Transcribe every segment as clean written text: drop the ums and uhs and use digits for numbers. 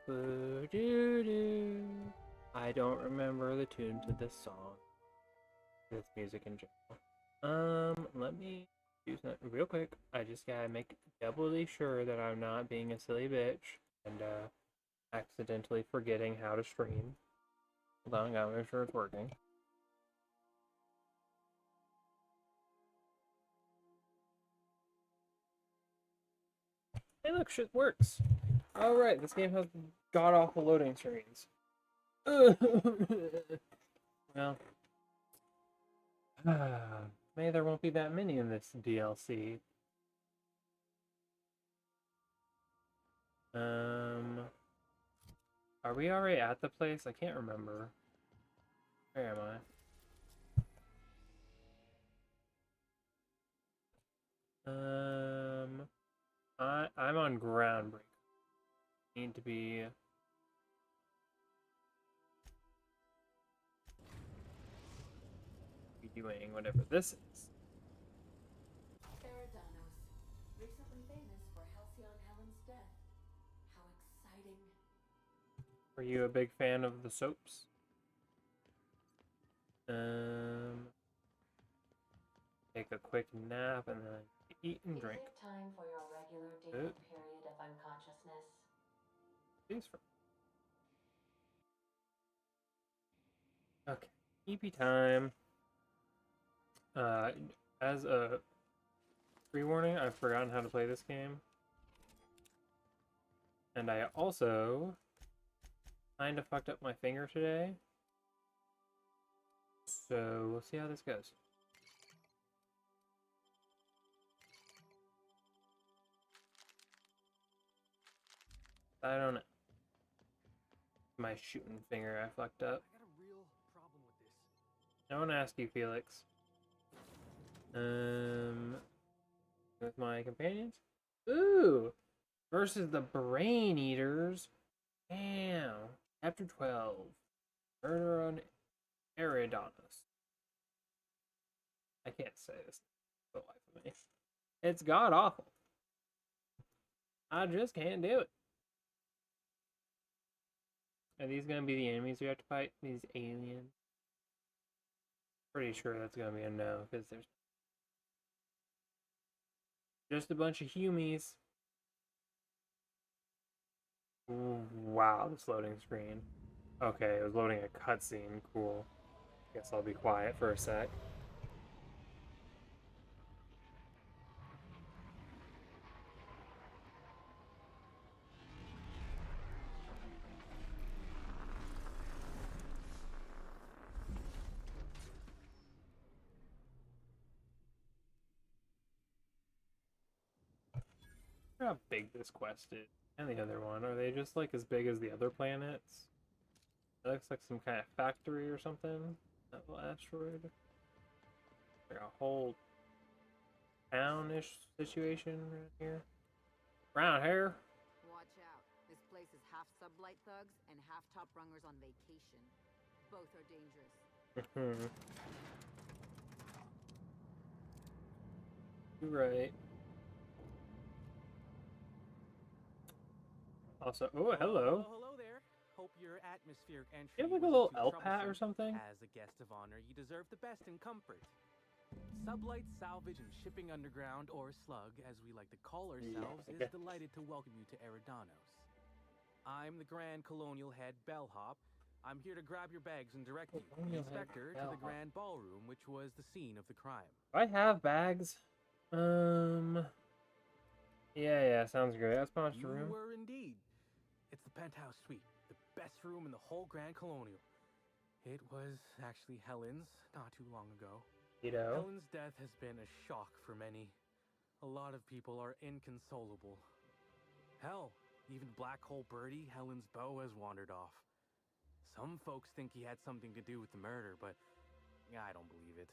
Boo-doo-doo. I don't remember the tune to this song. This music in general. Let me do something real quick. I just gotta make doubly sure that I'm not being a silly bitch and accidentally forgetting how to stream. Hold on, I gotta make sure it's working. Hey, look, shit works. Alright, this game has god awful loading screens. Well, maybe there won't be that many in this DLC. Are we already at the place? I can't remember. Where am I? I'm on ground break. Need to be doing whatever this is. Eridanos, recently famous for Halcyon Helen's death. How exciting. Are you a big fan of the soaps? Um, take a quick nap and then eat and drink. Is it time for your regular daily period of unconsciousness? Please. Okay, EP time. As a pre-warning, I've forgotten how to play this game. And I also kind of fucked up my finger today. So we'll see how this goes. I don't know. My shooting finger I fucked up. I got a real problem with this. I want to ask you, Felix. With my companions? Ooh! Versus the Brain Eaters. Damn. Chapter 12. Murder on Eridanos. I can't say this for the life of me. It's god awful. I just can't do it. Are these gonna be the enemies we have to fight? These aliens? Pretty sure that's gonna be a no, because there's just a bunch of humies. Wow, this loading screen. Okay, it was loading a cutscene. Cool. Guess I'll be quiet for a sec. I wonder how big this quest is. And the other one. Are they just like as big as the other planets? It looks like some kind of factory or something. That little asteroid. Like a whole town-ish situation right here. Brown hair. Watch out. This place is half sublight thugs and half top rungers on vacation. Both are dangerous. You're right. Also, oh, hello. Hello there. Hope your atmospheric entry You have like a wasn't little too elf hat or troublesome. something? As a guest of honor, you deserve the best in comfort. Sublight Salvage and Shipping Underground, or Slug, as we like to call ourselves, is delighted to welcome you to Eridanos. I'm the Grand Colonial Head Bellhop. I'm here to grab your bags and direct you, Inspector, to the Grand Ballroom, which was the scene of the crime. Do I have bags? Yeah, sounds great. That's my room. You were indeed. It's the penthouse suite, the best room in the whole Grand Colonial. It was actually Helen's not too long ago. You know? Helen's death has been a shock for many. A lot of people are inconsolable. Hell, even Black Hole Birdie, Helen's beau, has wandered off. Some folks think he had something to do with the murder, but I don't believe it.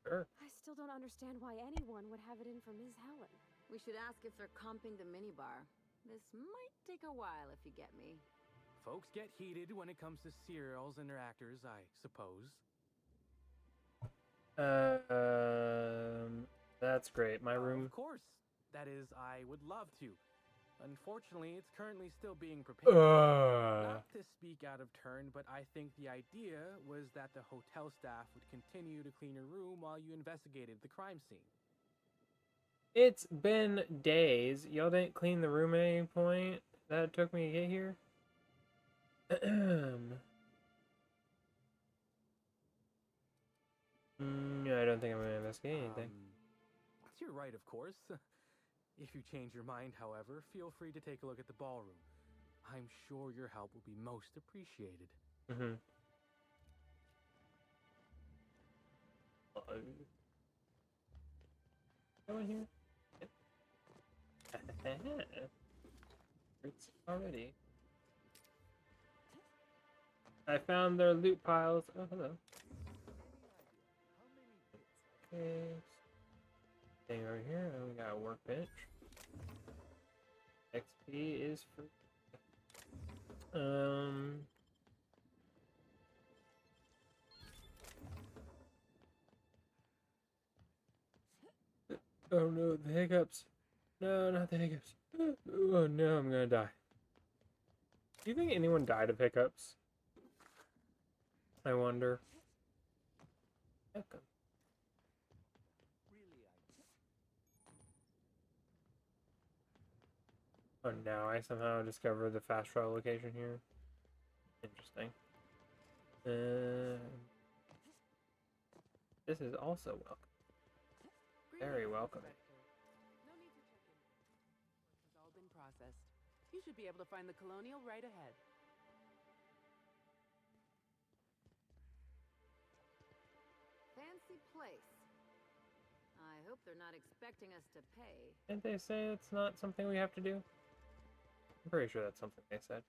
Sure. I still don't understand why anyone would have it in for Ms. Helen. We should ask if they're comping the minibar. This might take a while, if you get me. Folks get heated when it comes to serials and their actors, I suppose. That's great. My room. Of course. That is, I would love to. Unfortunately, it's currently still being prepared. Not to speak out of turn, but I think the idea was that the hotel staff would continue to clean your room while you investigated the crime scene. It's been days. Y'all didn't clean the room at any point that it took me to get here? No, I don't think I'm gonna investigate anything. You're right, of course. If you change your mind, however, feel free to take a look at the ballroom. I'm sure your help will be most appreciated. Mm-hmm. Go in here. Yep. It's already. I found their loot piles. Oh, hello. Okay. Thing over here. Oh, we got a workbench. XP is free. Oh no, the hiccups. No, not the hiccups. Oh no, I'm gonna die. Do you think anyone died of hiccups? I wonder. Hiccup. Oh, now I somehow discovered the fast travel location here. Interesting. This is also welcome. Very welcoming. No need to check in. Work has all been processed. You should be able to find the Colonial right ahead. Fancy place. I hope they're not expecting us to pay. Didn't they say it's not something we have to do? I'm pretty sure that's something they said.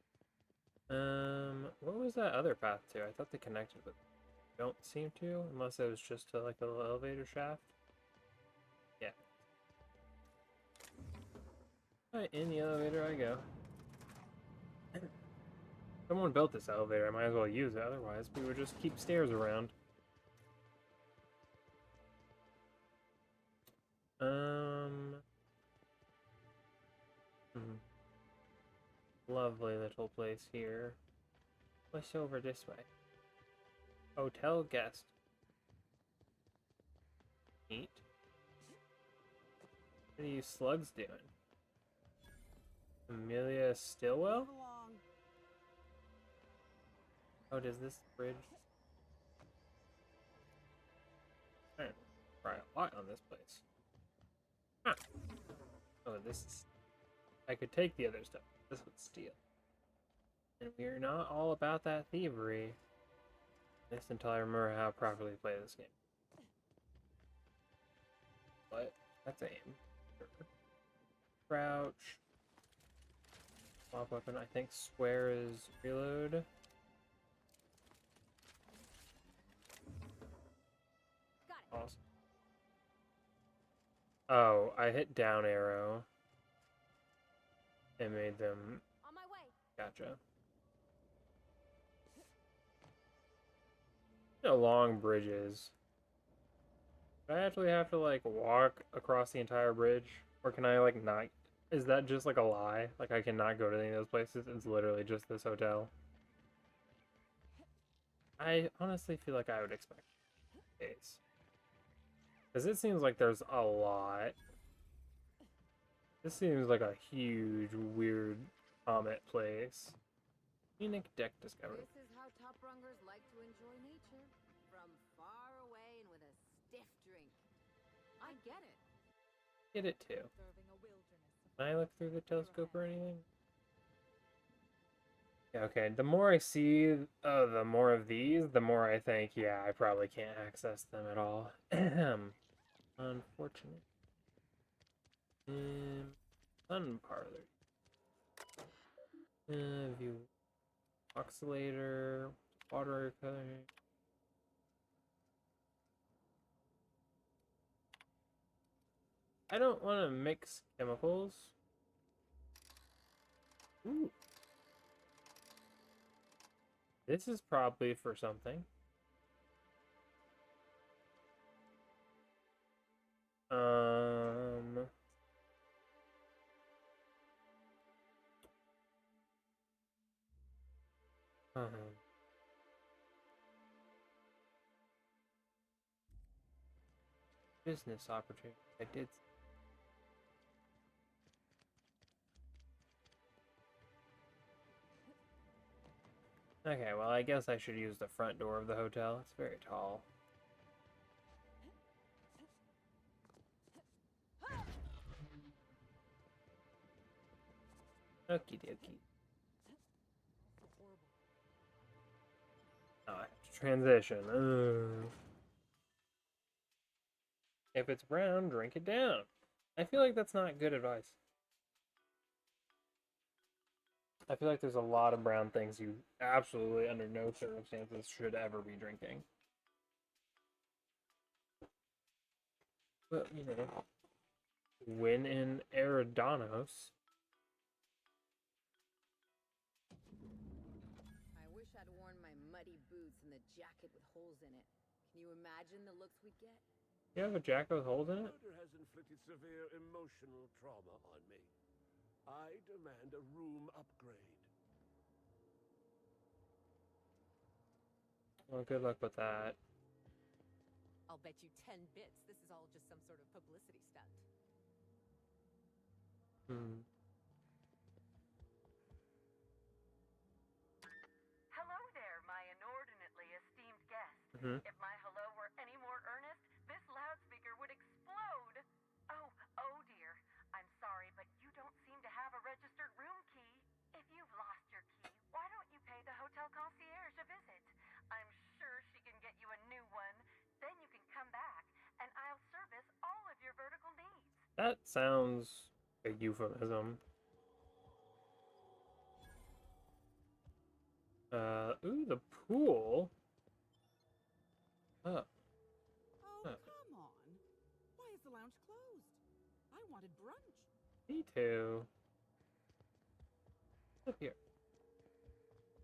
What was that other path to? I thought they connected, but don't seem to, unless it was just to like a little elevator shaft. Yeah. Alright, in the elevator I go. Someone built this elevator, I might as well use it, otherwise we would just keep stairs around. Lovely little place here. What's over this way? Hotel guest. Neat. What are you slugs doing? Amelia Stillwell? Oh, does this bridge? I don't try a lot on this place. Huh. Oh, this is... I could take the other stuff. This would steal. And we're not all about that thievery. At least until I remember how to properly play this game. But, that's aim. Sure. Crouch. Swap weapon. I think square is reload. Awesome. Oh, I hit down arrow. It made them... On my way. Gotcha. Long bridges. Do I actually have to, like, walk across the entire bridge? Or can I, like, not... Is that just, like, a lie? Like, I cannot go to any of those places? It's literally just this hotel. I honestly feel like I would expect case. Because it seems like there's a lot. This seems like a huge, weird comet place. Unique deck discovered. This is how top rungers like to enjoy nature. From far away and with a stiff drink. I get it. Get it too. Observing a wilderness. Can I look through the telescope or anything? Yeah, okay, the more I see the more of these, the more I think, yeah, I probably can't access them at all. Unfortunate. Fun parlor. View. Oxalator. Water color. I don't want to mix chemicals. Ooh. This is probably for something. Business opportunity. I did. Okay, well, I guess I should use the front door of the hotel. It's very tall. Okie dokie. Oh, I have to transition. Ugh. If it's brown, drink it down. I feel like that's not good advice. I feel like there's a lot of brown things you absolutely, under no circumstances, should ever be drinking. But, you know, when in Eridanos. I wish I'd worn my muddy boots and the jacket with holes in it. Can you imagine the looks we'd get? You have a jacket with holes in it? Murder has inflicted severe emotional trauma on me. I demand a room upgrade. Well, good luck with that. I'll bet you 10 bits this is all just some sort of publicity stunt. Hello there, my inordinately esteemed guest. If my hello were any more earnest, this loudspeaker would explode. Oh dear. I'm sorry, but you don't seem to have a registered room key. If you've lost your key, why don't you pay the hotel concierge a visit? I'm sure she can get you a new one. Then you can come back, and I'll service all of your vertical needs. That sounds a euphemism. Ooh, the pool. Oh. Oh, come on. Why is the lounge closed? I wanted brunch. Me too. What's up here?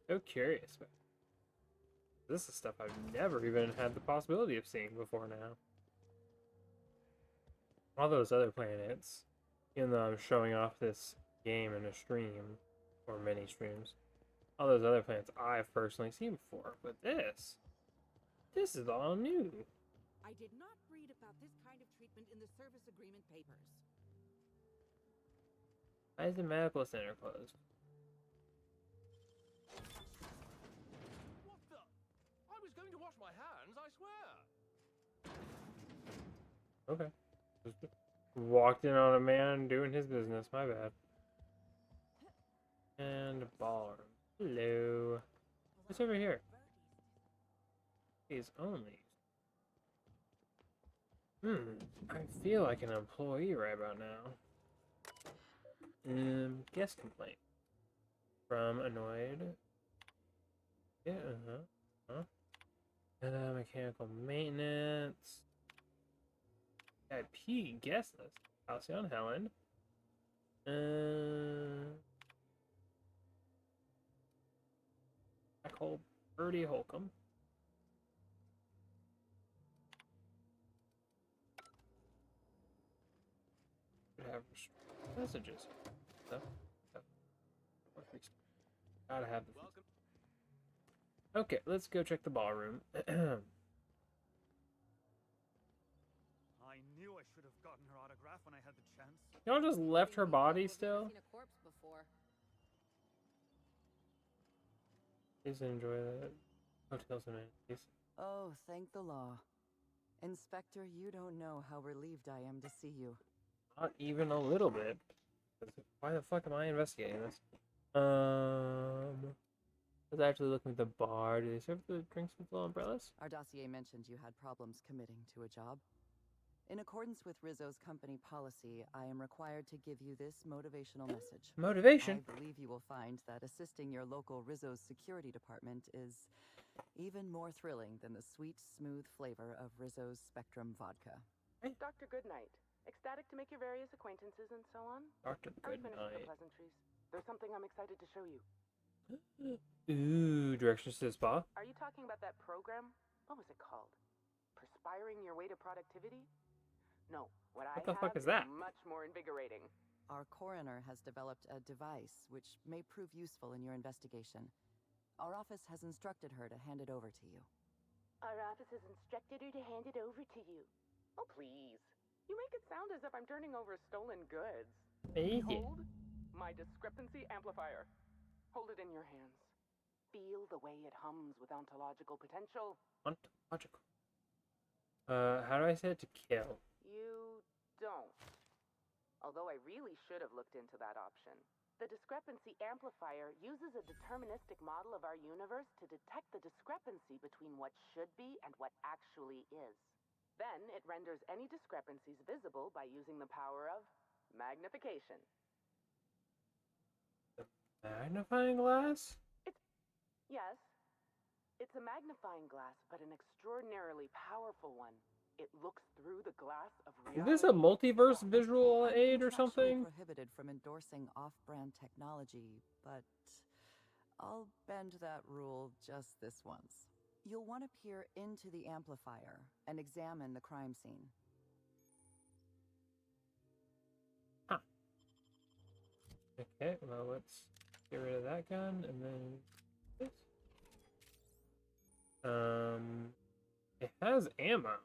So curious. This is stuff I've never even had the possibility of seeing before now. All those other planets, even though I'm showing off this game in a stream, or many streams, all those other planets I've personally seen before, but this is all new. I did not read about this kind of treatment in the service agreement papers. Why is the medical center closed? What the? I was going to wash my hands, I swear. Okay. Just walked in on a man doing his business, my bad. And a ballroom. Hello. What's over here? These only. I feel like an employee right about now. Guest complaint. From annoyed. Yeah, mechanical maintenance. IP guest list. Halcyon Helen. Black hole Birdie Holcomb. Should have messages. Stuff. Gotta have the. Welcome. Okay, let's go check the ballroom. I knew I should have gotten her autograph when I had the chance. Y'all just left her body I've still? seen a corpse before. Please enjoy the hotel's amenities. Oh, thank the law. Inspector, you don't know how relieved I am to see you. Not even a little bit. Why the fuck am I investigating this? I was actually looking at the bar. Do they serve the drinks with little umbrellas? Our dossier mentioned you had problems committing to a job. In accordance with Rizzo's company policy, I am required to give you this motivational message. Motivation? I believe you will find that assisting your local Rizzo's security department is even more thrilling than the sweet, smooth flavor of Rizzo's Spectrum vodka. Dr. Goodnight. Ecstatic to make your various acquaintances and so on. Dr. I'm finished with the Goodnight. pleasantries. There's something I'm excited to show you. Ooh, directions to the spa? Are you talking about that program? What was it called? Perspiring Your Way to Productivity? No, what I the fuck have is that? much more invigorating. Our coroner has developed a device which may prove useful in your investigation. Our office has instructed her to hand it over to you. Our office has instructed her to hand it over to you. Oh, please. You make it sound as if I'm turning over stolen goods. Behold, my discrepancy amplifier. Hold it in your hands. Feel the way it hums with ontological potential. Ontological. How do I say it to kill? You don't. Although I really should have looked into that option. The discrepancy amplifier uses a deterministic model of our universe to detect the discrepancy between what should be and what actually is. Then it renders any discrepancies visible by using the power of magnification. Magnifying glass? Yes, it's a magnifying glass, but an extraordinarily powerful one. It looks through the glass of reality. Is this a multiverse visual aid or something? Prohibited from endorsing off-brand technology, but I'll bend that rule just this once. You'll want to peer into the amplifier and examine the crime scene. Huh. Okay, well, let's get rid of that gun and then this. It has ammo.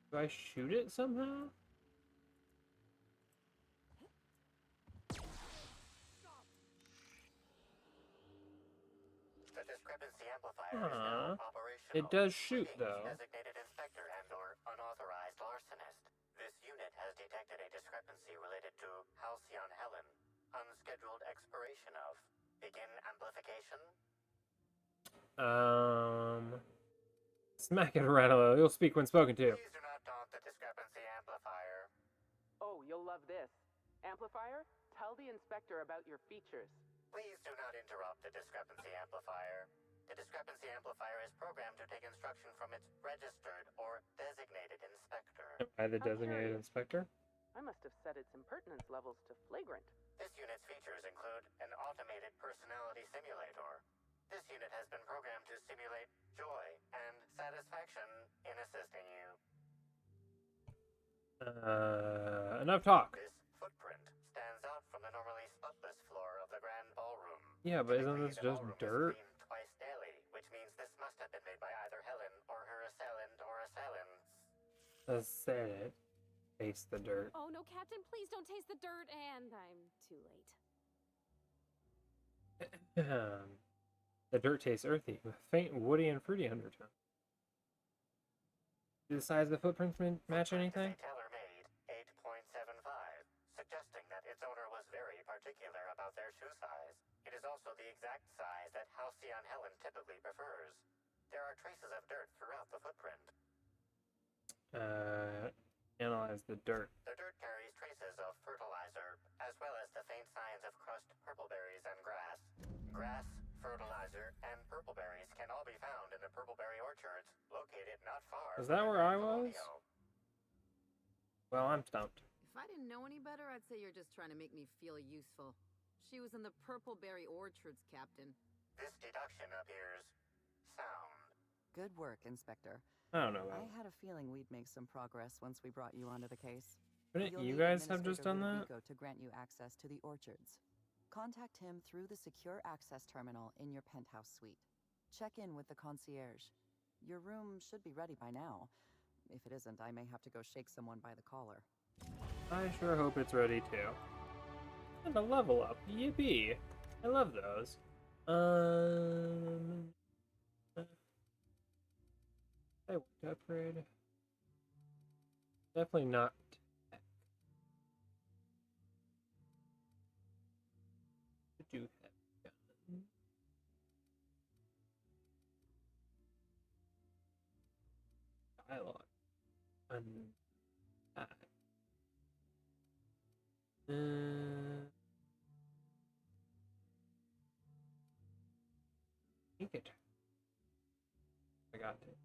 Do I shoot it somehow? The discrepancy amplifier is now operational. It does shoot, though. Designated inspector and/or unauthorized larcenist. This unit has detected a discrepancy related to Halcyon Helen. Unscheduled expiration of. Begin amplification. Smack it around a little. You'll speak when spoken to. Please do not daunt the discrepancy amplifier. Oh, you'll love this. Amplifier, tell the inspector about your features. Please do not interrupt the discrepancy amplifier. The discrepancy amplifier is programmed to take instruction from its registered or designated inspector. By the designated inspector? I must have set its impertinence levels to flagrant. This unit's features include an automated personality simulator. This unit has been programmed to simulate joy and satisfaction in assisting you. Enough talk. This footprint stands out from the normally spotless floor of the grand ballroom. Yeah, but isn't this just dirt? Twice daily, which means this must have been made by either Helen or her assailant or assailants. Assailant. Taste the dirt. Oh no, Captain, please don't taste the dirt, and I'm too late. The dirt tastes earthy, with faint woody and fruity undertone. Do the size of the footprints match anything? Tailor-made 8.75, suggesting that its owner was very particular about their shoe size. It is also the exact size that Halcyon Helen typically prefers. There are traces of dirt throughout the footprint. Analyze the dirt. The dirt carries traces of fertilizer, as well as the faint signs of crushed purpleberries and grass. Grass, fertilizer, and purpleberries can all be found in the purpleberry orchards, located not far. Is that where I was? Well, I'm stumped. If I didn't know any better, I'd say you're just trying to make me feel useful. She was in the purpleberry orchards, Captain. This deduction appears sound. Good work, Inspector. I don't know. I had a feeling we'd make some progress once we brought you onto the case. Couldn't You'll you need guys have just done that? Ludovico to grant you access to the orchards. Contact him through the secure access terminal in your penthouse suite. Check in with the concierge. Your room should be ready by now. If it isn't, I may have to go shake someone by the collar. I sure hope it's ready too. And a level up. Yippee! I love those. I want to upgrade. Definitely not tech. Do have gun. Dialogue. Take it. I got it.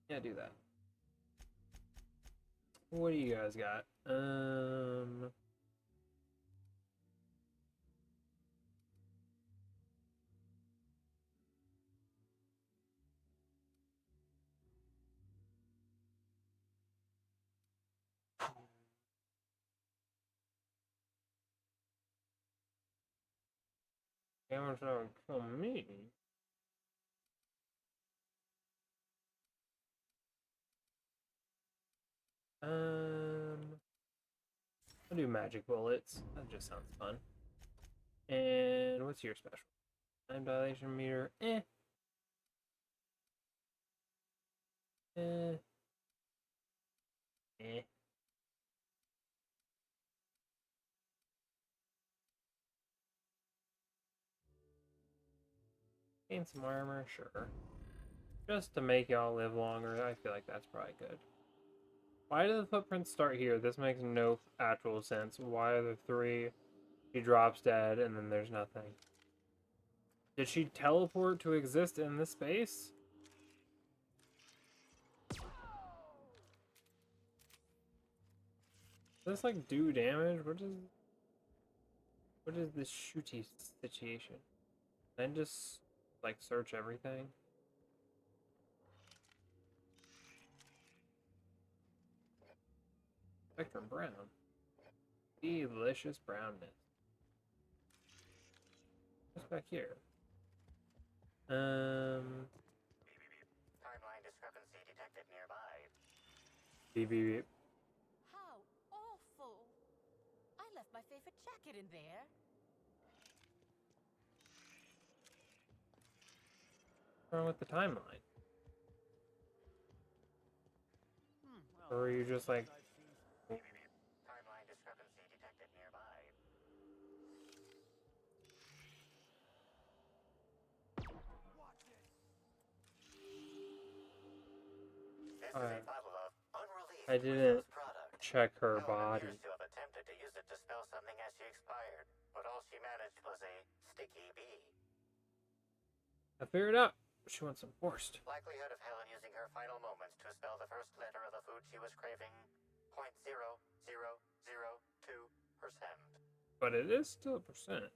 Yeah, do that. What do you guys got? Cameron's not gonna kill me. I'll do magic bullets. That just sounds fun. And what's your special? Time dilation meter. Eh. Gain some armor, sure. Just to make y'all live longer, I feel like that's probably good. Why do the footprints start here? This makes no actual sense. Why are there 3? She drops dead, and then there's nothing. Did she teleport to exist in this space? Does this, like, do damage? What is this shooty situation? Can I just, like, search everything? Spectrum brown. Delicious brownness. What's back here? Timeline discrepancy detected nearby. Beep, beep, beep. How awful! I left my favorite jacket in there. What's wrong with the timeline? Or are you just like... Timeline discrepancy detected nearby. This is a bottle of unreleased I didn't product. check her Helen body. appears to have attempted to use it to spell something as she expired, but all she managed was a sticky bee. I figured out. She wants some forced. Likelihood of Helen using her final moments to spell the first letter of the food she was craving, 0.0002%. But it is still a percent.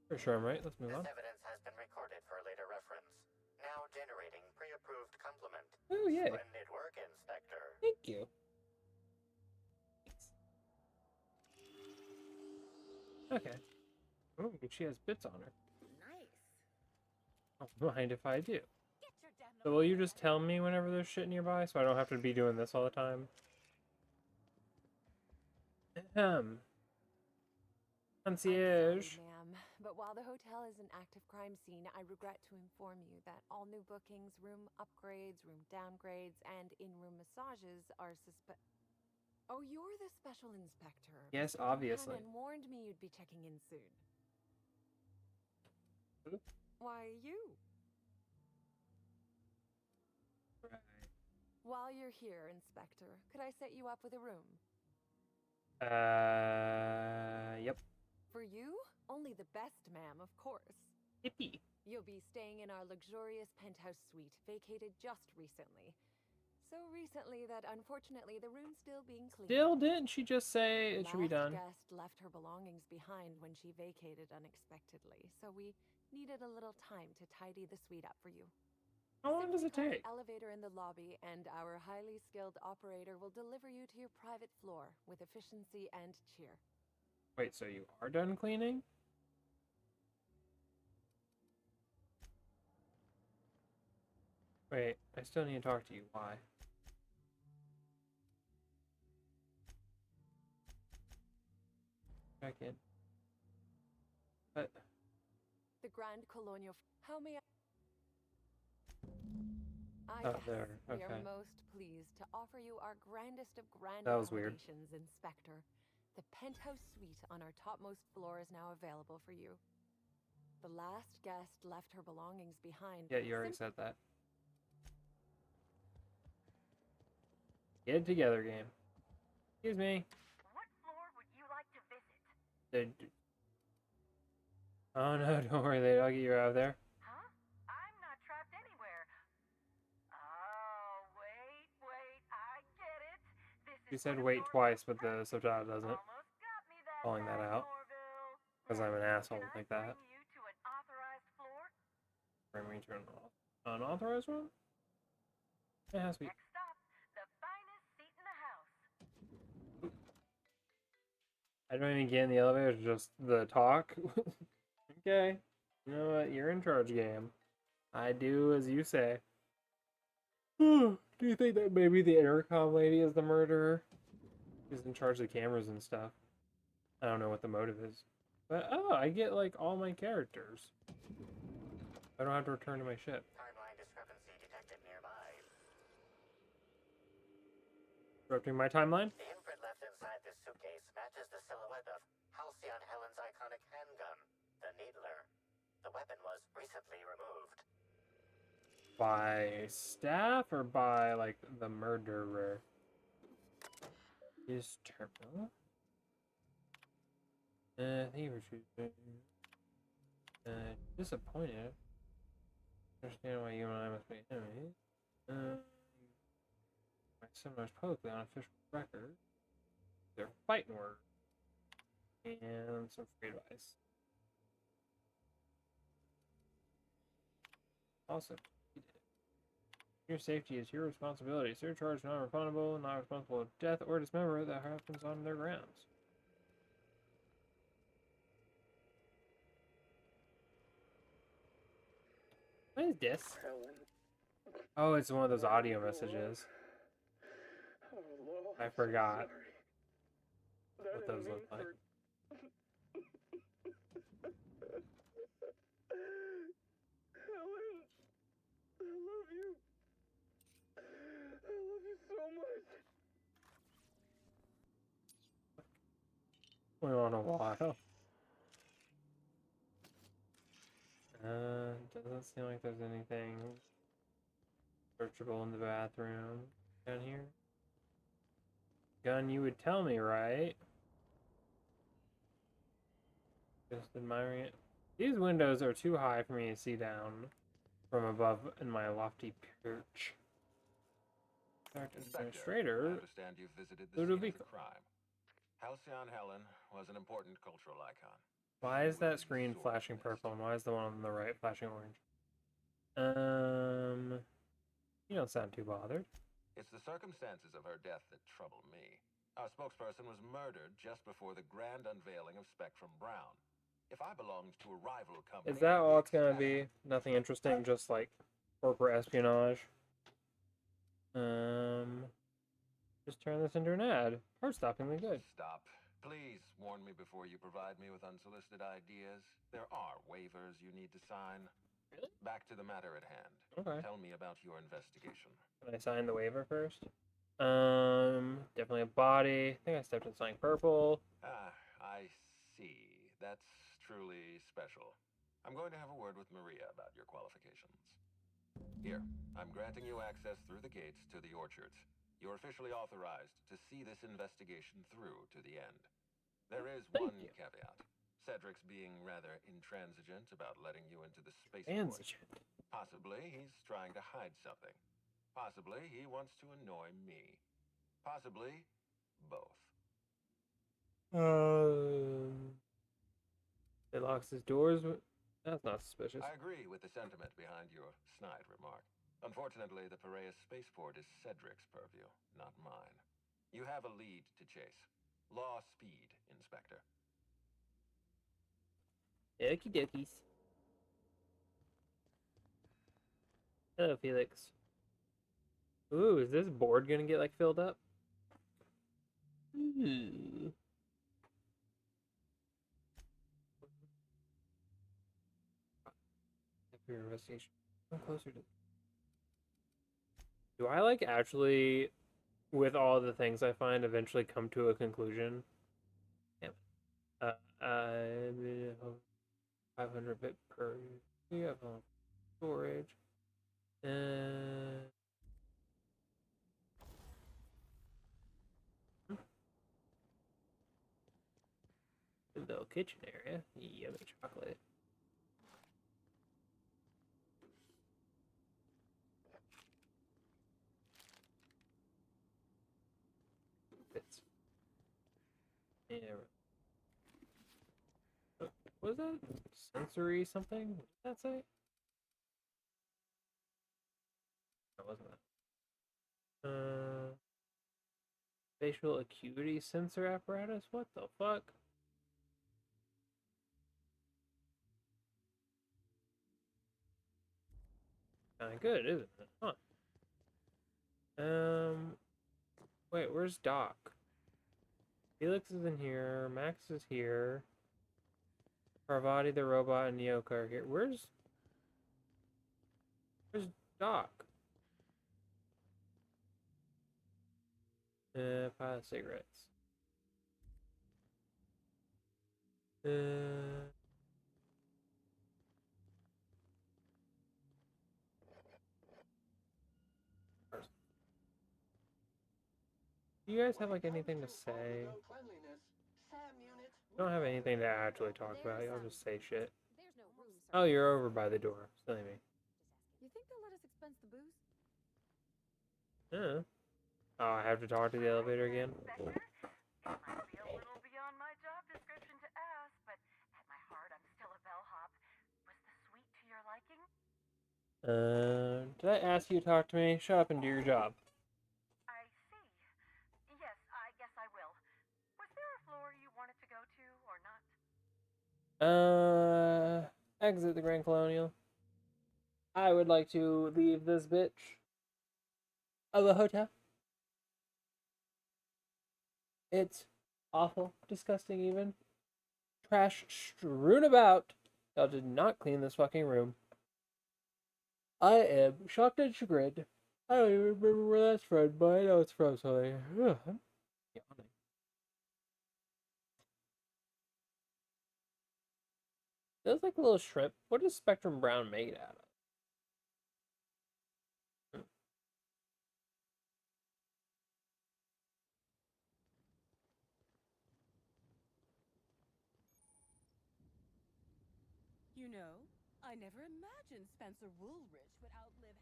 Pretty sure I'm right. Let's move on. This evidence has been recorded for later reference. Now generating pre-approved compliment. Oh, yay. Splendid work, Inspector. Thank you. Okay. Oh, she has bits on her. Nice. I don't mind if I do. Get your damn So will you just tell me whenever there's shit nearby so I don't have to be doing this all the time? Concierge. I'm sorry, ma'am, but while the hotel is an active crime scene, I regret to inform you that all new bookings, room upgrades, room downgrades, and in-room massages are Oh, you're the special inspector. Yes, Mr. obviously. Buchanan warned me you'd be checking in soon. Who? Why, you. Right. While you're here, Inspector, could I set you up with a room? Yep. For you? Only the best, ma'am, of course. Yippee. You'll be staying in our luxurious penthouse suite, vacated just recently. So recently that unfortunately the room's still being cleaned. Still, didn't she just say it should be done? Last guest left her belongings behind when she vacated unexpectedly, so we needed a little time to tidy the suite up for you. How long does it Simply call take? the elevator in the lobby, and our highly skilled operator will deliver you to your private floor with efficiency and cheer. Wait, so you are done cleaning? Wait, I still need to talk to you. Why? Check in. But The Grand Colonial. How may I? Oh, there, We are okay. most pleased to offer you our grandest of grand That was weird. accommodations, Inspector. The penthouse suite on our topmost floor is now available for you. The last guest left her belongings behind. yeah, you already said that. Get it together, game. Excuse me. What floor would you like to visit? Oh no, don't worry, lady. I'll get you out of there. Huh? I'm not trapped anywhere. Oh, wait, I get it. This You is said one of wait your twice, but the subtitle doesn't. almost got me that Calling that time, out. Norville. Because I'm an asshole Can like I that. bring you to an authorized floor? Bring me to an unauthorized one? It has to be. Next stop, the finest seat in the house. I don't even get in the elevator, it's just the talk. Okay. You know what? You're in charge, game. I do as you say. Do you think that maybe the intercom lady is the murderer? She's in charge of the cameras and stuff. I don't know what the motive is. But, oh, I get, like, all my characters. I don't have to return to my ship. Timeline discrepancy detected nearby. Disrupting my timeline? The imprint left inside this suitcase matches the silhouette of Halcyon Helen's iconic handgun, the Needler. The weapon was recently removed. By staff or by, like, the murderer? His terminal? Thank you for choosing. Disappointed. Understand why you and I must be enemies. My seminars publicly on official record. They're fighting words. And some free advice. Awesome. Your safety is your responsibility. Surcharge non-refundable, not responsible for death or dismemberment that happens on their grounds. What is this? Oh, it's one of those audio messages. I forgot what those look like. Helen, I love you. I love you so much. Went on a while. Doesn't seem like there's anything searchable in the bathroom down here. Gun, you would tell me, right? Just admiring it. These windows are too high for me to see down from above in my lofty perch. Administrator, I understand you've visited the scene of the crime. Halcyon Helen was an important cultural icon. Why is that screen flashing purple and why is the one on the right flashing orange? You don't sound too bothered. It's the circumstances of her death that trouble me. Our spokesperson was murdered just before the grand unveiling of Spectrum Brown. If I belonged to a rival company... Is that all it's gonna be? Nothing interesting, just like corporate espionage? Just turn this into an ad. Heart-stoppingly good. Stop. Please warn me before you provide me with unsolicited ideas. There are waivers you need to sign. Really? Back to the matter at hand. Okay. Tell me about your investigation. Can I sign the waiver first? Definitely a body. I think I stepped in something purple. Ah, I see. That's truly special. I'm going to have a word with Maria about your qualifications. Here, I'm granting you access through the gates to the orchards. You're officially authorized to see this investigation through to the end. There is one caveat. Cedric's being rather intransigent about letting you into the spaceport. Possibly he's trying to hide something. Possibly he wants to annoy me. Possibly both. He locks his doors. That's not suspicious. I agree with the sentiment behind your snide remark. Unfortunately, the Piraeus spaceport is Cedric's purview, not mine. You have a lead to chase. Law speed, Inspector. Okie dokies. Hello, Felix. Ooh, is this board gonna get, like, filled up? Ooh. Your investigation. I'm closer to... Do I, like, actually, with all the things I find, eventually come to a conclusion? Damn it. 500 bit per... We have storage. Little kitchen area. Yummy chocolate. Bits. Yeah. What was that? Sensory something? What did that say? That wasn't that. Facial acuity sensor apparatus? What the fuck? good, isn't it? Huh. Wait, where's Doc? Felix is in here. Max is here. Parvati the robot and Yoko are here. Where's Doc? Pile of cigarettes. Do you guys have like anything to say? I don't have anything to actually talk about. Y'all just say shit. Oh, you're over by the door. Silly me. You think they'll let us expense the booze? Yeah. Oh, I have to talk to the elevator again? Inspector, it might be a little beyond my job description to ask, but at my heart, I'm still a bellhop. Was the suite to your liking? Did I ask you to talk to me? Shut up and do your job. I see. Yes, I guess I will. Was there a floor you wanted to go to, or not? Exit the Grand Colonial. I would like to leave this bitch of a hotel. It's awful, disgusting even. Trash strewn about. Y'all did not clean this fucking room. I am shocked and chagrined. I don't even remember where that's from, but I know it's from something. Ugh, I'm yawning. That's like a little shrimp. What is Spectrum Brown made out of? You know, I never imagined Spencer Woolrich would outlive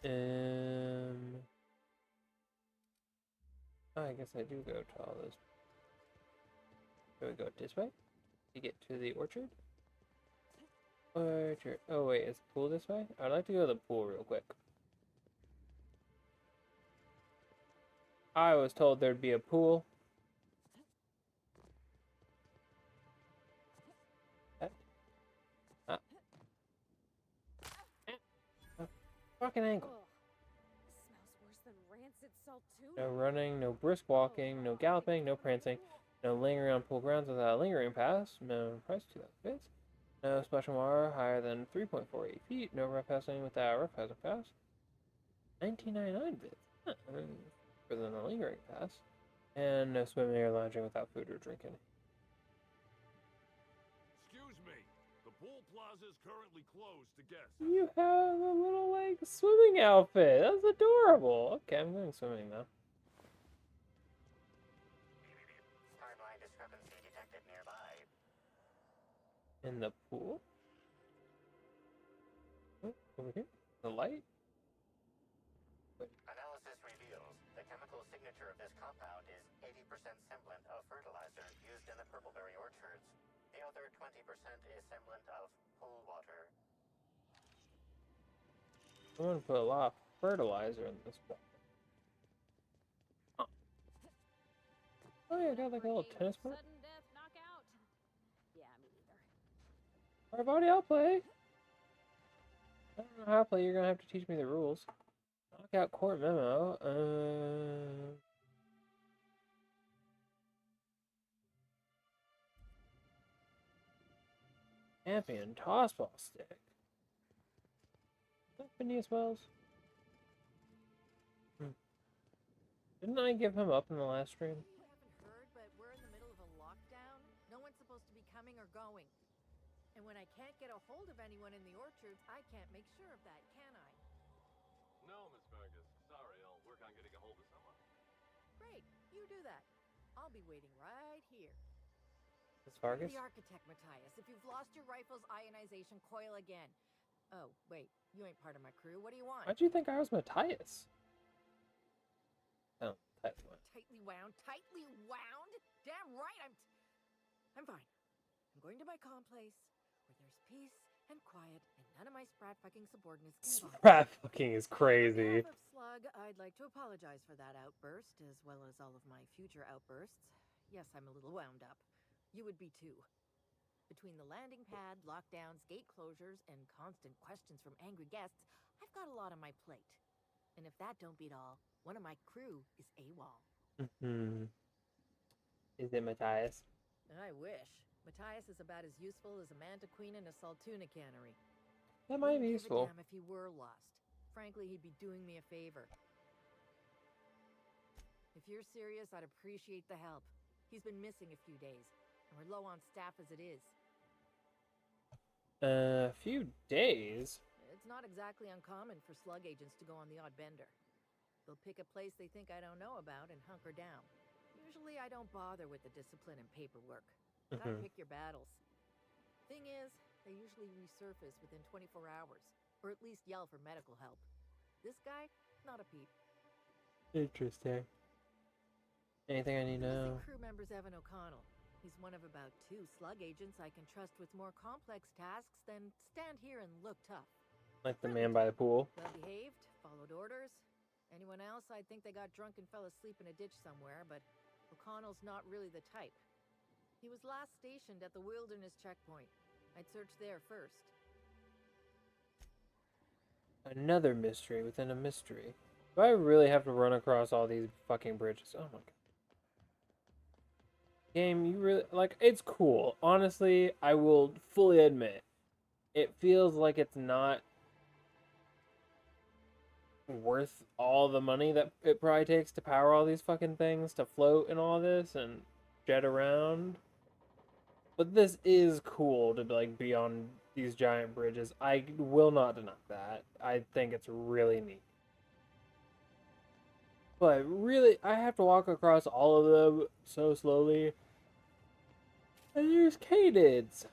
Halcyon. Oh, I guess I do go to all those. Do we go this way to get to the orchard? Orchard. Oh wait, is the pool this way? I'd like to go to the pool real quick. I was told there'd be a pool. Fucking ankle. Smells worse than rancid salt tuna. No running, no brisk walking, no galloping, no prancing, no lingering on pool grounds without a lingering pass. No price 2,000 bits. No splashing water higher than 3.48 feet. No rough passing without a rough passing pass. 19.99 bits. Huh. Further than a lingering pass. And no swimming or lounging without food or drinking. Excuse me. The pool plaza is currently closed to guests. You have a little, like, swimming outfit. That's adorable. Okay, I'm going swimming now. Timeline discrepancy detected nearby. In the pool? Oh, over here? The light? Analysis reveals the chemical signature of this compound is 80% semblant of fertilizer used in the purpleberry orchards. The other 20% is semblant of pool water. I'm gonna put a lot of fertilizer in this one. Oh yeah, I got like a little tennis court. Sudden death knockout. Yeah, me neither. Alright, buddy, I'll play. I don't know how to play. You're gonna have to teach me the rules. Knockout court memo. Champion tossball stick. Is that Phineas Wells? Didn't I give him up in the last stream? You haven't heard, but we're in the middle of a lockdown. No one's supposed to be coming or going. And when I can't get a hold of anyone in the orchards, I can't make sure of that, can I? No, Miss Fergus. Sorry, I'll work on getting a hold of someone. Great, you do that. I'll be waiting right here. Miss Vargas? The architect, Matthias. If you've lost your rifle's ionization coil again. Oh, wait, you ain't part of my crew. What do you want? Why'd you think I was Matthias? Oh, that's one. Tightly wound? Tightly wound? Damn right, I'm fine. I'm going to my calm place where there's peace and quiet and none of my sprat fucking subordinates can bother. Sprat fucking is crazy. On behalf of Slug, I'd like to apologize for that outburst, as well as all of my future outbursts. Yes, I'm a little wound up. You would be too. Between the landing pad, lockdowns, gate closures, and constant questions from angry guests, I've got a lot on my plate. And if that don't beat all, one of my crew is AWOL. Is it Matthias? I wish. Matthias is about as useful as a manta queen in a saltuna cannery. That might be Wouldn't give a useful. damn if he were lost. Frankly, he'd be doing me a favor. If you're serious, I'd appreciate the help. He's been missing a few days, and we're low on staff as it is. A few days? It's not exactly uncommon for slug agents to go on the odd bender. They'll pick a place they think I don't know about and hunker down. Usually I don't bother with the discipline and paperwork. Gotta pick your battles. Thing is, they usually resurface within 24 hours, or at least yell for medical help. This guy, not a peep. Interesting. Anything I need to know? Missing crew member's Evan O'Connell. He's one of about 2 slug agents I can trust with more complex tasks than stand here and look tough. Like the man by the pool. Well behaved, followed orders. Anyone else, I'd think they got drunk and fell asleep in a ditch somewhere, but O'Connell's not really the type. He was last stationed at the Wilderness Checkpoint. I'd search there first. Another mystery within a mystery. Do I really have to run across all these fucking bridges? Oh my god. Game, you really, like, it's cool. Honestly, I will fully admit, it feels like it's not worth all the money that it probably takes to power all these fucking things, to float and all this, and jet around. But this is cool to, like, be on these giant bridges. I will not deny that. I think it's really neat. But really, I have to walk across all of them so slowly. And there's canids.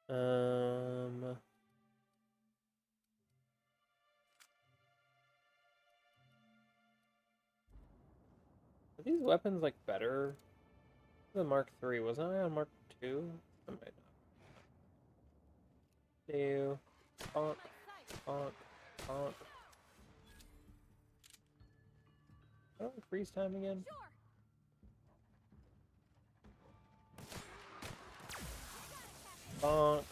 Are these weapons, like, better? The Mark III, wasn't I on Mark II? I might not. Do. Bonk. Bonk. Bonk. Oh, freeze time again? Bonk.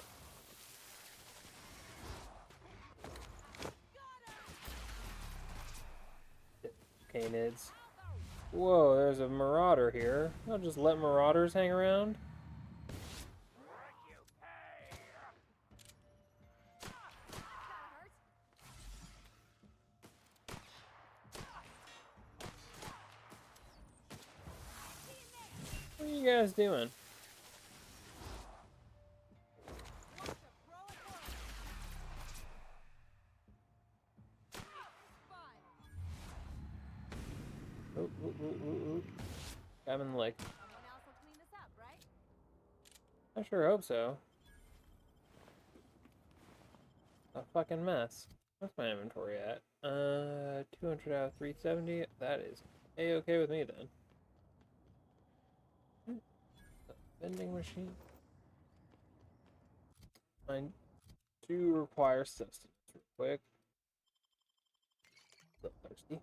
Canids. Whoa, there's a marauder here. I'll just let marauders hang around. What are you guys doing? Ooh. I'm in the leg. Someone else will clean this up, right? I sure hope so. A fucking mess. What's my inventory at? 200 out of 370. That is A-okay with me then. Vending machine. I do require sustenance real quick. Still thirsty.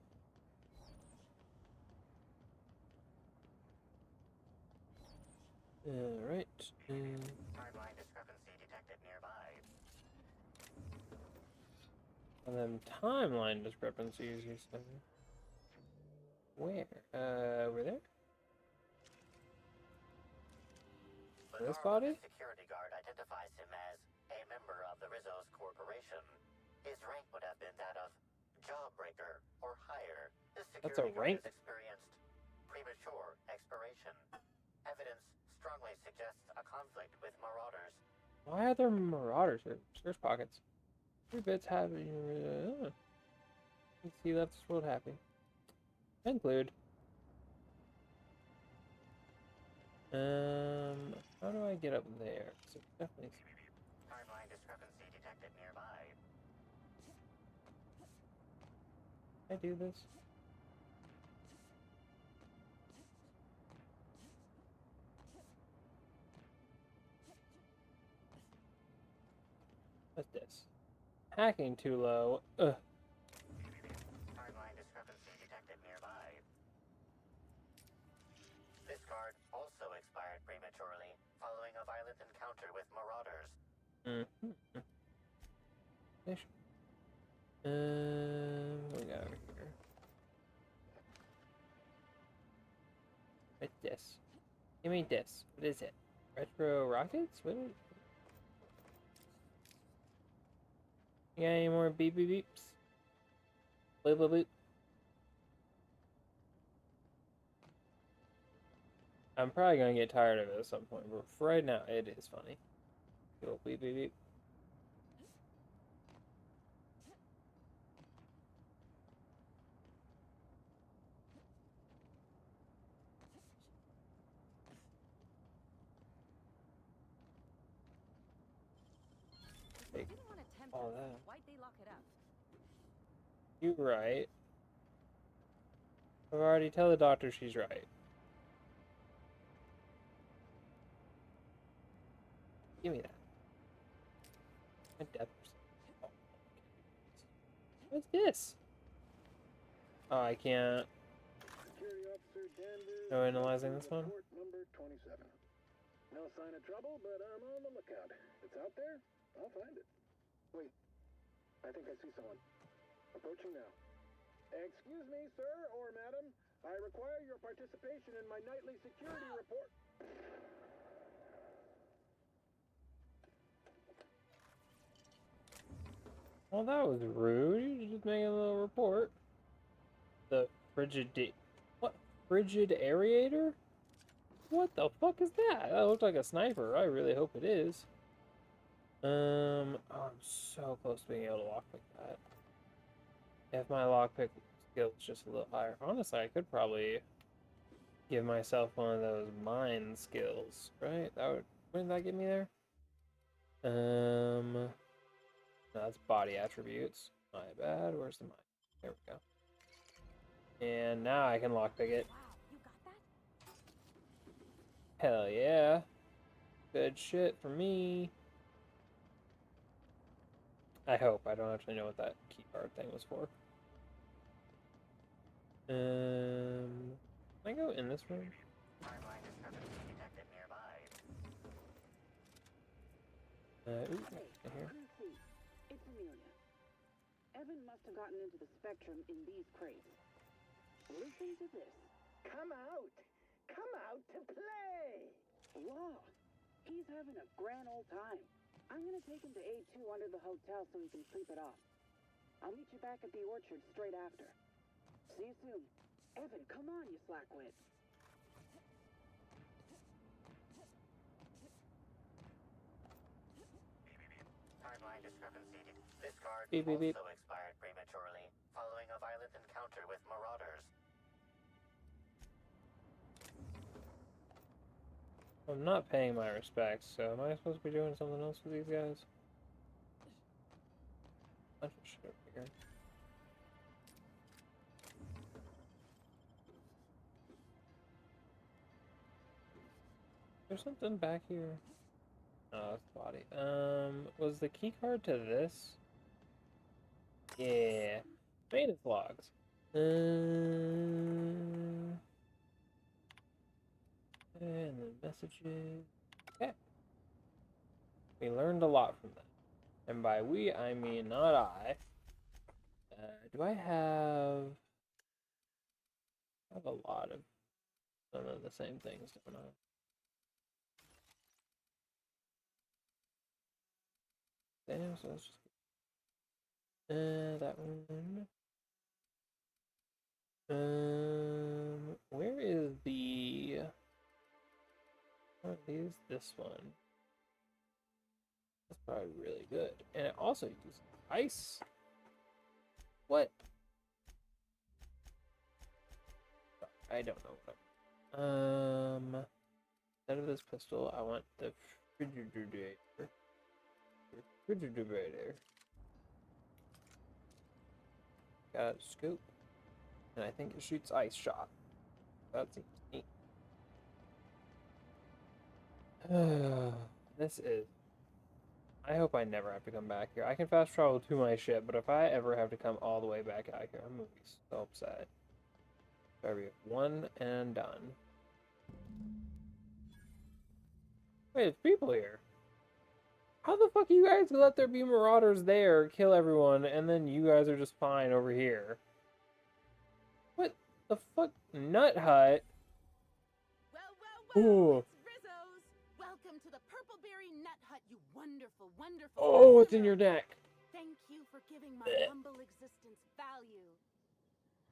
Alright. Timeline discrepancy detected nearby. And then timeline discrepancies, you said. Where? Over there? This body? Security guard identifies him as a member of the Rizzo's corporation. His rank would have been that of jawbreaker or higher. This That's a security rank? guard has experienced premature expiration. Evidence strongly suggests a conflict with marauders. Why are there marauders here? Search pockets. 3 bits have you see that's what happened. Include. How do I get up there? So definitely. Timeline discrepancy detected nearby. Can I do this? What's this? Hacking too low. Ugh. Timeline discrepancy detected nearby. prematurely, following a violent encounter with marauders. What we got over here? What's this? Give me this. What is it? Retro rockets? What is... You got any more beep beep beeps? Boop boop boop. I'm probably gonna get tired of it at some point, but for right now, it is funny. Go beep beep beep. Take all that. Why'd they lock it up? You're right. I've already tell the doctor she's right. Give me that. My depth. What's this? Oh, I can't. No analyzing this one? Number 27. No sign of trouble, but I'm on the lookout. It's out there. I'll find it. Wait. I think I see someone. Approaching now. Excuse me, sir or madam. I require your participation in my nightly security report. Well, that was rude. You just making a little report. The what? Frigid aerator? What the fuck is that? That looked like a sniper. I really hope it is. Oh, I'm so close to being able to lockpick that. If my lockpick skill is just a little higher. Honestly, I could probably give myself one of those mine skills, right? Wouldn't that get me there? No, that's body attributes. My bad. Where's the mine? There we go. And now I can lockpick it. Wow, you got that? Hell yeah. Good shit for me. I hope. I don't actually know what that keycard thing was for. Can I go in this room? Timeline discrepancy detected nearby. Ooh, Hey, in here. Chrissy, it's Amelia. Evan must have gotten into the Spectrum in these crates. Listen to this. Come out! Come out to play! Wow, he's having a grand old time. I'm gonna take him to A2 under the hotel so he can sleep it off. I'll meet you back at the orchard straight after. See you soon. Evan, come on, you slackwit. Timeline discrepancy. This card Beep, beep, beep. also expired prematurely, following a violent encounter with marauders. I'm not paying my respects, so am I supposed to be doing something else with these guys? Bunch of shit over here. There's something back here. Oh, it's the body. Was the key card to this? Yeah. Maintenance logs. And the messages. Okay. We learned a lot from that. And by we, I mean not I. Do I have a lot of some of the same things, don't I? Damn, so let's just that one. Where is the is this one? That's probably really good. And it also uses ice. What? I don't know what instead of this pistol, I want the refrigerator. Refrigerator. Got a scoop. And I think it shoots ice shot. That's neat. This is... I hope I never have to come back here. I can fast travel to my ship, but if I ever have to come all the way back out here, I'm gonna be so upset. Better be one and done. Wait, there's people here. How the fuck you guys let there be marauders there, kill everyone, and then you guys are just fine over here? What the fuck? Nut Hut? Well, Ooh. it's Rizzo's! Welcome to the Purpleberry Nut Hut, you wonderful, wonderful Oh, what's in hero. your neck? Thank you for giving my humble existence value.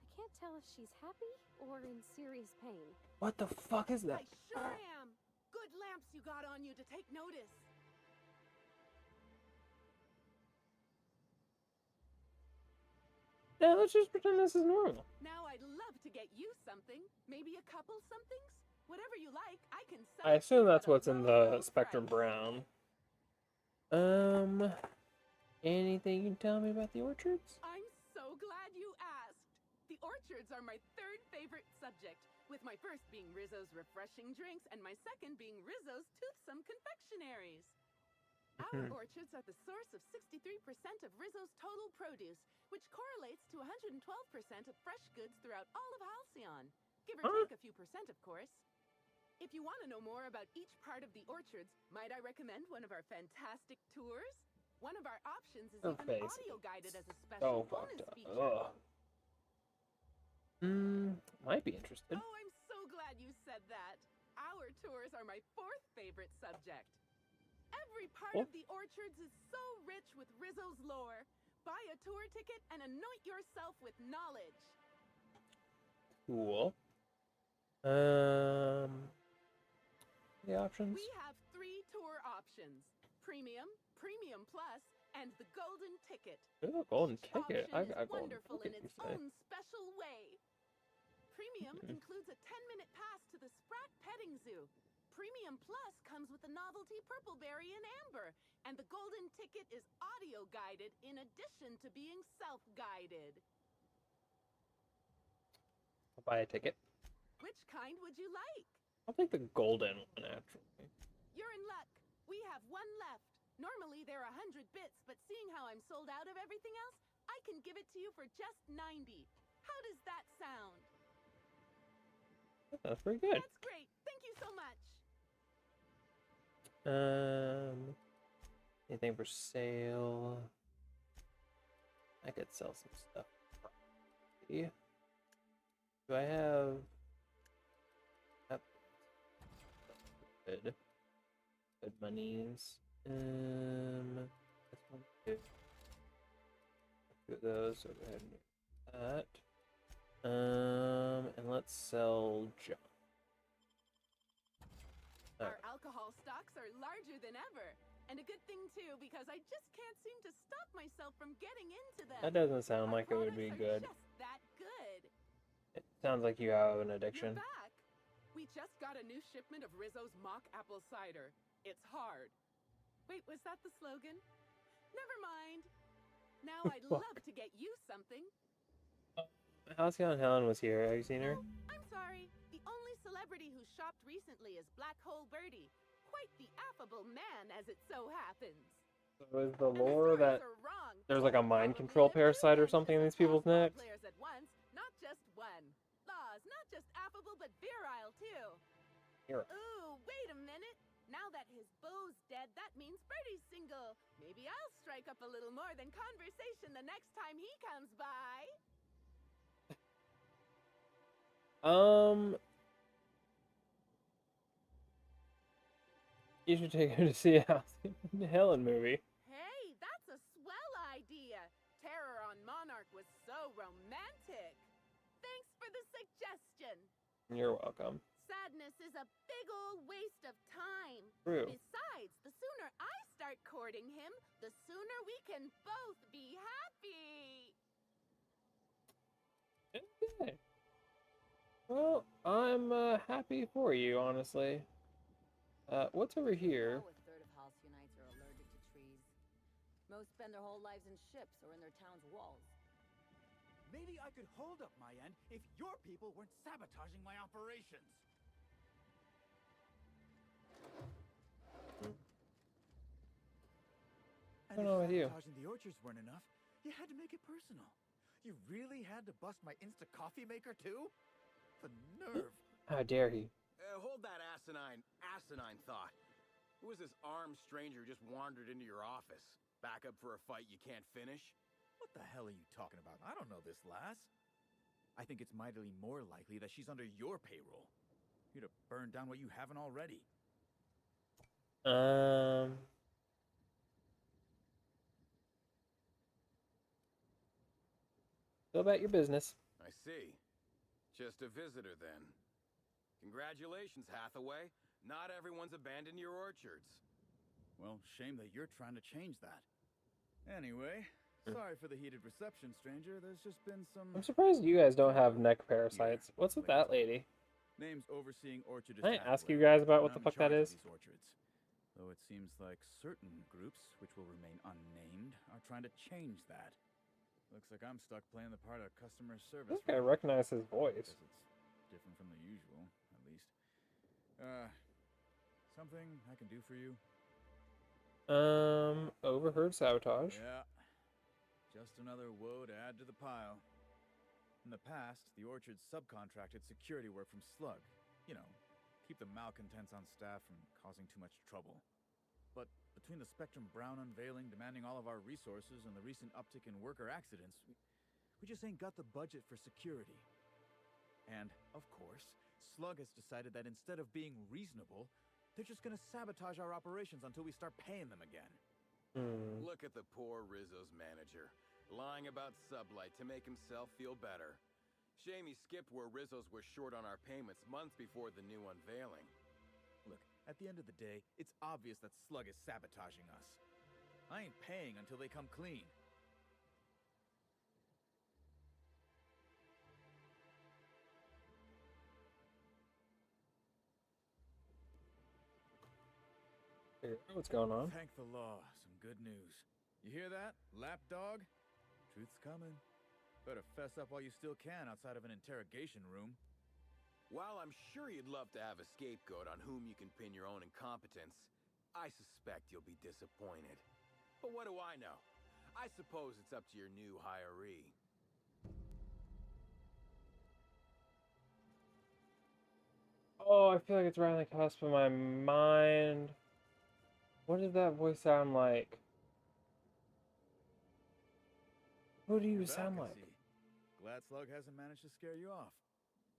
I can't tell if she's happy or in serious pain. What the fuck is that? I sure am! Good lamps you got on you to take notice. Yeah, let's just pretend this is normal. Now I'd love to get you something. Maybe a couple somethings? Whatever you like, I can sell I it to you assume that's at a what's in low, the low Spectrum price. Brown. Anything you can tell me about the orchards? I'm so glad you asked. The orchards are my third favorite subject, with my first being Rizzo's refreshing drinks and my second being Rizzo's toothsome confectionaries. Our orchards are the source of 63% of Rizzo's total produce, which correlates to 112% of fresh goods throughout all of Halcyon. Give or take a few percent, of course. If you want to know more about each part of the orchards, might I recommend one of our fantastic tours? One of our options is even audio-guided as a special bonus feature. Might be interested. Oh, I'm so glad you said that. Our tours are my fourth favorite subject. Every part of the orchards is so rich with Rizzo's lore. Buy a tour ticket and anoint yourself with knowledge. Cool. The options? We have 3 tour options: Premium, Premium Plus, and the Golden Ticket. Ooh, golden Each ticket. option I is golden wonderful ticket, in you its say. own special way. Premium includes a 10-minute pass to the Sprat Petting Zoo. Premium Plus comes with the novelty Purpleberry and Amber, and the Golden Ticket is audio-guided in addition to being self-guided. I'll buy a ticket. Which kind would you like? I'll take the golden one, actually. You're in luck. We have one left. Normally they're 100 bits, but seeing how I'm sold out of everything else, I can give it to you for just 90. How does that sound? That's pretty good. That's great. Thank you so much. Anything for sale? I could sell some stuff. Do I have? Good. Good monies. This one too. Two of those. So go ahead and do that. And let's sell junk. Our alcohol stocks are larger than ever. And a good thing, too, because I just can't seem to stop myself from getting into them. That doesn't sound like it would be good. Just that good. It sounds like you have an addiction. You're back. We just got a new shipment of Rizzo's mock apple cider. It's hard. Wait, was that the slogan? Never mind. Now I'd love to get you something. Halcyon Helen was here. Have you seen her? Oh, I'm sorry. The only celebrity who shopped recently is Black Hole Birdie. Quite the affable man, as it so happens. So is the lore that there's like a mind control parasite or something in these people's necks? Players at once, not just one. Laws, not just affable, but virile, too. Ooh, wait a minute. Now that his beau's dead, that means Birdie's single. Maybe I'll strike up a little more than conversation the next time he comes by. You should take her to see a Halcyon Helen movie. Hey, that's a swell idea. Terror on Monarch was so romantic. Thanks for the suggestion. You're welcome. Sadness is a big old waste of time. True. Besides, the sooner I start courting him, the sooner we can both be happy. Okay. Well, I'm happy for you, honestly. What's over here? A third of Halcyonites are allergic to trees. Most spend their whole lives in ships or in their town's walls. Maybe I could hold up my end if your people weren't sabotaging my operations. What's going on with you? Sabotaging the orchards weren't enough, you had to make it personal. You really had to bust my Insta coffee maker too? The nerve. How dare he? Hold that asinine thought. Who is this armed stranger who just wandered into your office? Back up for a fight you can't finish? What the hell are you talking about? I don't know this lass. I think it's mightily more likely that she's under your payroll. You'd have burned down what you haven't already. Go about your business. I see. Just a visitor, then. Congratulations, Hathaway. Not everyone's abandoned your orchards. Well, shame that you're trying to change that. Anyway, sorry for the heated reception, stranger. There's just been some... I'm surprised you guys don't have neck parasites. What's with that lady? Name's overseeing orchardist. Can I ask you guys about what the fuck that is? Though it seems like certain groups, which will remain unnamed, are trying to change that. Looks like I'm stuck playing the part of customer service. I think I recognize his voice. Guess it's different from the usual, at least. Something I can do for you? Overheard sabotage. Yeah. Just another woe to add to the pile. In the past, the orchard subcontracted security work from Slug. You know, keep the malcontents on staff from causing too much trouble. But between the Spectrum Brown unveiling demanding all of our resources and the recent uptick in worker accidents, we just ain't got the budget for security. And, of course, Slug has decided that instead of being reasonable, they're just gonna sabotage our operations until we start paying them again. Look at the poor Rizzo's manager, lying about Sublight to make himself feel better. Shame he skipped where Rizzo's were short on our payments months before the new unveiling. Look, at the end of the day, it's obvious that Slug is sabotaging us. I ain't paying until they come clean. Figure out what's going on. Thank the law. Some good news. You hear that, lapdog? Truth's coming. Better fess up while you still can outside of an interrogation room. While I'm sure you'd love to have a scapegoat on whom you can pin your own incompetence, I suspect you'll be disappointed. But what do I know? I suppose it's up to your new hiree. Oh, I feel like it's right on the cusp of my mind. What does that voice sound like? Who do you sound like? Glad Slug hasn't managed to scare you off.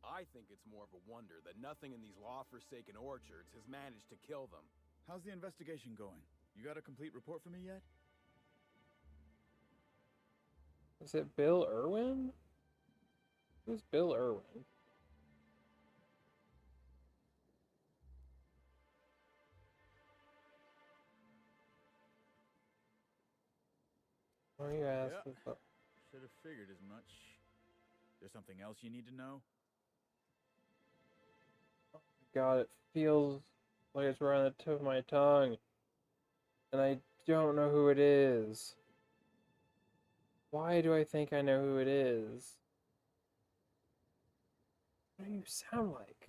I think it's more of a wonder that nothing in these law-forsaken orchards has managed to kill them. How's the investigation going? You got a complete report for me yet? Is it Bill Irwin? Who's Bill Irwin? What are you asking for? Should have figured as much. There's something else you need to know? God, it feels like it's right on the tip of my tongue. And I don't know who it is. Why do I think I know who it is? What do you sound like?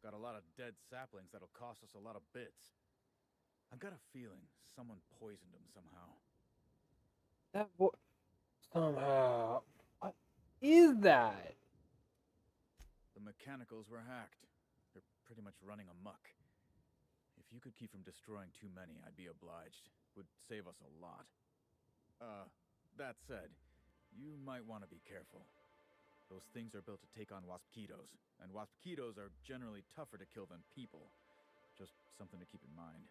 Got a lot of dead saplings that'll cost us a lot of bits. I've got a feeling someone poisoned them somehow. That somehow. What is that? The mechanicals were hacked. They're pretty much running amok. If you could keep from destroying too many, I'd be obliged. Would save us a lot. That said, you might want to be careful. Those things are built to take on waspquitos, and waspquitos are generally tougher to kill than people. Just something to keep in mind.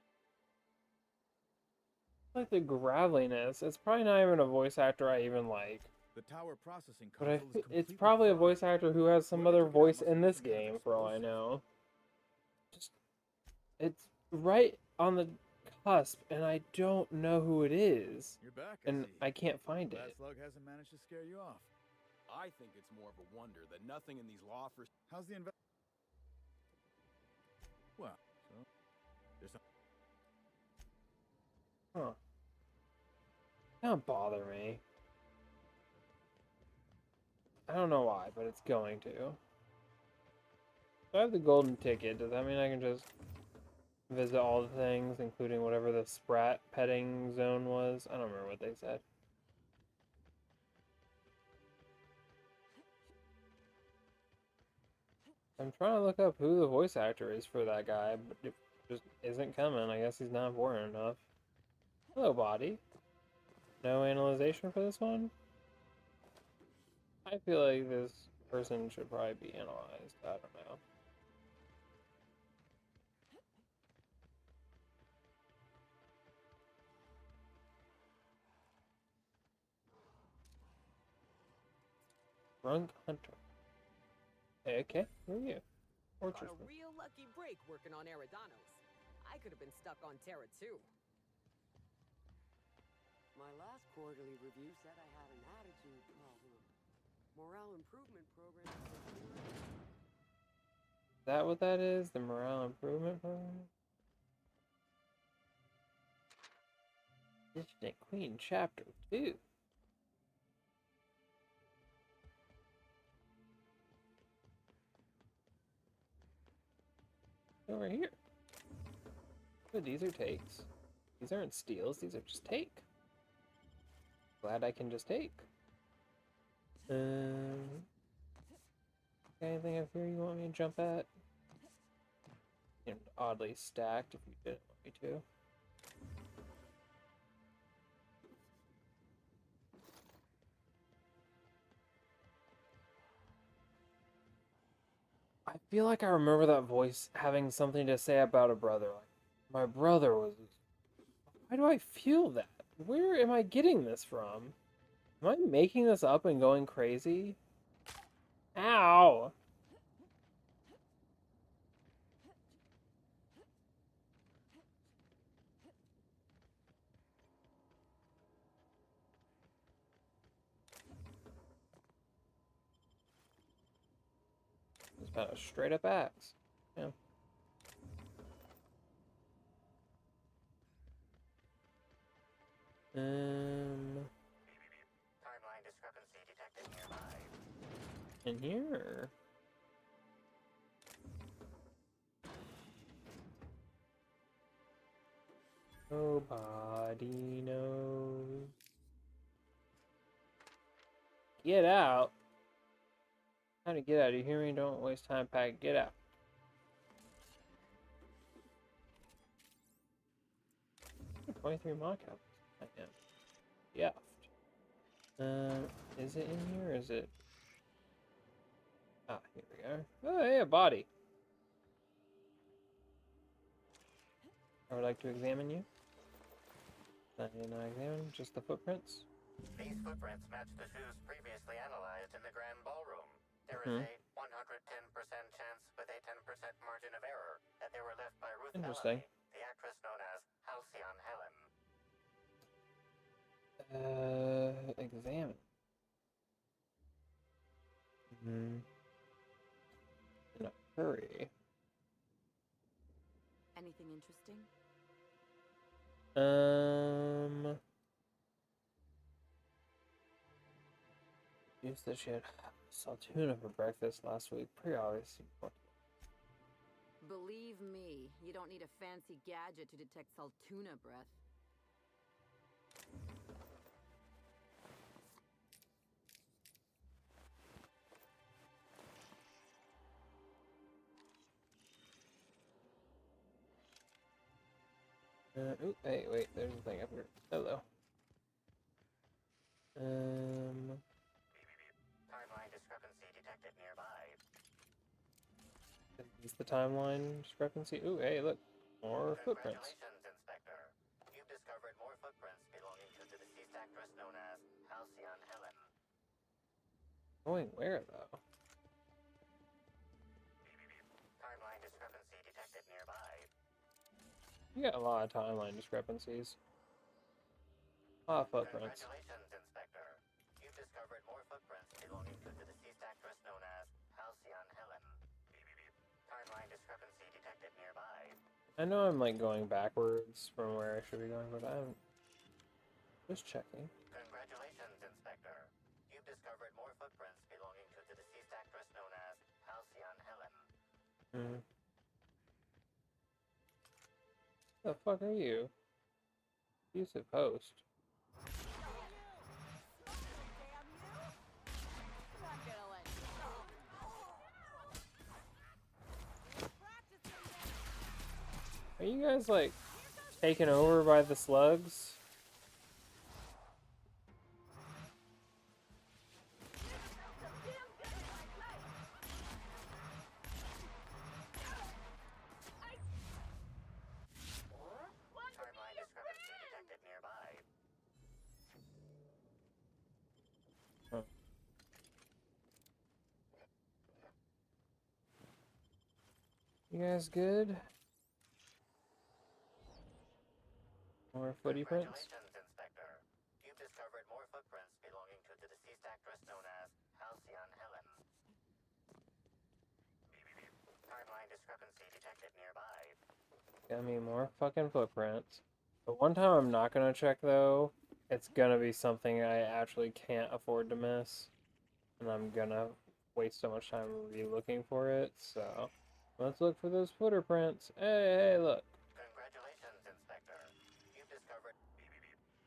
Like the graveliness. It's probably not even a voice actor I even like. The tower processing But console it's probably a voice actor who has some other voice in this game, for all I know. It's right on the cusp, and I don't know who it is. You're back, and I can't find it. That slug hasn't managed to scare you off. I think it's more of a wonder that nothing in these law for... How's the Well, so there's some... Huh. Don't bother me. I don't know why, but it's going to. If I have the golden ticket, does that mean I can just visit all the things, including whatever the sprat petting zone was? I don't remember what they said. I'm trying to look up who the voice actor is for that guy, but just isn't coming. I guess he's not important enough. Hello, body. No analyzation for this one? I feel like this person should probably be analyzed. I don't know. Drunk Hunter. Hey, okay, who are you? Got a real lucky break working on Eridanos. I could have been stuck on Terra too. My last quarterly review said I had an attitude problem. Morale improvement program. Is that what that is? The morale improvement program? Distant Queen Chapter 2. Over here. Oh, these are takes. These aren't steals, these are just take. Glad I can just take. Anything up here you want me to jump at? And oddly stacked if you didn't want me to. I feel like I remember that voice having something to say about a brother. Like, my brother was... Why do I feel that? Where am I getting this from? Am I making this up and going crazy? Ow! It's about a straight up axe. Yeah. Timeline discrepancy detected nearby. In here. Nobody knows. Get out. How to get out? You hear me? Don't waste time, Pack. Get out. Ooh, 23 mock-up. I am. Yeah. Is it in here? Or is it? Ah, here we go. Oh, hey, a body. I would like to examine you. I did not examine just the footprints. These footprints match the shoes previously analyzed in the Grand Ballroom. There is a 110% chance with a 10% margin of error that they were left by Ruth Interesting. Bellamy, the actress known as Halcyon Helen. Examine. In a hurry. Anything interesting? Used that she had saltuna for breakfast last week. Pretty obvious. Believe me, you don't need a fancy gadget to detect saltuna breath. Ooh, hey, wait, there's a thing up here. Hello. Timeline discrepancy detected nearby. Is the timeline discrepancy? Ooh, hey, look. More footprints. Congratulations, Inspector. You've discovered more footprints belonging to the deceased actress known as Halcyon Helen. Going where, though? Timeline discrepancy detected nearby. You got a lot of timeline discrepancies. A lot of footprints. Congratulations, Inspector. You've discovered more footprints belonging to the deceased actress known as Halcyon Helen. Timeline discrepancy detected nearby. I know I'm like going backwards from where I should be going, but I'm just checking. Congratulations, Inspector. You've discovered more footprints belonging to the deceased actress known as Halcyon Helen. The fuck are you? Abusive host. Are Are you guys like taken over by the slugs? Timeline discrepancy detected nearby. Huh. You guys good? More footy prints? Congratulations, Inspector. You've discovered more footprints belonging to the deceased actress known as Halcyon Helen. Timeline discrepancy detected nearby. Got me more fucking footprints. The one time I'm not gonna check though, it's gonna be something I actually can't afford to miss. And I'm gonna waste so much time re-looking for it, so let's look for those footprints. Hey, look. Congratulations, Inspector. You've discovered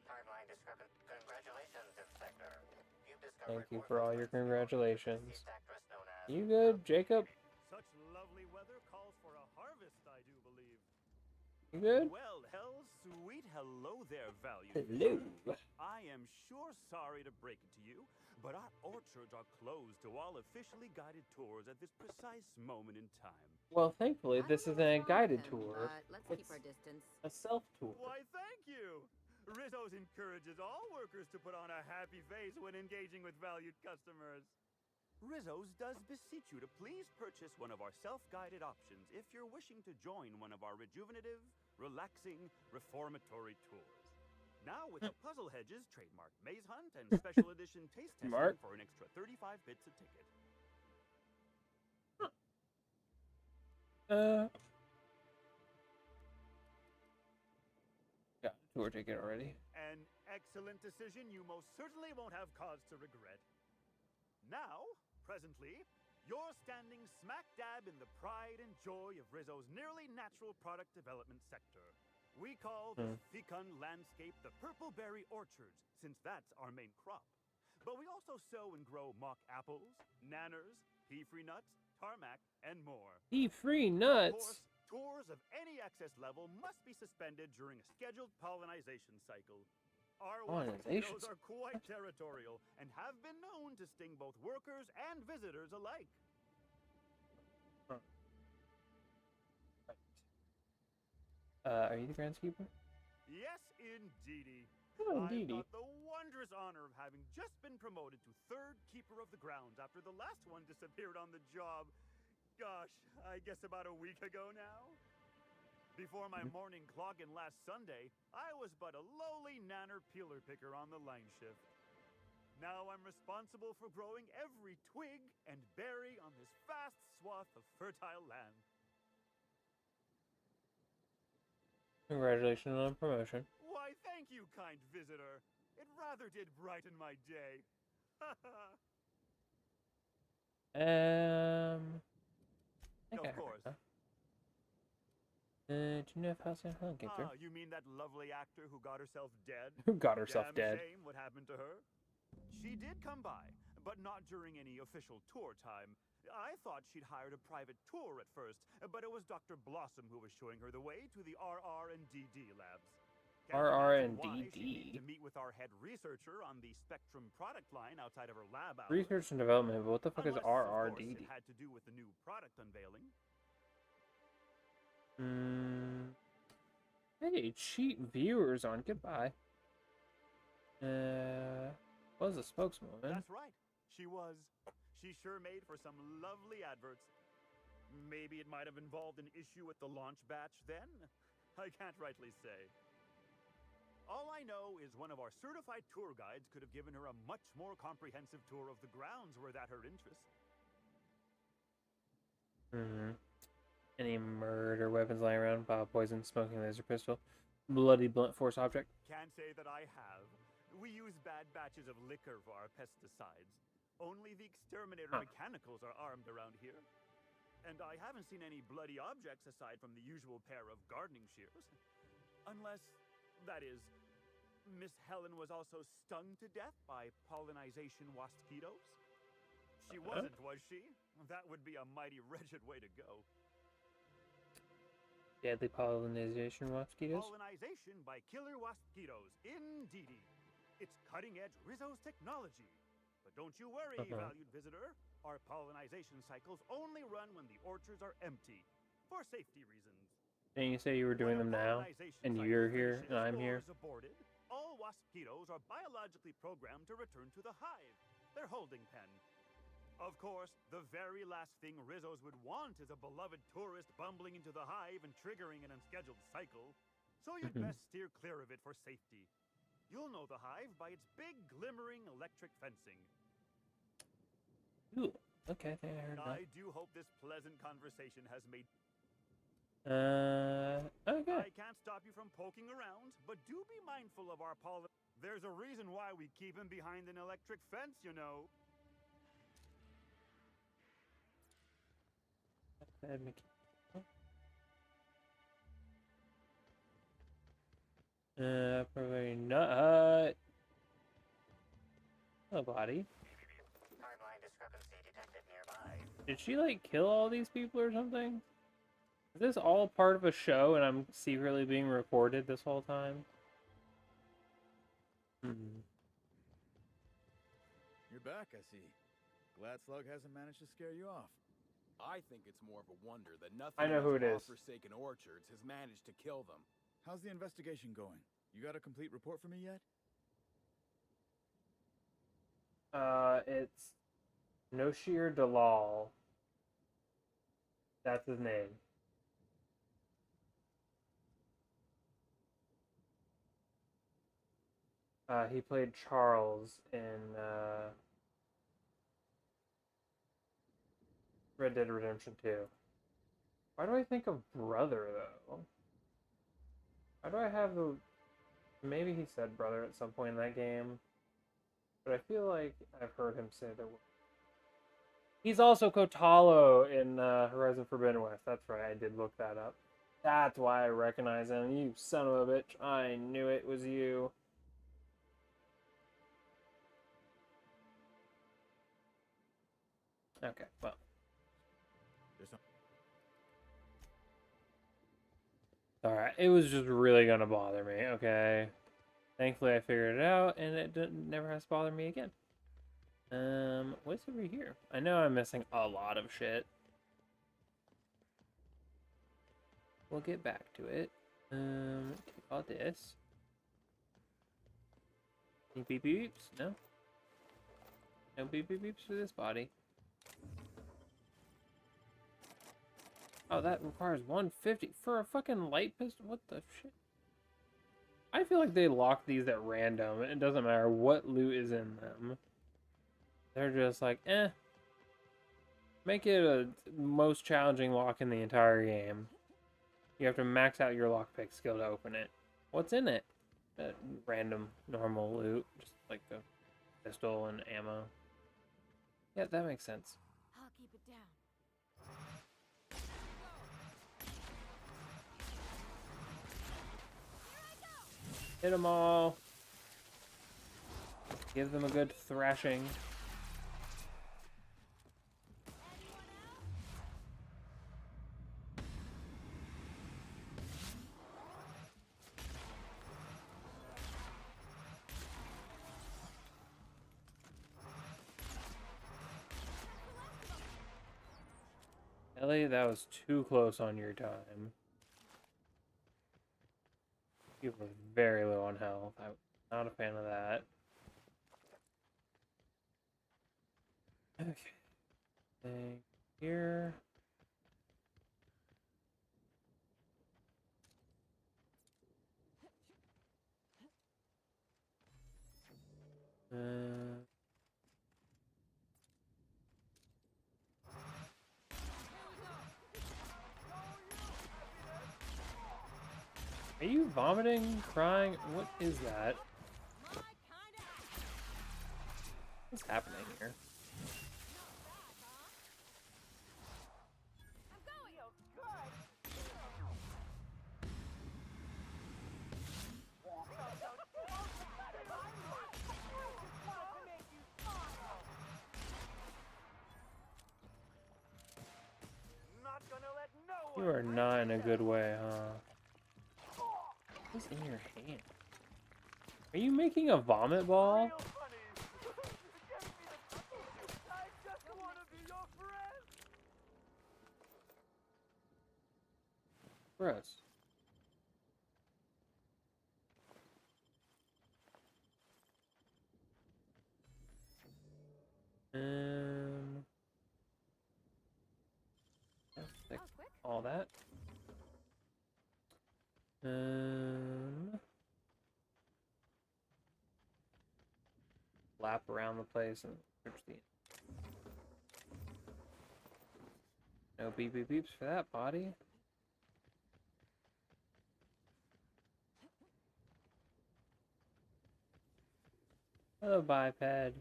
timeline discrepancy. Congratulations, Inspector. You've discovered Thank you more for all your footprints belonging to the congratulations. deceased actress known as You good, Jacob? Such lovely weather calls for a harvest, I do believe. You good? Well, sweet hello there, valued Hello. viewer. I am sure sorry to break it to you, but our orchards are closed to all officially guided tours at this precise moment in time. Well, thankfully, this isn't a guided him, tour. but let's It's keep our distance. a self-tour. Why, thank you! Rizzo's encourages all workers to put on a happy face when engaging with valued customers. Rizzo's does beseech you to please purchase one of our self-guided options if you're wishing to join one of our rejuvenative, relaxing, reformatory tours. Now with the Puzzle Hedges trademark maze hunt and special edition taste testing Mark. for an extra 35 bits a ticket. Got a tour ticket already. An excellent decision you most certainly won't have cause to regret. Now, presently, you're standing smack dab in the pride and joy of Rizzo's nearly natural product development sector. We call this fecund landscape the Purple Berry Orchards, since that's our main crop. But we also sow and grow mock apples, nanners, pea-free nuts, tarmac, and more. Pea-free Of nuts? course, tours of any excess level must be suspended during a scheduled pollinization cycle. Our Pollinization mosquitoes are quite territorial and have been known to sting both workers and visitors alike. Are you the groundskeeper? Yes, indeedy. Oh, I've indeedy. got the wondrous honor of having just been promoted to third keeper of the grounds after the last one disappeared on the job. Gosh, I guess about a week ago now. Before my morning clogging last Sunday, I was but a lowly nanner peeler picker on the line shift. Now I'm responsible for growing every twig and berry on this vast swath of fertile land. Congratulations on promotion. Why, thank you, kind visitor. It rather did brighten my day. Okay. Of course. Do you know if Halcyon Helen came through? You mean that lovely actor who got herself dead? Who got herself dead? Shame what happened to her. She did come by, but not during any official tour time. I thought she'd hired a private tour at first, but it was Dr. Blossom who was showing her the way to the RR&DD labs. Can't imagine why she needed to meet with our head researcher on the Spectrum product line outside of her lab hours. Research and development, but what the fuck is Unless, of course, RRDD? it had to do with the new product unveiling. Hey, cheat viewers on. Goodbye. Was a spokeswoman. That's right. She was. She sure made for some lovely adverts. Maybe it might have involved an issue with the launch batch then? I can't rightly say. All I know is one of our certified tour guides could have given her a much more comprehensive tour of the grounds were that her interest. Any murder weapons lying around? Bottle poison, smoking laser pistol, bloody blunt force object. Can't say that I have. We use bad batches of liquor for our pesticides. Only the exterminator mechanicals are armed around here. And I haven't seen any bloody objects aside from the usual pair of gardening shears. Unless, that is, Miss Helen was also stung to death by pollinization mosquitoes. She wasn't, was she? That would be a mighty wretched way to go. Deadly pollination mosquitoes. Pollinization by killer mosquitoes, indeedy. It's cutting-edge Rizzo's technology. But don't you worry, valued visitor. Our pollinization cycles only run when the orchards are empty, for safety reasons. Didn't you say you were doing them now? And you're here, and I'm here? Aborted, all mosquitoes are biologically programmed to return to the hive, their holding pen. Of course, the very last thing Rizzo's would want is a beloved tourist bumbling into the hive and triggering an unscheduled cycle. So you'd best steer clear of it for safety. You'll know the hive by its big, glimmering electric fencing. Ooh, okay, I think I heard that. I do hope this pleasant conversation has made... Okay. I can't stop you from poking around, but do be mindful of our pollen. There's a reason why we keep him behind an electric fence, you know. Probably not. Hello, body. Timeline discrepancy detected nearby. Did she, like, kill all these people or something? Is this all part of a show and I'm secretly being recorded this whole time? You're back, I see. Glad Slug hasn't managed to scare you off. I think it's more of a wonder that nothing I know who it is. Forsaken Orchards has managed to kill them. How's the investigation going? You got a complete report for me yet? It's Noshir Dalal. That's his name. He played Charles in Red Dead Redemption 2. Why do I think of brother, though? Why do I have the... Maybe he said brother at some point in that game. But I feel like I've heard him say the word. He's also Kotalo in Horizon Forbidden West. That's right, I did look that up. That's why I recognize him. You son of a bitch. I knew it was you. Okay, well. Alright, it was just really gonna bother me, okay? Thankfully I figured it out, and it never has to bother me again. What's over here? I know I'm missing a lot of shit. We'll get back to it. Take all this. Any beep beeps? No? No beep beeps for this body. Oh, that requires 150 for a fucking light pistol? What the shit? I feel like they lock these at random. It doesn't matter what loot is in them. They're just like, eh. Make it a most challenging lock in the entire game. You have to max out your lockpick skill to open it. What's in it? Random, normal loot. Just like the pistol and ammo. Yeah, that makes sense. I'll keep it down. Hit them all. Give them a good thrashing. Ellie, that was too close on your time. You were very low on health. I'm not a fan of that. Okay. Thing here. Are you vomiting? Crying? What is that? What's happening here? You are not in a good way, huh? What's in your hand? Are you making a vomit ball? Gross. Let's fix all that. Lap around the place and search the. No beep beep beeps for that body. Hello, biped.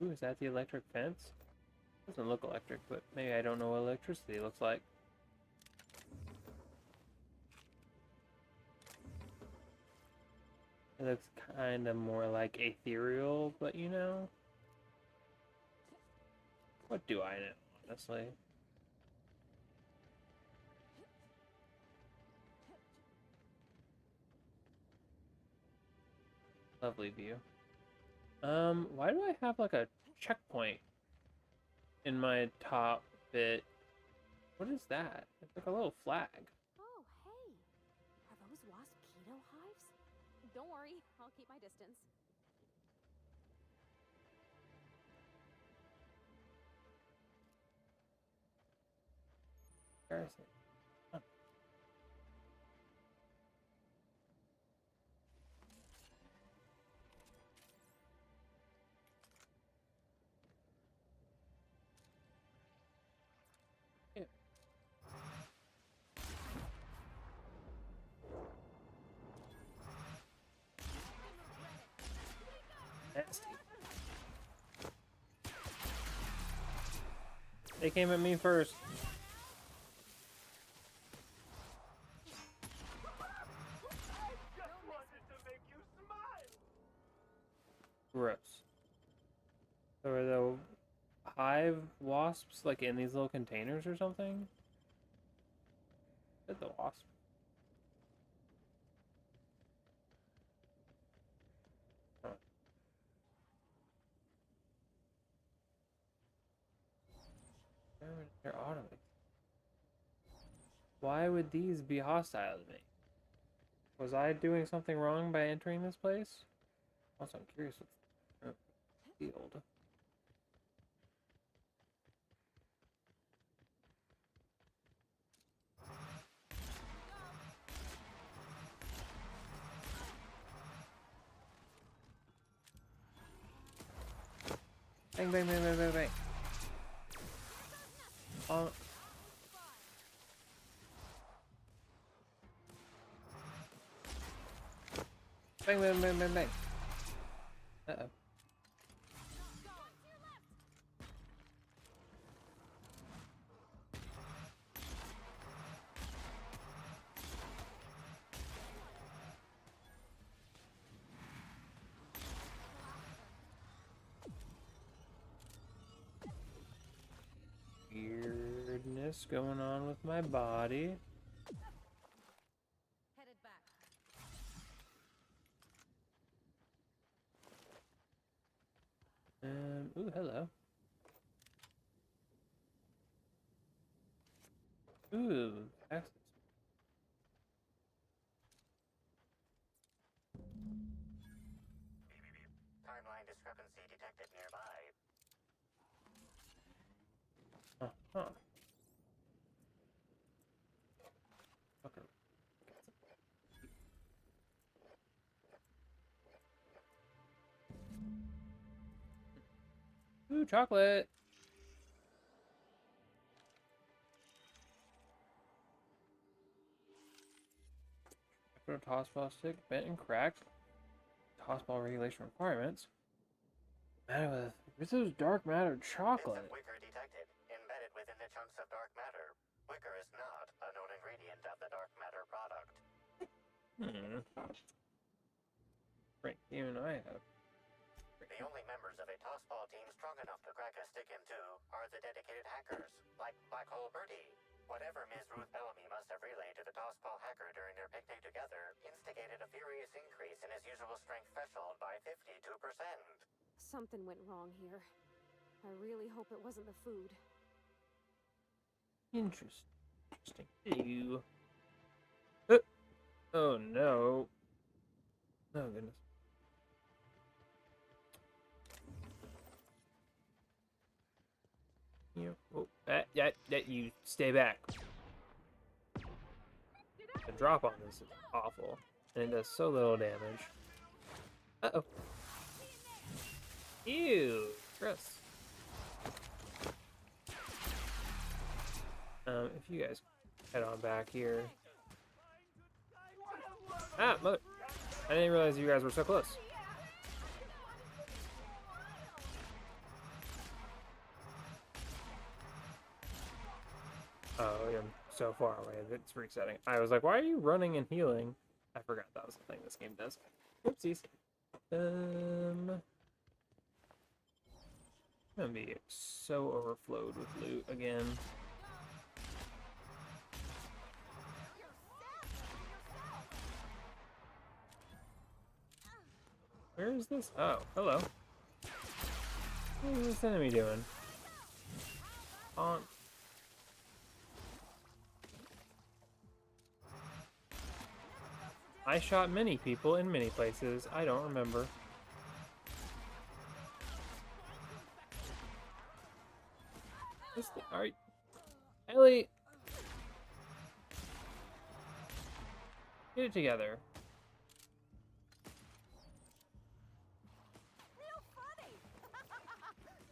Ooh, is that the electric fence? Doesn't look electric, but maybe I don't know what electricity looks like. It looks kind of more like ethereal, but you know. What do I know, honestly? Lovely view. Why do I have like a checkpoint in my top bit? What is that? It's like a little flag. Oh, hey. Are those wasp keto hives? Don't worry, I'll keep my distance. Embarrassing. Huh. Yeah. Nasty. They came at me first. Gross. So are the hive wasps like in these little containers or something? Is the wasp? Huh. They're auto. Why would these be hostile to me? Was I doing something wrong by entering this place? Also, I'm curious what's the field. Bang, bang, bang, bang, bang, bang. Bang, bang, bang, bang, bang. Uh-oh. Weirdness going on with my body. Headed back. Ooh, hello. Ooh, access. Timeline discrepancy detected nearby. Uh-huh. Okay. Ooh, chocolate. Put a toss ball stick, bent and cracked. Toss ball regulation requirements. Matter with Rizzo's dark matter chocolate. Bits of wicker detected, embedded within the chunks of dark matter. Wicker is not a known ingredient of the dark matter product. Frank, you and I have. The only members of a toss ball team strong enough to crack a stick into are the dedicated hackers, like Black Hole Birdie. Whatever Ms. Ruth Bellamy must have relayed to the Tossball hacker during their picnic together instigated a furious increase in his usual strength threshold by 52%. Something went wrong here. I really hope it wasn't the food. Interesting. Ew. Oh no. Oh goodness. Oh, you stay back. The drop on this is awful, and it does so little damage. Uh-oh. Ew, gross. If you guys head on back here. Ah, mother. I didn't realize you guys were so close. Oh, you're so far away. It's resetting. I was like, why are you running and healing? I forgot that was the thing this game does. Oopsies. I'm gonna be so overflowed with loot again. Where is this? Oh, hello. What is this enemy doing? On. I shot many people in many places. I don't remember. Alright. Ellie! Get it together. Real funny!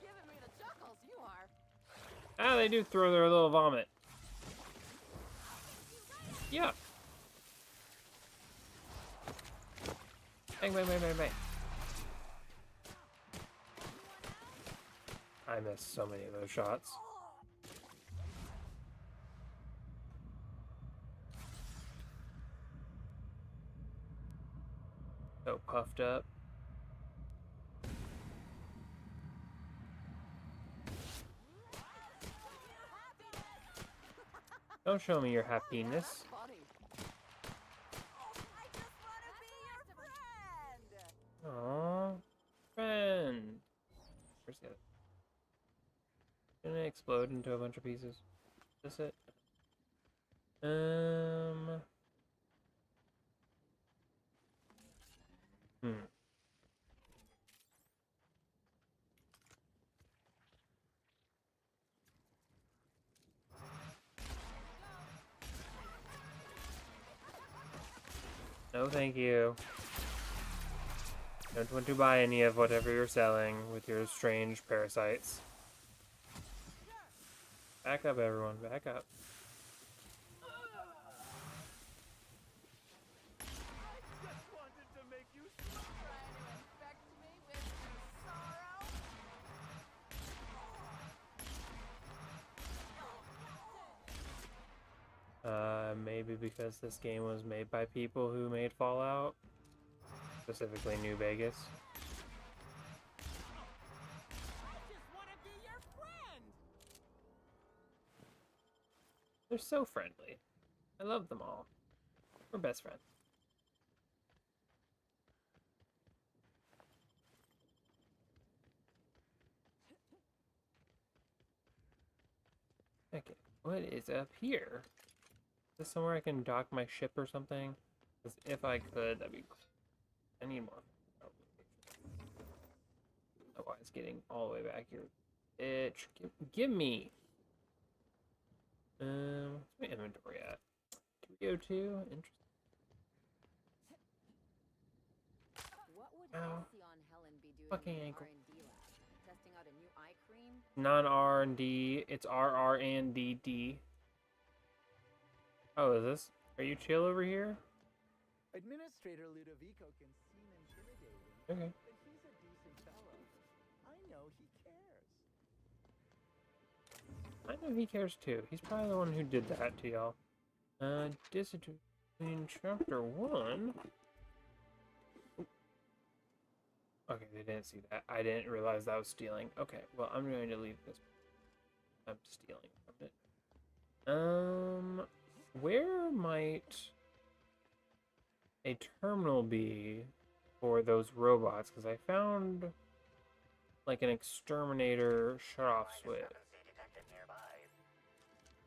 Giving me the chuckles, you are. Ah, they do throw their little vomit. Yeah. Bang, bang, bang, bang, bang. I missed so many of those shots. So puffed up. Don't show me your happiness. Aww, friend. Where's the other? Gonna explode into a bunch of pieces. Is this it? No, thank you. Don't want to buy any of whatever you're selling with your strange parasites. Back up, everyone. Back up. Maybe because this game was made by people who made Fallout, specifically New Vegas. They're so friendly. I love them all. We're best friends. Okay, what is up here? Is this somewhere I can dock my ship or something? Because if I could, that'd be cool. I need more. Otherwise, getting all the way back here. Itch. Give me. What's my inventory at? 302? Interesting. What would Ow. Halcyon Helen be doing Fucking in the ankle. R&D lab? Testing out a new eye cream? Non-R&D. It's RR&DD. Oh, is this? Are you chill over here? Administrator Ludovico can seem intimidating. Okay. But he's a decent fellow. I know he cares. I know he cares too. He's probably the one who did that to y'all. Discipline chapter 1. Okay, they didn't see that. I didn't realize that was stealing. Okay, well, I'm going to leave this. I'm stealing from it. Where might a terminal be for those robots? Because I found like an exterminator shut-off switch.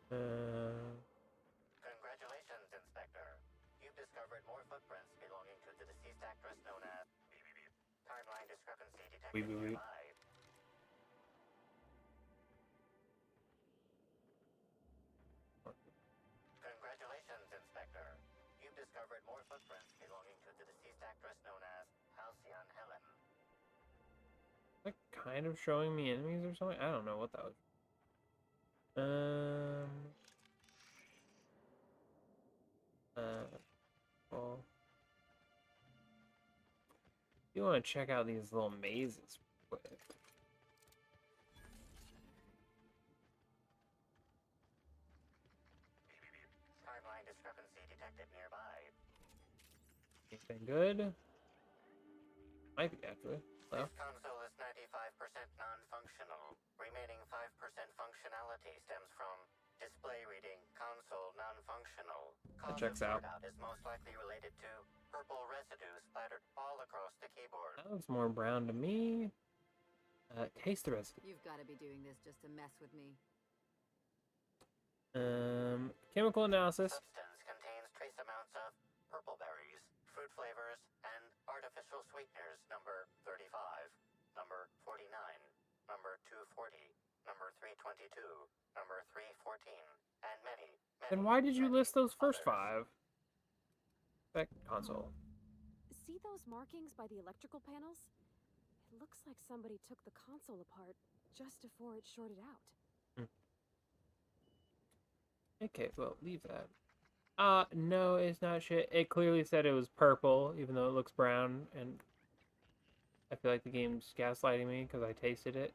Congratulations, Inspector. You've discovered more footprints belonging to the deceased actress known as timeline discrepancy detected nearby. Congratulations, Inspector. You've discovered more footprints belonging to the deceased actress known as Halcyon Helen. Like kind of showing me enemies or something? I don't know what that was. Well, you want to check out these little mazes quick. Timeline discrepancy detected nearby. Anything good? Might be actually. Hello? This console is 95% non-functional. Remaining 5% functionality stems from display reading console non-functional. That checks out. Is most likely related to purple residue splattered all across the keyboard. That looks more brown to me. Taste the residue. You've got to be doing this just to mess with me. Chemical analysis. Substance contains trace amounts of purple berries, fruit flavors, and artificial sweeteners number 35, number 49, number 240, number 322, number 314, and many. Then why did you list those first 5? Back console. See those markings by the electrical panels? It looks like somebody took the console apart just before it shorted out. Okay, well, leave that. No, it's not shit. It clearly said it was purple, even though it looks brown, and I feel like the game's gaslighting me because I tasted it.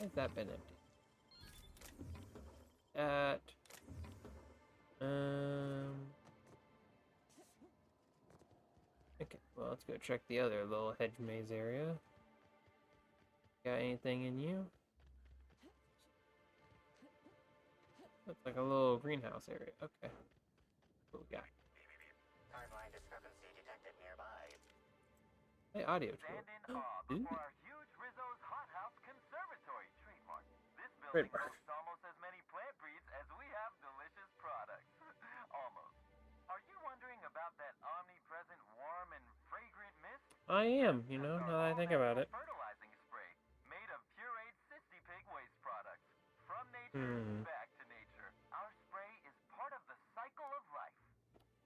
Has that been empty? Okay, well, let's go check the other little hedge maze area. Got anything in you? Looks like a little greenhouse area. Okay. What we got? Timeline discrepancy detected nearby. Hey, audio tool. For our huge Rizzo's Hothouse Conservatory trademark. This building hosts almost as many plant breeds as we have delicious products. Almost. Are you wondering about that omnipresent, warm, and fragrant mist? I am, you know, now that I think about it. Fertilizing spray made of pureed Sissy Pig waste products. From nature back to nature. Our spray is part of the cycle of life.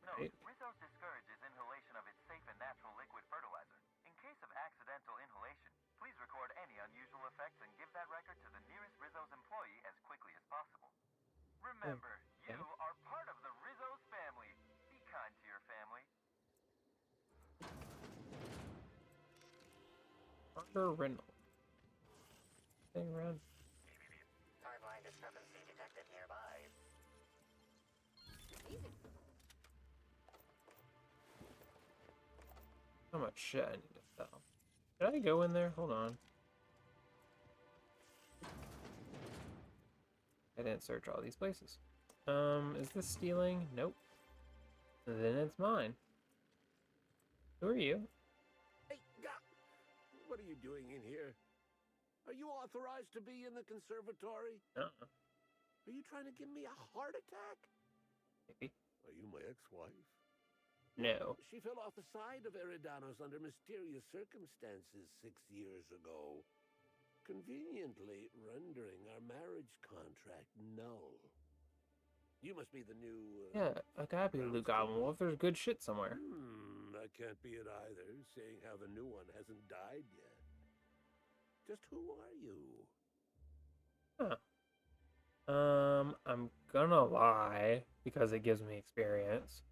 No, Rizzo's discourages inhalation of its safe and natural liquid fertilizer. In case of accidental inhalation, please record any unusual effects and give that record to the nearest Rizzo's employee as quickly as possible. Remember, you are part of the Rizzo's family. Be kind to your family. Carter Reynolds. Thing around. Timeline discrepancy detected nearby. How much shit I need to sell? Did I go in there? Hold on. I didn't search all these places. Is this stealing? Nope. Then it's mine. Who are you? Hey, what are you doing in here? Are you authorized to be in the conservatory? Are you trying to give me a heart attack? Maybe. Are you my ex-wife? No. She fell off the side of Eridanos under mysterious circumstances 6 years ago, conveniently rendering our marriage contract null. You must be the new... Yeah, I gotta be Luke Goblin. What if there's good shit somewhere? That can't be it either, seeing how the new one hasn't died yet. Just who are you? I'm gonna lie, because it gives me experience.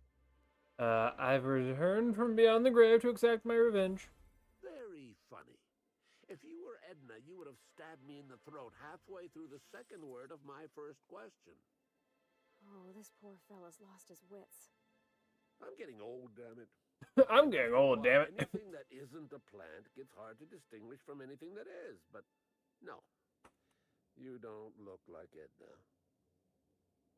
I've returned from beyond the grave to exact my revenge. Very funny. If you were Edna, you would have stabbed me in the throat halfway through the second word of my first question. Oh, this poor fella's lost his wits. I'm getting old, damn it. I'm getting old, damn it. Anything that isn't a plant gets hard to distinguish from anything that is, but no. You don't look like Edna.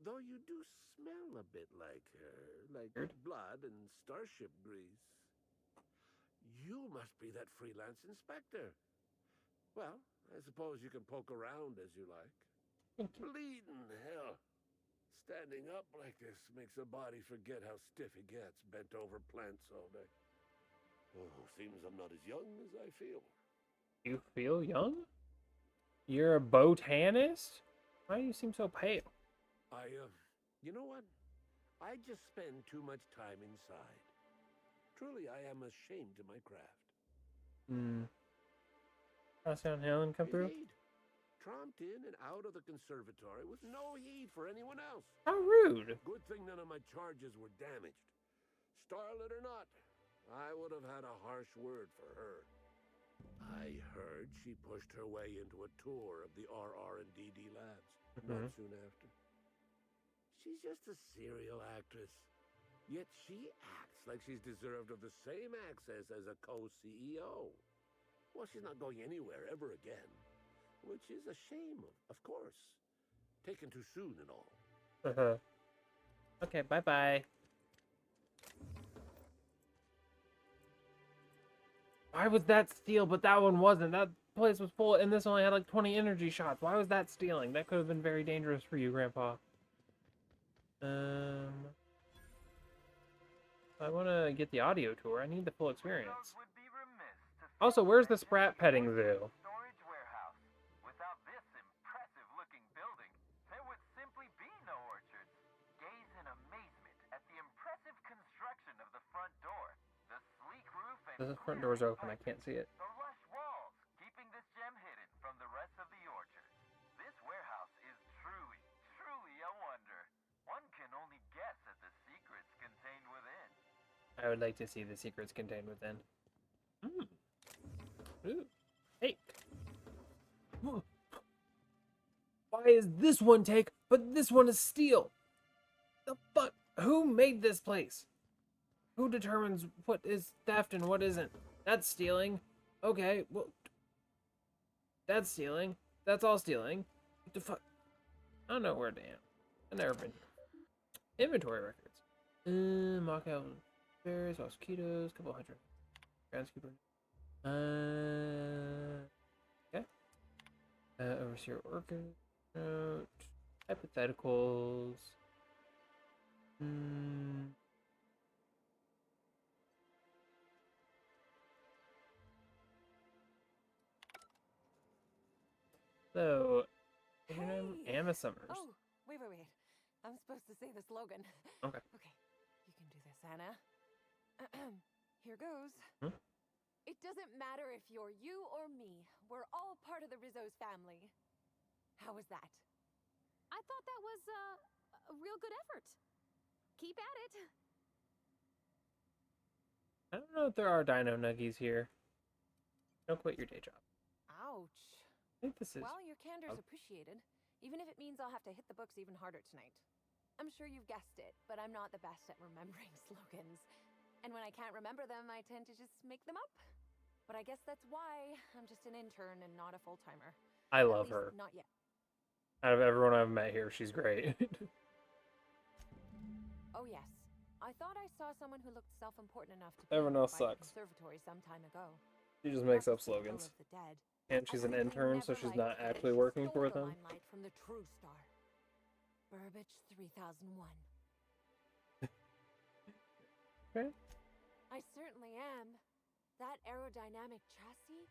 Though you do smell a bit like her, like blood and starship grease. You must be that freelance inspector. Well, I suppose you can poke around as you like. Bleeding hell. Standing up like this makes a body forget how stiff it gets bent over plants all day. Oh, seems I'm not as young as I feel. You feel young? You're a botanist? Why do you seem so pale? You know what? I just spend too much time inside. Truly, I am ashamed of my craft. Halcyon Helen come through? Indeed. Tromped in and out of the conservatory with no heed for anyone else. How rude. Good thing none of my charges were damaged. Starlet or not, I would have had a harsh word for her. I heard she pushed her way into a tour of the RR&DD labs not soon after. She's just a serial actress. Yet she acts like she's deserved of the same access as a co-CEO. Well, she's not going anywhere ever again. Which is a shame, of course. Taken too soon and all. Okay, bye-bye. Why was that steal, but that one wasn't? That place was full, and this only had like 20 energy shots. Why was that stealing? That could have been very dangerous for you, Grandpa. I want to get the audio tour. I need the full experience. Also, where's the Sprat Petting Zoo? Storage warehouse. Without this impressive-looking building, there would simply be no orchards. Gaze in amazement at the impressive construction of the front door, the sleek roof, and The front door's open. I can't see it. the lush walls, keeping this gem hidden from the rest of the orchard. This warehouse is truly a wonder. One can only guess at the secrets contained within. I would like to see the secrets contained within. Ooh. Hey. Why is this one take, but this one is steal? The fuck? Who made this place? Who determines what is theft and what isn't? That's stealing. Okay, well, that's stealing. That's all stealing. What the fuck? I don't know where to am. I've never been here. Inventory records. Mock out bears, mosquitoes, couple hundred. Groundskeeper. Okay. Overseer orchid note. Hypotheticals. So, Anna Summers. Oh, wait. I'm supposed to say the slogan. Okay. Okay, you can do this, Anna. Here goes. It doesn't matter if you're you or me. We're all part of the Rizzo's family. How was that? I thought that was a real good effort. Keep at it. I don't know if there are dino nuggies here. Don't quit your day job. Ouch. I think this is... Well, your candor's appreciated, even if it means I'll have to hit the books even harder tonight. I'm sure you've guessed it, but I'm not the best at remembering slogans. And when I can't remember them, I tend to just make them up. But I guess that's why I'm just an intern and not a full-timer. I love her. Not yet. Out of everyone I've met here, she's great. Oh yes, I thought I saw someone who looked self-important enough to Everyone else by the sucks. conservatory some time ago. She just makes up That's the symbol slogans. of the dead. And she's an intern, so she's not Never actually liked working stole for the them. limelight from the true star. Burbage 3001. Okay. I certainly am. That aerodynamic chassis,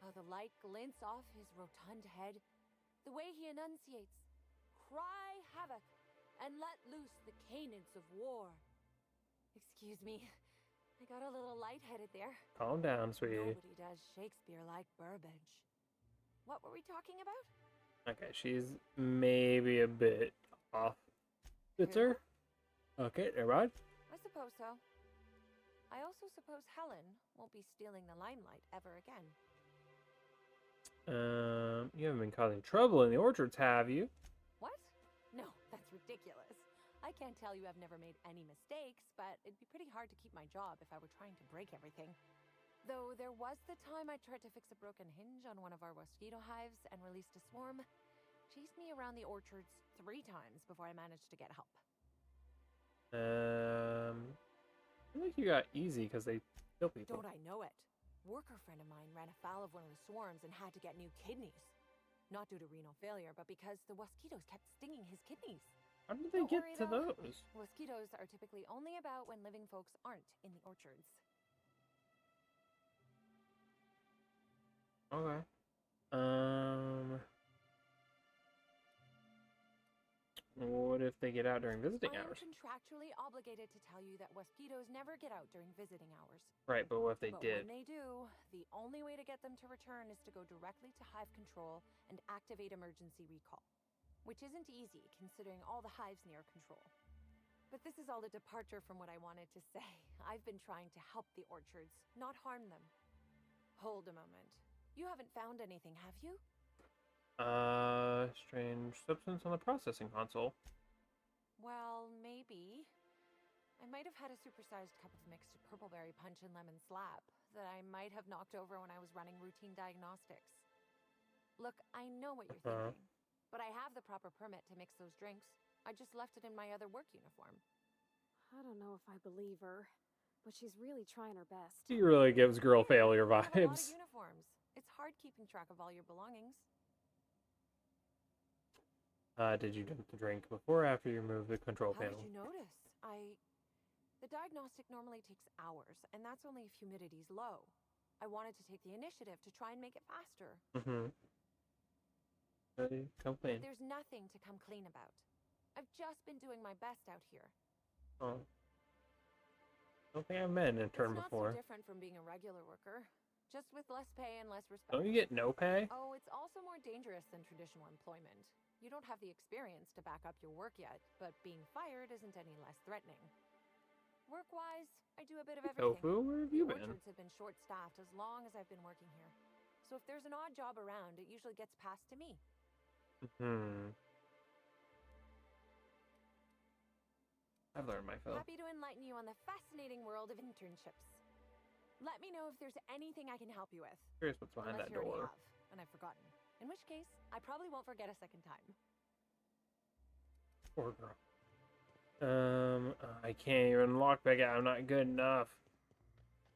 how the light glints off his rotund head, the way he enunciates, cry havoc, and let loose the cadence of war. Excuse me, I got a little lightheaded there. Calm down, sweetie. Nobody does Shakespeare like Burbage. What were we talking about? Okay, she's maybe a bit off. It's her? Okay, everybody. I suppose so. I also suppose Helen won't be stealing the limelight ever again. You haven't been causing trouble in the orchards, have you? What? No, that's ridiculous. I can't tell you I've never made any mistakes, but it'd be pretty hard to keep my job if I were trying to break everything. Though there was the time I tried to fix a broken hinge on one of our mosquito hives and released a swarm. chased me around the orchards 3 times before I managed to get help. I feel like you got easy because they kill people. Don't I know it? Worker friend of mine ran afoul of one of the swarms and had to get new kidneys. Not due to renal failure, but because the mosquitoes kept stinging his kidneys. How did they get to those? Mosquitoes are typically only about when living folks aren't in the orchards. Okay. What if they get out during visiting hours? I am contractually obligated to tell you that mosquitoes never get out during visiting hours. Right, but what if they did? When they do, the only way to get them to return is to go directly to hive control and activate emergency recall. Which isn't easy, considering all the hives near control. But this is all a departure from what I wanted to say. I've been trying to help the orchards, not harm them. Hold a moment. You haven't found anything, have you? Strange substance on the processing console. Well, maybe. I might have had a supersized cup of mixed purpleberry punch and lemon slap that I might have knocked over when I was running routine diagnostics. Look, I know what you're thinking, but I have the proper permit to mix those drinks. I just left it in my other work uniform. I don't know if I believe her, but she's really trying her best. She really gives girl failure I have a lot of vibes. uniforms. It's hard keeping track of all your belongings. Did you drink the drink before or after you removed the control panel? How did you notice? The diagnostic normally takes hours, and that's only if humidity's low. I wanted to take the initiative to try and make it faster. Complain. There's nothing to come clean about. I've just been doing my best out here. Oh. I don't think I've met an intern before. It's not so different from being a regular worker, just with less pay and less respect. Don't you get no pay? Oh, it's also more dangerous than traditional employment. You don't have the experience to back up your work yet, but being fired isn't any less threatening. Work-wise, I do a bit of everything. Tofu, where have you been? Orchards have been short-staffed as long as I've been working here. So if there's an odd job around, it usually gets passed to me. I've learned my fill. Happy to enlighten you on the fascinating world of internships. Let me know if there's anything I can help you with. Curious what's behind Unless that you already door. have, and I've forgotten. In which case, I probably won't forget a second time. Poor girl. I can't even lockpick it. I'm not good enough.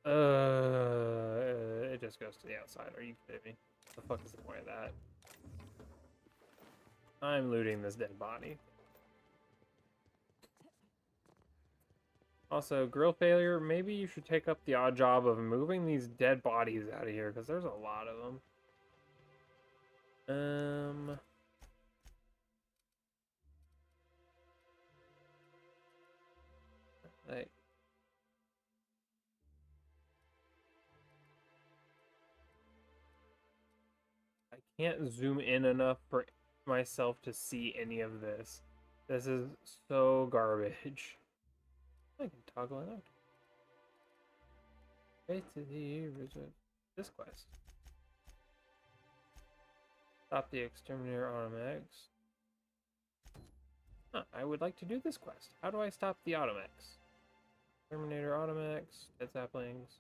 It just goes to the outside. Are you kidding me? The fuck is the point of that? I'm looting this dead body. Also, grill failure, maybe you should take up the odd job of moving these dead bodies out of here, because there's a lot of them. Like, I can't zoom in enough for myself to see any of this. This is so garbage. I can toggle it out. Okay, to the original. This quest. Stop the exterminator automatics. Huh, I would like to do this quest. How do I stop the automatics? Terminator automatics, dead saplings.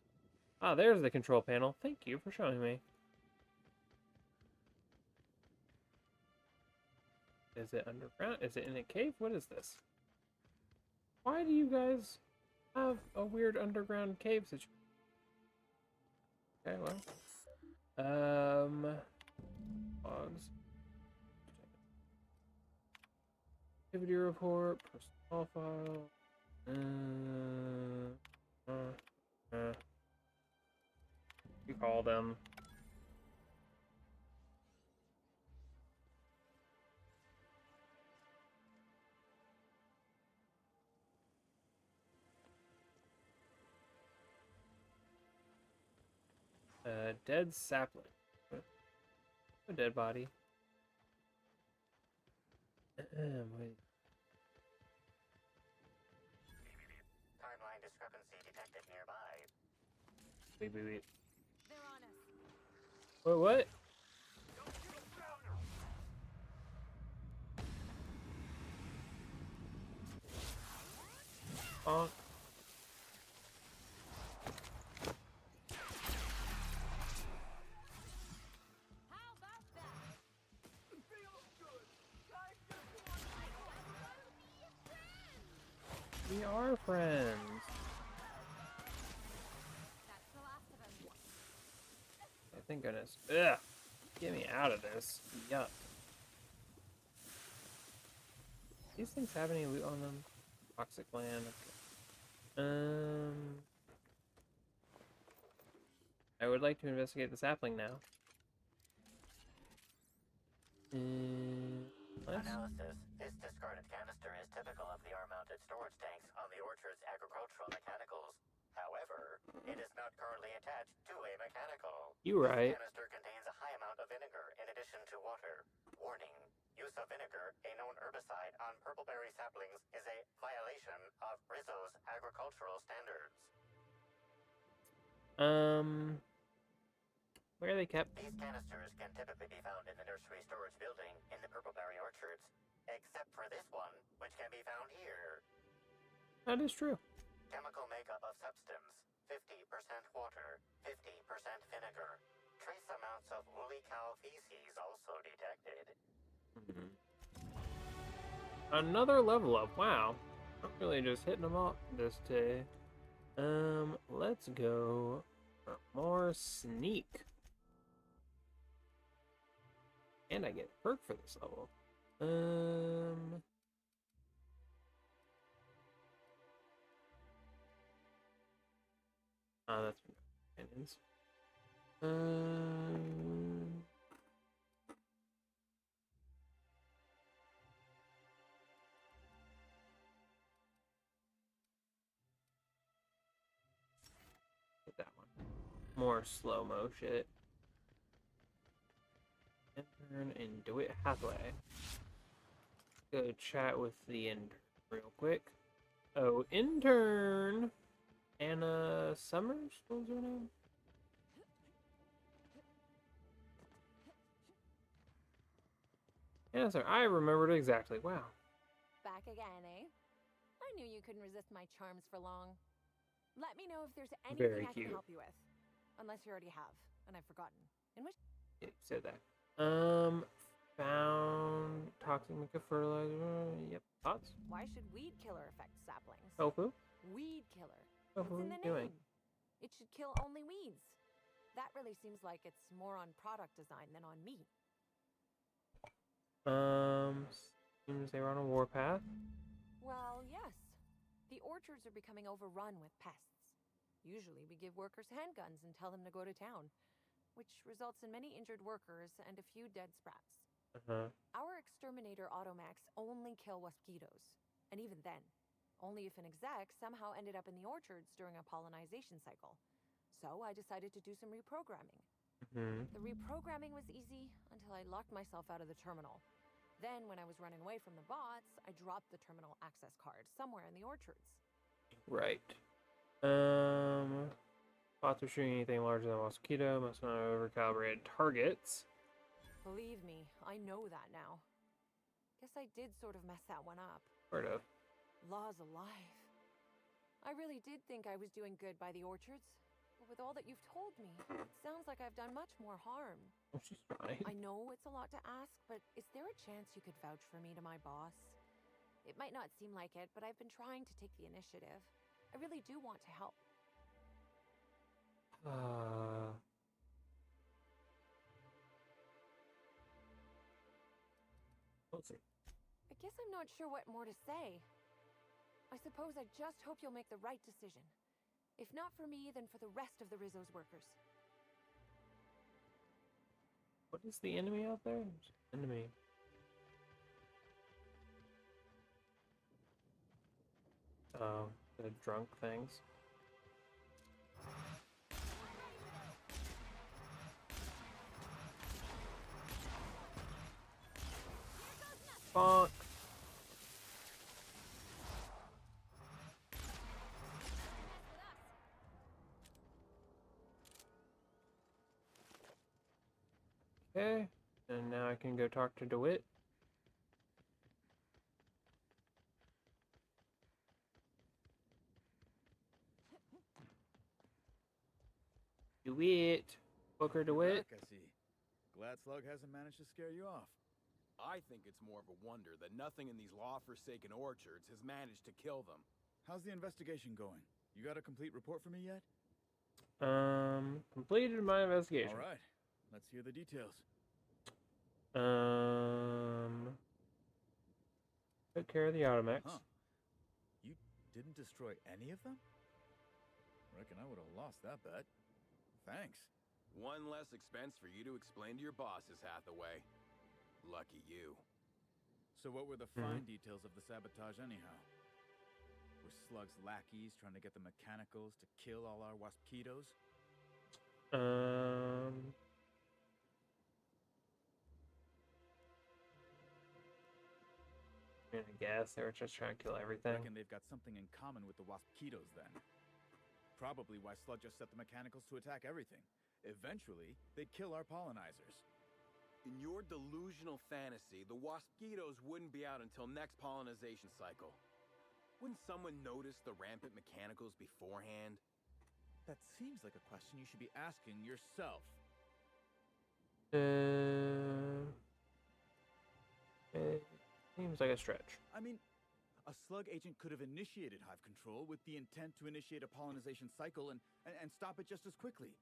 Ah, there's the control panel. Thank you for showing me. Is it underground? Is it in a cave? What is this? Why do you guys have a weird underground cave situation? Okay, well. Logs. Activity report, personnel file. You call them. Dead sapling. A dead body. Wait. Timeline discrepancy detected nearby. Wait. They're on us. Wait, what? Oh. How about that? Feels good. are friends. That's the last of him. Oh, thank goodness. Ugh. Get me out of this. Yuck. These things have any loot on them? Toxic land. Okay. I would like to investigate the sapling now. Analysis. This discarded canister is typical of the R-mounted storage tanks on the orchard's agricultural mechanicals. However, it is not currently attached to a mechanical. You right. This canister contains a high amount of vinegar in addition to water. Warning. Use of vinegar, a known herbicide on purpleberry saplings, is a violation of Rizzo's agricultural standards. Where are they kept? These canisters can typically be found in the nursery storage building in the purpleberry orchards, except for this one, which can be found here. That is true. Chemical makeup of substance: 50% water, 50% vinegar. Trace amounts of woolly cow feces also detected. Another level up. Wow. I'm really just hitting them all this day. Let's go for more sneak. And I get a perk for this level. Oh, that's companions. Get that one. More slow-mo shit. Intern and DeWitt Hathaway. Go chat with the intern real quick. Oh, intern! Anna Summers? What was her name? Anna Summers. I remembered exactly. Wow. Back again, eh? I knew you couldn't resist my charms for long. Let me know if there's anything Very I cute. can help you with. Unless you already have, and I've forgotten. In which... Yeah, you said that. Found toxic mica fertilizer. Yep. Thoughts? Why should weed killer affect saplings? Tofu? Weed killer. Tofu, It's in what the are you doing? name. It should kill only weeds. That really seems like it's more on product design than on me. Seems they were on a warpath. Well, yes. The orchards are becoming overrun with pests. Usually we give workers handguns and tell them to go to town, which results in many injured workers and a few dead sprats. Our exterminator automax only kill mosquitoes, and even then, only if an exec somehow ended up in the orchards during a pollinization cycle. So I decided to do some reprogramming. The reprogramming was easy until I locked myself out of the terminal. Then, when I was running away from the bots, I dropped the terminal access card somewhere in the orchards. Right. Bots are shooting anything larger than a mosquito. Must not have overcalibrated targets. Believe me, I know that now. Guess I did sort of mess that one up. Sort of. Laws alive. I really did think I was doing good by the orchards. But with all that you've told me, it sounds like I've done much more harm. Oh, she's right. I know it's a lot to ask, but is there a chance you could vouch for me to my boss? It might not seem like it, but I've been trying to take the initiative. I really do want to help. Let's see. I guess I'm not sure what more to say. I suppose I just hope you'll make the right decision. If not for me, then for the rest of the Rizzo's workers. What is the enemy out there? Enemy. Oh, the drunk things. Bonk. Okay, and now I can go talk to DeWitt. DeWitt. Booker DeWitt. Back, I see. Glad Slug hasn't managed to scare you off. I think it's more of a wonder that nothing in these law-forsaken orchards has managed to kill them. how's the investigation going? You got a complete report for me yet? Completed my investigation. All right, let's hear the details. Took care of the Automex. Huh. You didn't destroy any of them? Reckon I would have lost that bet. Thanks. One less expense for you to explain to your bosses, Hathaway. Lucky you. So what were the fine details of the sabotage anyhow? Were Slug's lackeys trying to get the mechanicals to kill all our waspitos? I guess they were just trying to kill everything. Reckon they've got something in common with the waspitos then. Probably why Slug just set the mechanicals to attack everything. Eventually, they'd kill our pollinizers. In your delusional fantasy, the waspitos wouldn't be out until next pollinization cycle. Wouldn't someone notice the rampant mechanicals beforehand? That seems like a question you should be asking yourself. It seems like a stretch. I mean, a Slug agent could have initiated hive control with the intent to initiate a pollinization cycle and stop it just as quickly.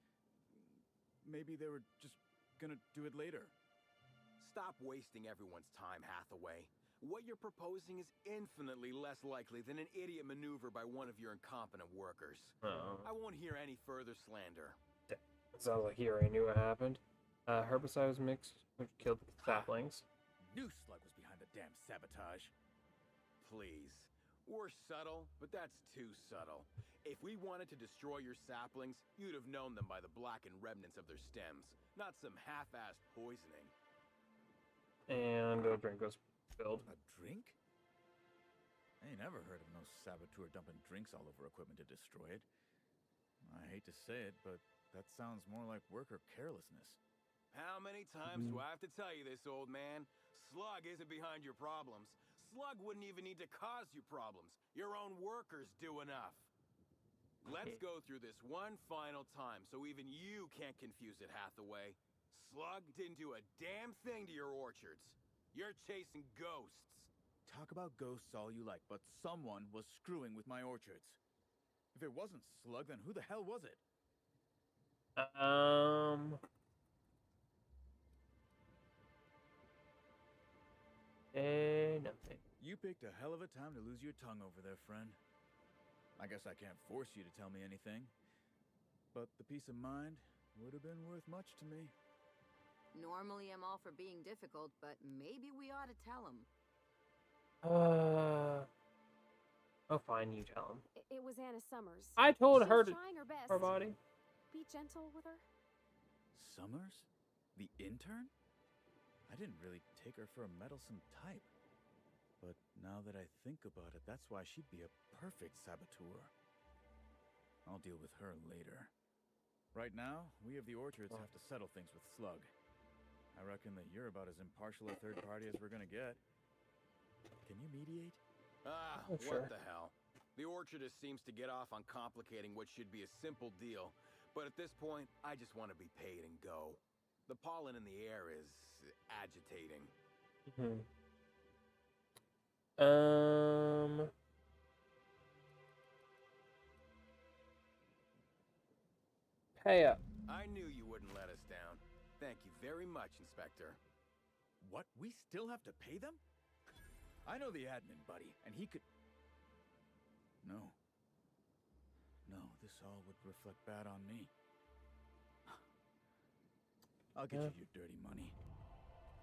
Maybe they were just gonna do it later. Stop wasting everyone's time, Hathaway. What you're proposing is infinitely less likely than an idiot maneuver by one of your incompetent workers. I won't hear any further slander. Sounds like he already knew what happened. Herbicide was mixed, which killed the saplings. Knew Slug was behind the damn sabotage. Please. We're subtle, but that's too subtle. If we wanted to destroy your saplings, you'd have known them by the blackened remnants of their stems, not some half-assed poisoning. And the drink was filled. A drink? I ain't never heard of no saboteur dumping drinks all over equipment to destroy it. I hate to say it, but that sounds more like worker carelessness. How many times do I have to tell you this, old man? Slug isn't behind your problems. Slug wouldn't even need to cause you problems. Your own workers do enough. Let's go through this one final time so even you can't confuse it, Hathaway. Slug didn't do a damn thing to your orchards. You're chasing ghosts. Talk about ghosts all you like, but someone was screwing with my orchards. If it wasn't Slug, then who the hell was it? Nothing. You picked a hell of a time to lose your tongue over there, friend. I guess I can't force you to tell me anything, but the peace of mind would have been worth much to me. Normally I'm all for being difficult, but maybe we ought to tell him. Oh, fine, you tell him. It was Anna Summers. I told She's her to trying her best. her body. Be gentle with her. Summers? The intern? I didn't really take her for a meddlesome type. But now that I think about it, that's why she'd be a perfect saboteur. I'll deal with her later. Right now, we of the orchards have to settle things with Slug. I reckon that you're about as impartial a third party as we're gonna get. Can you mediate? What the hell? The orchardist seems to get off on complicating what should be a simple deal. But at this point, I just want to be paid and go. The pollen in the air is agitating. Pay up. I knew you wouldn't let us down. Thank you very much, Inspector. What? We still have to pay them? I know the admin buddy, and he could... No. No, this all would reflect bad on me. I'll get you your dirty money.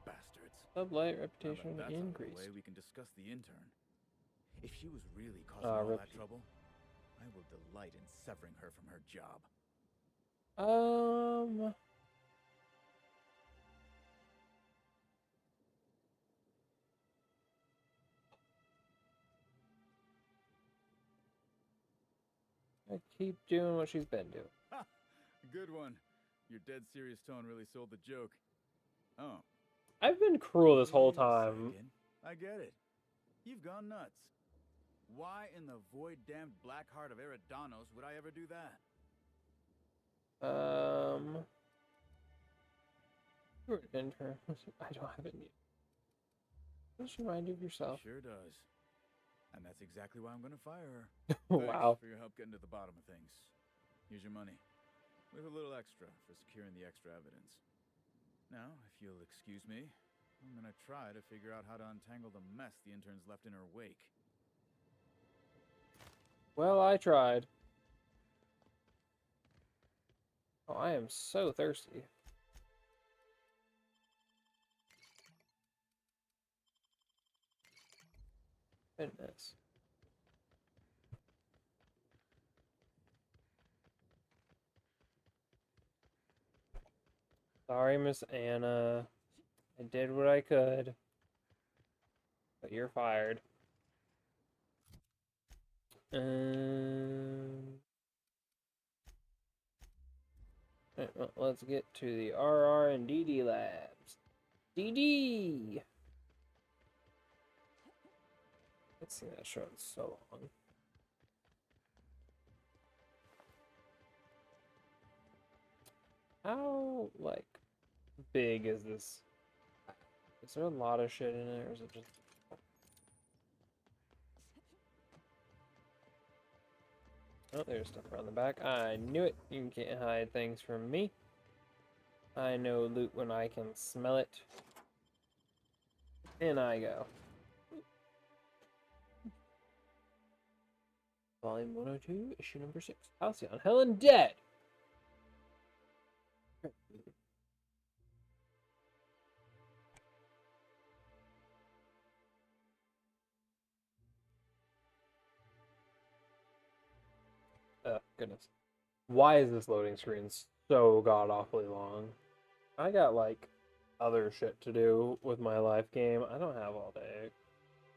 Bastards. Sublight reputation that's increased. Out of the way, we can discuss the intern. If she was really causing all that trouble, I will delight in severing her from her job. I keep doing what she's been doing. Ha! Good one. Your dead serious tone really sold the joke. Oh. I've been cruel this whole time. I get it. You've gone nuts. Why in the void-damned black heart of Eridanos would I ever do that? You're an intern. I don't have it yet. Just remind you of yourself. Sure does. And that's exactly why I'm gonna fire her. Wow. Thanks for your help getting to the bottom of things. Here's your money. With a little extra for securing the extra evidence. Now, if you'll excuse me, I'm gonna try to figure out how to untangle the mess the interns left in her wake. Well, I tried. Oh, I am so thirsty. Goodness. Sorry, Miss Anna. I did what I could. But you're fired. Alright, well, let's get to the RR and DD labs. DD! Let's see that show so long. How, like, big is this? Is there a lot of shit in it, or is it just... Oh, there's stuff around the back. I knew it. You can't hide things from me. I know loot when I can smell it. In I go. Volume 102, issue number 6. Halcyon, Helen dead! Oh, goodness. Why is this loading screen so god-awfully long? I got, like, other shit to do with my life game. I don't have all day.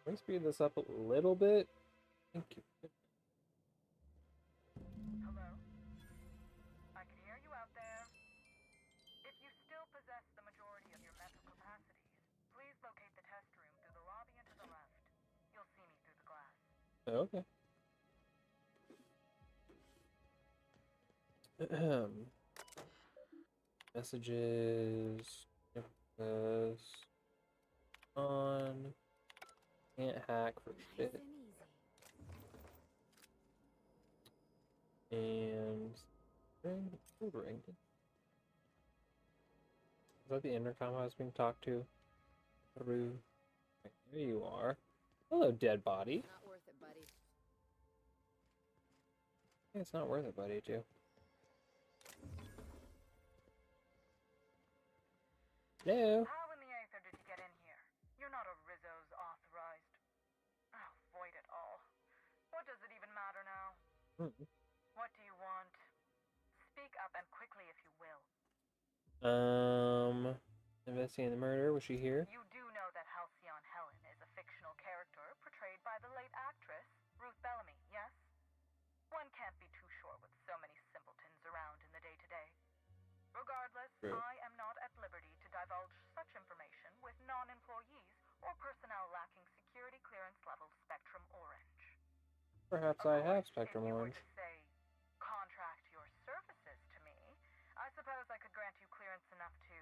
Can we speed this up a little bit? Thank you. Hello? I can hear you out there. If you still possess the majority of your mental capacities, please locate the test room through the lobby and to the left. You'll see me through the glass. Okay. Messages. This. On. Can't hack for shit. And. Ring. Is that the intercom I was being talked to? Through. Right, there you are. Hello, dead body. Not worth it, buddy. Yeah, it's not worth it, buddy, too. Hello? How in the Aether did you get in here? You're not a Rizzo's authorized. Oh, void it all. What does it even matter now? What do you want? Speak up and quickly if you will. Investigating the murder. Was she here? You do know that Halcyon Helen is a fictional character portrayed by the late actress, Ruth Bellamy, yes? One can't be too sure with so many simpletons around in the day-to-day. Regardless, True. I am not at liberty to divulge such information with non-employees or personnel lacking security clearance level Spectrum Orange. Perhaps I have Spectrum Orange. To say, contract your services to me, I suppose I could grant you clearance enough to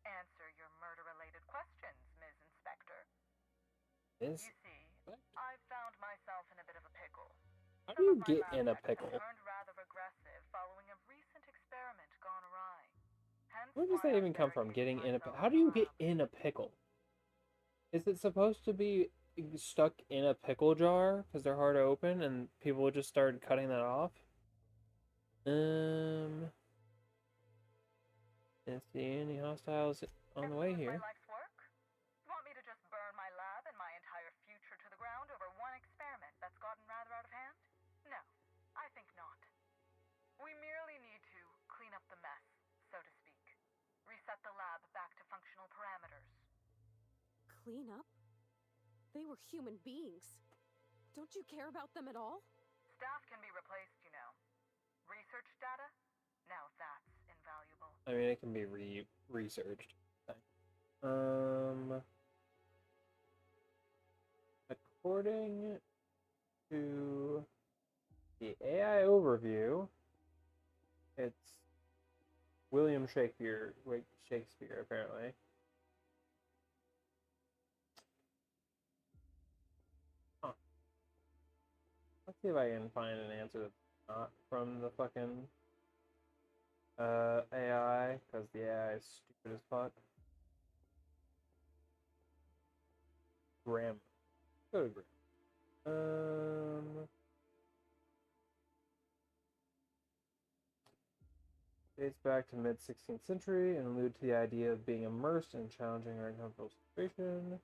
answer your murder-related questions, Ms. Inspector. You see, I've found myself in a bit of a pickle. How do you get in a pickle? Turned rather aggressive following a recent experiment gone awry. Hence Where does that even come from? Getting in a pickle? How do you get in a pickle? Is it supposed to be stuck in a pickle jar because they're hard to open and people would just start cutting that off? Didn't see any hostiles on the way here. My life's work? Want me to just burn my lab and my entire future to the ground over one experiment that's gotten rather out of hand? No, I think not. We merely need to clean up the mess, so to speak. Reset the lab back to functional parameters. Clean up? They were human beings. Don't you care about them at all? Staff can be replaced, you know. Research data? Now that's invaluable. I mean, it can be researched. According to the AI overview, it's William Shakespeare, apparently. Huh. see if I can find an answer that's not from the fucking AI, because the AI is stupid as fuck. Grammar. Go to grammar. Dates back to mid-16th century and allude to the idea of being immersed in challenging or uncomfortable situation.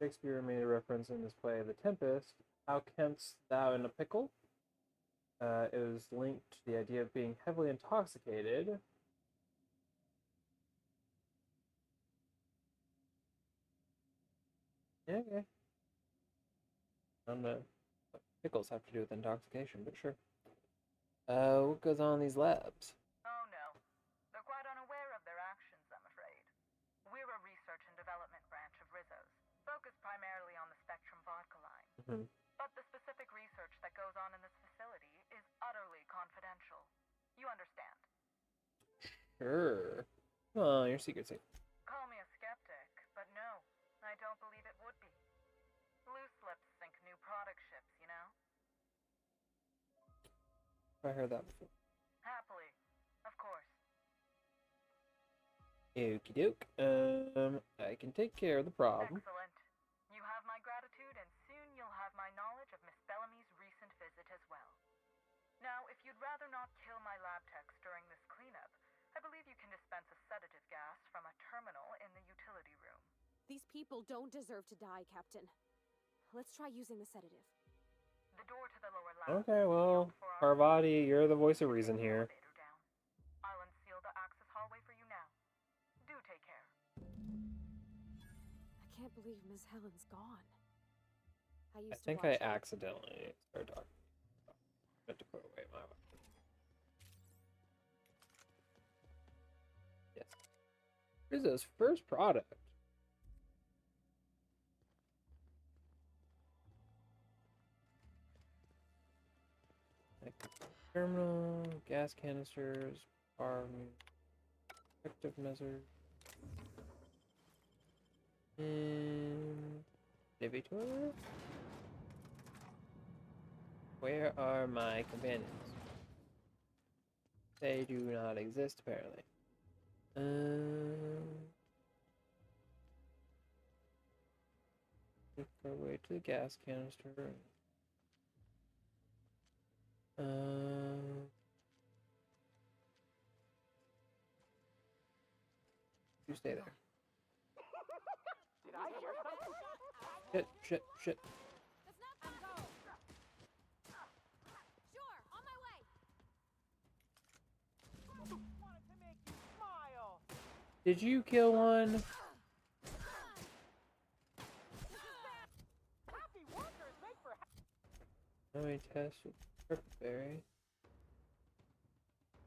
Shakespeare made a reference in his play The Tempest. How canst thou in a pickle? It was linked to the idea of being heavily intoxicated. Yeah, okay. I don't know what pickles have to do with intoxication, but sure. What goes on in these labs? Oh no. They're quite unaware of their actions, I'm afraid. We're a research and development branch of Rizzo's, focused primarily on the Spectrum vodka line. Mm-hmm. But the specific research that goes on in this facility is utterly confidential. You understand? Sure. Well, your secret's safe. Call me a skeptic, but no, I don't believe it would be. Loose lips sink new product ships, you know? I heard that before. Happily, of course. Okie doke. I can take care of the problem. Excellent. You have my gratitude, and soon you'll have my knowledge of Miss Bellamy's recent visit as well. Now, if you'd rather not kill my lab techs during this cleanup, I believe you can dispense a sedative gas from a terminal in the utility room. These people don't deserve to die, Captain. Let's try using the sedative. The door to the lower lab. Okay, well, Parvati, you're the voice of reason here. I'll unseal the access hallway for you now. Do take care. I can't believe Miss Helen's gone. I think I accidentally started talking. I meant to put away my weapon. Yes. Rizzo's first product. Terminal, gas canisters, protective measures, and inhibitor. Where are my companions? They do not exist, apparently. Look our way to the gas canister. You stay there. Did I hear something? Shit. Sure, on my way. Wanted to make you smile. Did you kill one? Happy workers make for Let me test with Purple-berry.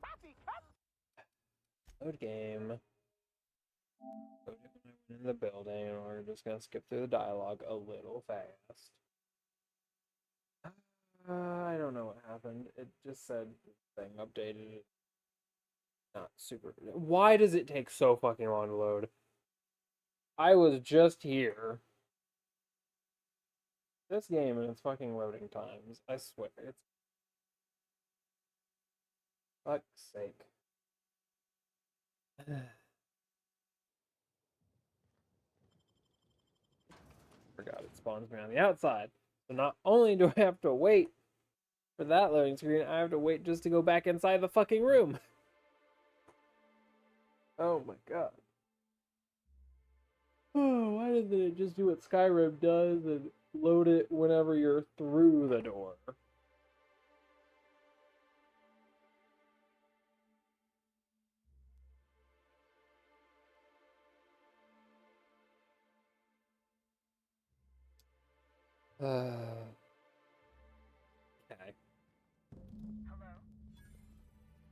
happy cut. Load game. Load it when I went in the building, and we're just gonna skip through the dialogue a little fast. I don't know what happened. It just said the thing updated it. Not super. Why does it take so fucking long to load? I was just here. This game and its fucking loading times. I swear, it's... Fuck's sake. Forgot it spawns me on the outside. So not only do I have to wait for that loading screen, I have to wait just to go back inside the fucking room. Oh my god. Oh, why doesn't it just do what Skyrim does and load it whenever you're through the door? Okay. Hello?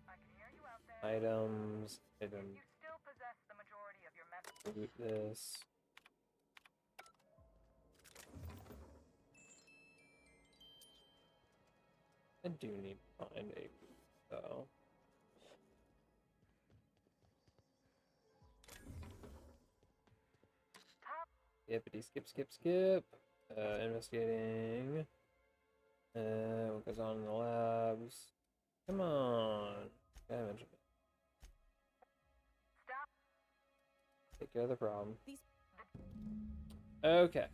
I can hear you out there. Items. You still possess the majority of your methods. Loot this. I do need to find a though. Skippity skip. Investigating. What goes on in the labs? Come on. Gotta mention it. Stop. Take care of the problem. Okay.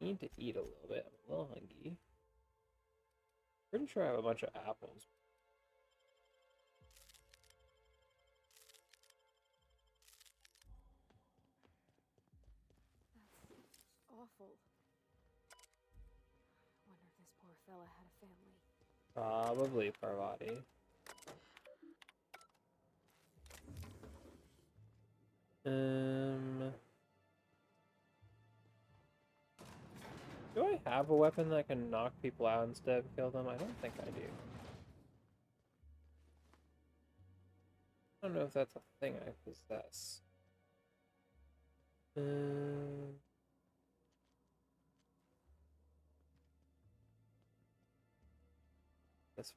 Need to eat a little bit. I'm a little hungry. Pretty sure I have a bunch of apples. That's awful. I wonder if this poor fella had a family. Probably Parvati. Do I have a weapon that can knock people out instead of kill them? I don't think I do. I don't know if that's a thing I possess. This.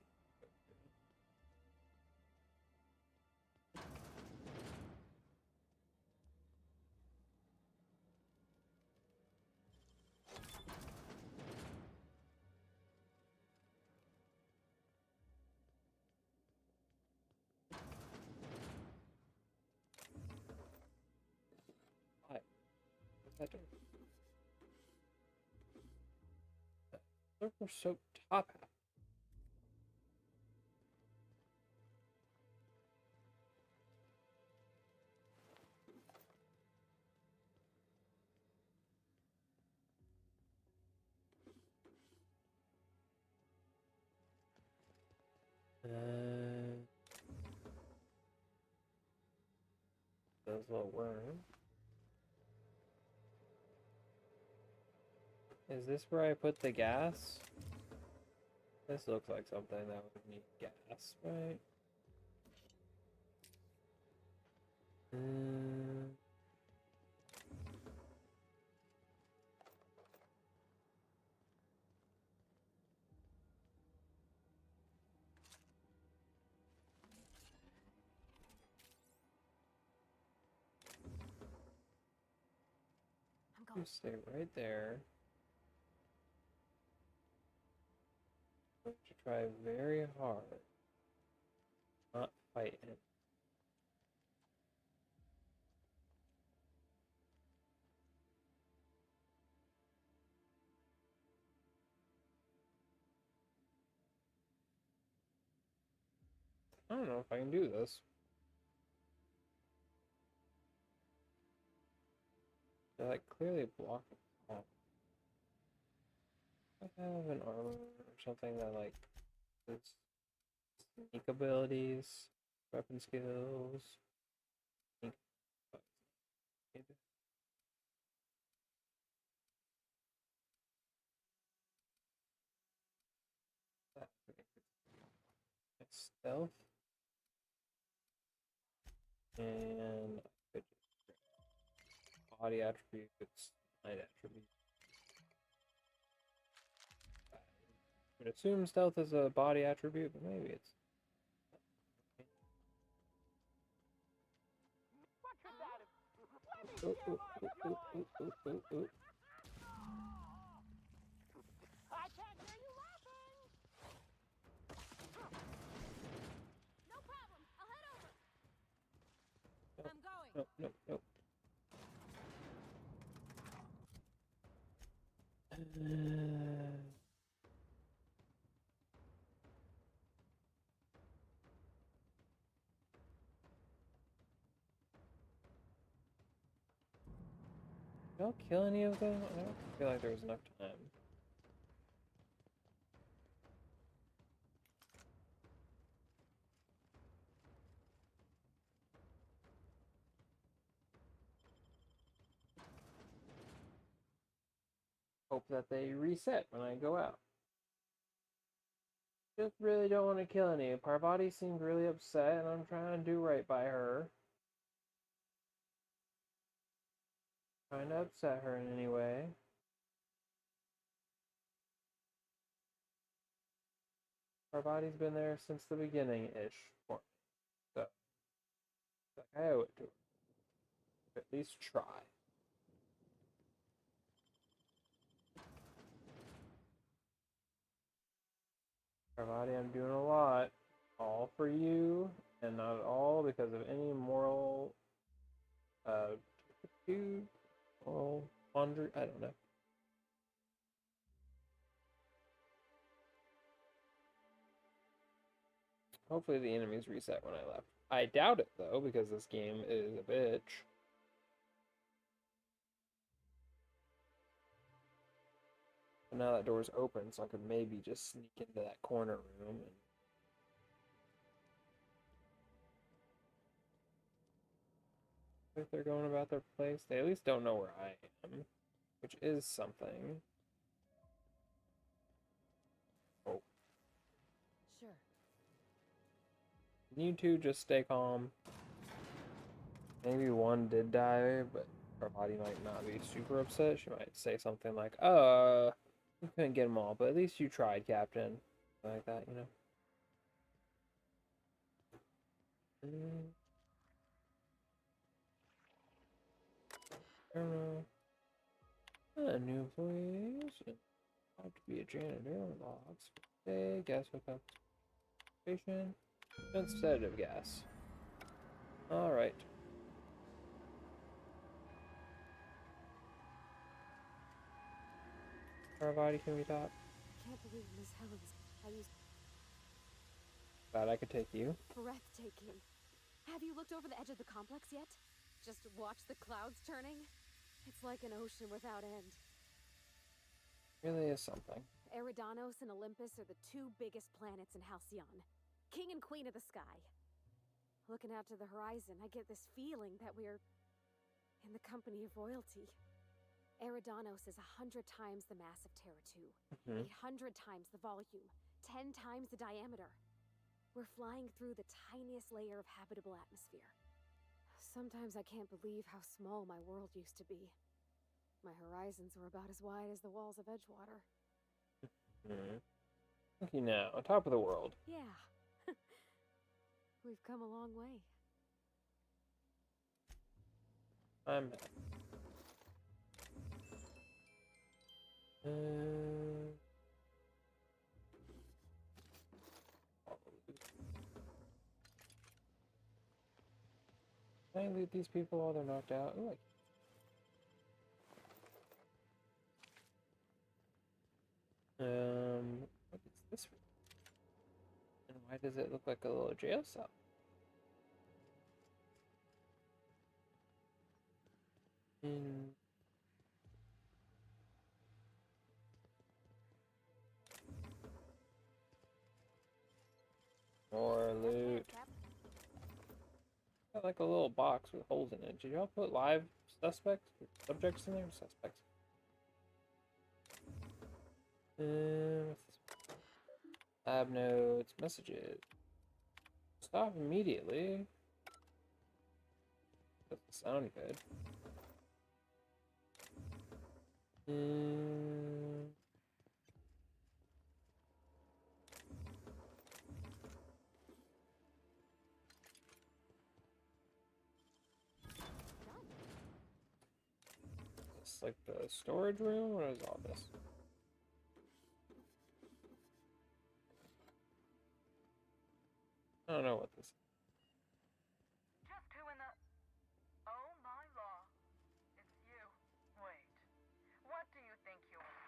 Why? What's that doing? Silver soap top hat. Those little worm. Is this where I put the gas? This looks like something that would need gas, right? I'm going. You stay right there. I'm going to try very hard. Not fight him. I don't know if I can do this. They're like clearly blocking. Oh. I have an armor or something that like is sneak abilities, weapon skills. Sneak. Stealth. And body attributes, night attributes. I would assume stealth is a body attribute, but maybe it's. Ooh, ooh, ooh, ooh, ooh, ooh, ooh, ooh. I can't hear you laughing! No problem. I'll head over. Nope, I'm going. nope, nope, nope. Did I kill any of them? I don't feel like there was enough time. Hope that they reset when I go out. Just really don't want to kill any. Parvati seemed really upset, and I'm trying to do right by her. Trying to upset her in any way. Parvati's been there since the beginning-ish for me. So, I owe it to her. At least try. Parvati, I'm doing a lot. All for you, and not at all because of any moral, turpitude, moral quandary. I don't know. Hopefully the enemies reset when I left. I doubt it, though, because this game is a bitch. But now that door's open, so I could maybe just sneak into that corner room. And if they're going about their place, they at least don't know where I am, which is something. Oh. Sure. Can you two just stay calm? Maybe one did die, but her body might not be super upset. She might say something like, you couldn't get them all, but at least you tried, Captain. Something like that, you know? I don't know. New employees. Have to be a janitor. Logs. Hey, gas hookup. Station. And sedative gas. Alright. Parvati, can we talk? Can't believe Miss Helen's. I was Glad I could take you. breathtaking. Have you looked over the edge of the complex yet? Just watch the clouds turning? It's like an ocean without end. Really is something. Eridanos and Olympus are the two biggest planets in Halcyon. King and queen of the sky. Looking out to the horizon, I get this feeling that we're in the company of royalty. Eridanos is 100 times the mass of Terra 2, 800 times the volume, 10 times the diameter. We're flying through the tiniest layer of habitable atmosphere. Sometimes I can't believe how small my world used to be. My horizons were about as wide as the walls of Edgewater. Looky now, on top of the world. Yeah. We've come a long way. I'm happy. Can I loot these people while they're knocked out? Ooh, what is this? And why does it look like a little jail cell? More loot. Got like a little box with holes in it. Did y'all put live subjects in there? Suspects. What's this? Lab notes, messages. Stop immediately. Doesn't sound good. Is this like the storage room? What is all this? I don't know what this is. Just who in the... Oh my law. It's you. Wait. What do you think you are?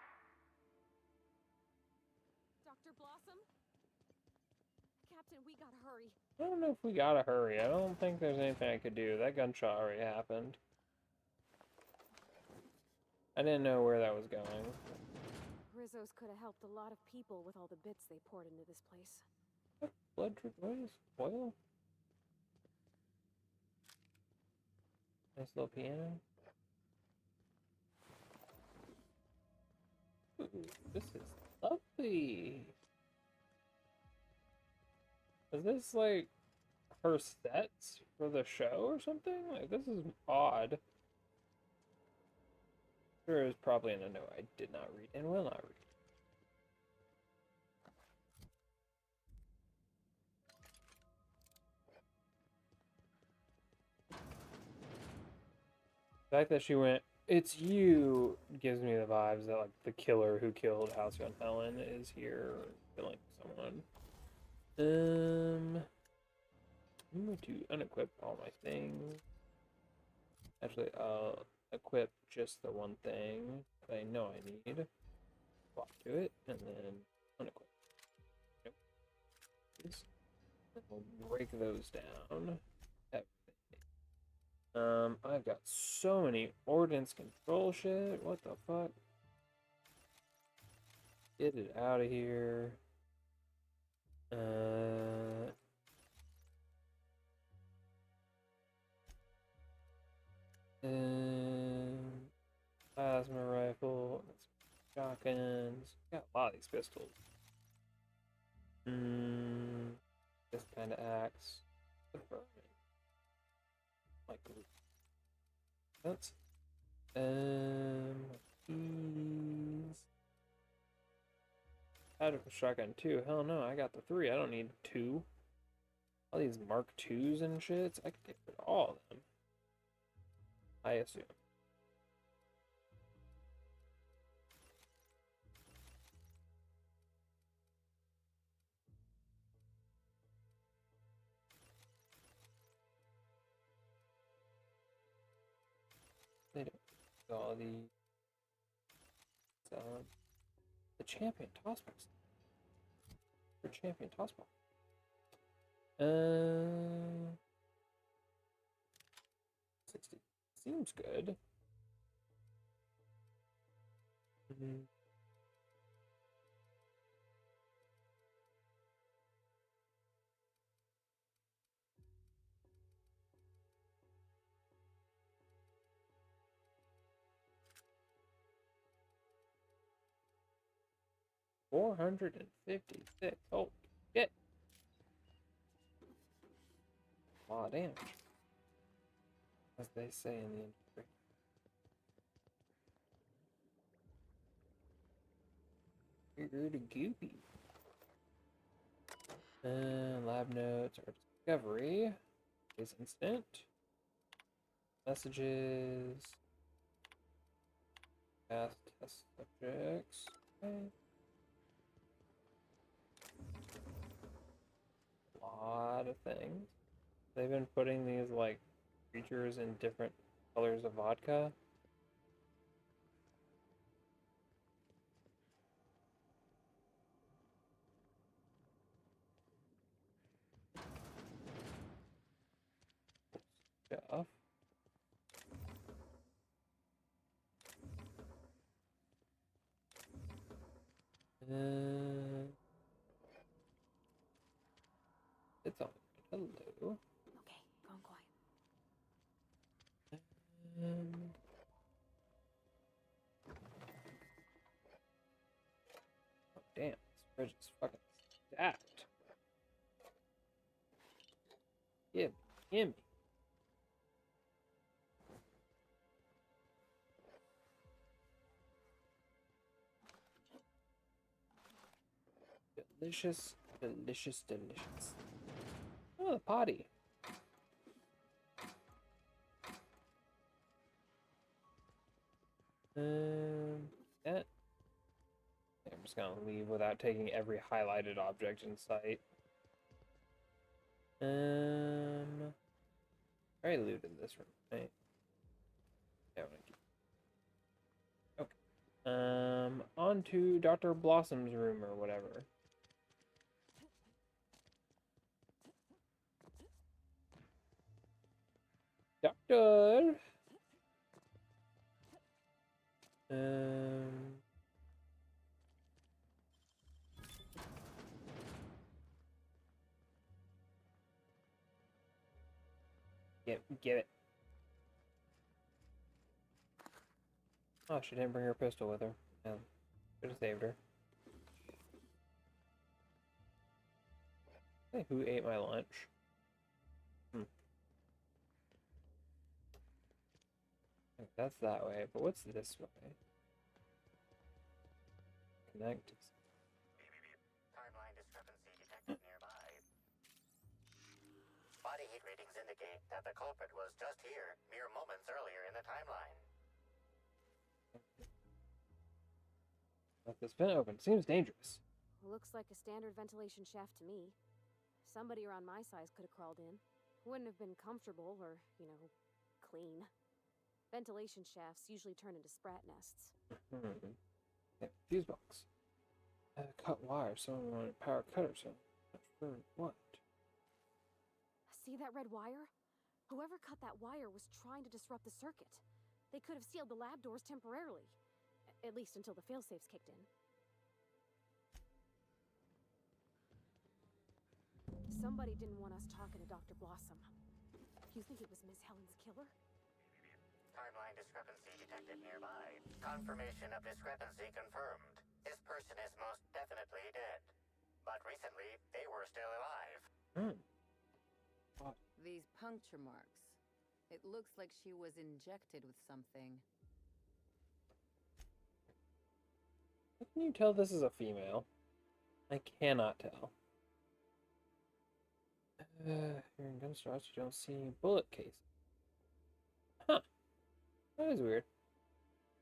Dr. Blossom? Captain, we gotta hurry. I don't know if we gotta hurry. I don't think there's anything I could do. That gunshot already happened. I didn't know where that was going. Rizzo's could have helped a lot of people with all the bits they poured into this place. Blood what is oil? Nice little piano. Ooh, this is lovely. Is this like her sets for the show or something? Like, this is odd. There is probably in a note I did not read and will not read. The fact that she went, it's you gives me the vibes that like the killer who killed Halcyon Helen is here killing someone. I'm going to unequip all my things. Actually, I'll equip just the one thing that I know I need. Swap to it, and then unequip. Nope. We'll break those down. I've got so many ordnance control shit. What the fuck? Get it out of here. Plasma rifle. Shotguns. Got a lot of these pistols. This kind of axe. The vermin. Like that's keys. Out of a shotgun too. Hell no, I got the 3. I don't need 2. All these Mark 2s and shits. I could get rid of all of them. I assume. They don't all the champion tossbox. For champion tossbox. 60 seems good. $456. Oh, shit. A lot of damage. As they say in the industry. You're the goopy. Lab notes or discovery is instant. Messages. Past test subjects. Okay. A lot of things. They've been putting these like creatures in different colors of vodka. Stuff. It's on. Hello. Okay, going quiet. Oh, damn, this fridge is fucking stacked. Gimme. Delicious, delicious, delicious. Oh, the potty. That. I'm just gonna leave without taking every highlighted object in sight. I already looted this room, right? Yeah, I wanna keep. Okay. On to Dr. Blossom's room or whatever. Doctor. Get it. Oh, she didn't bring her pistol with her. Yeah, could have saved her. Hey, who ate my lunch? That's that way, but what's this way? Connect. Timeline discrepancy detected nearby. Body heat readings indicate that the culprit was just here mere moments earlier in the timeline. Let this vent open. Seems dangerous. Looks like a standard ventilation shaft to me. Somebody around my size could have crawled in. Wouldn't have been comfortable or, clean. Ventilation shafts usually turn into sprat nests. Yeah, fuse box. Cut wire. Someone wanted a power cutter, so not sure what. See that red wire? Whoever cut that wire was trying to disrupt the circuit. They could have sealed the lab doors temporarily. At least until the failsafes kicked in. Somebody didn't want us talking to Dr. Blossom. You think it was Miss Helen's killer? Timeline discrepancy detected nearby. Confirmation of discrepancy confirmed. This person is most definitely dead. But recently, they were still alive. These puncture marks. It looks like she was injected with something. How can you tell this is a female? I cannot tell. Here in gunshots, you don't see any bullet cases. Huh. That is weird.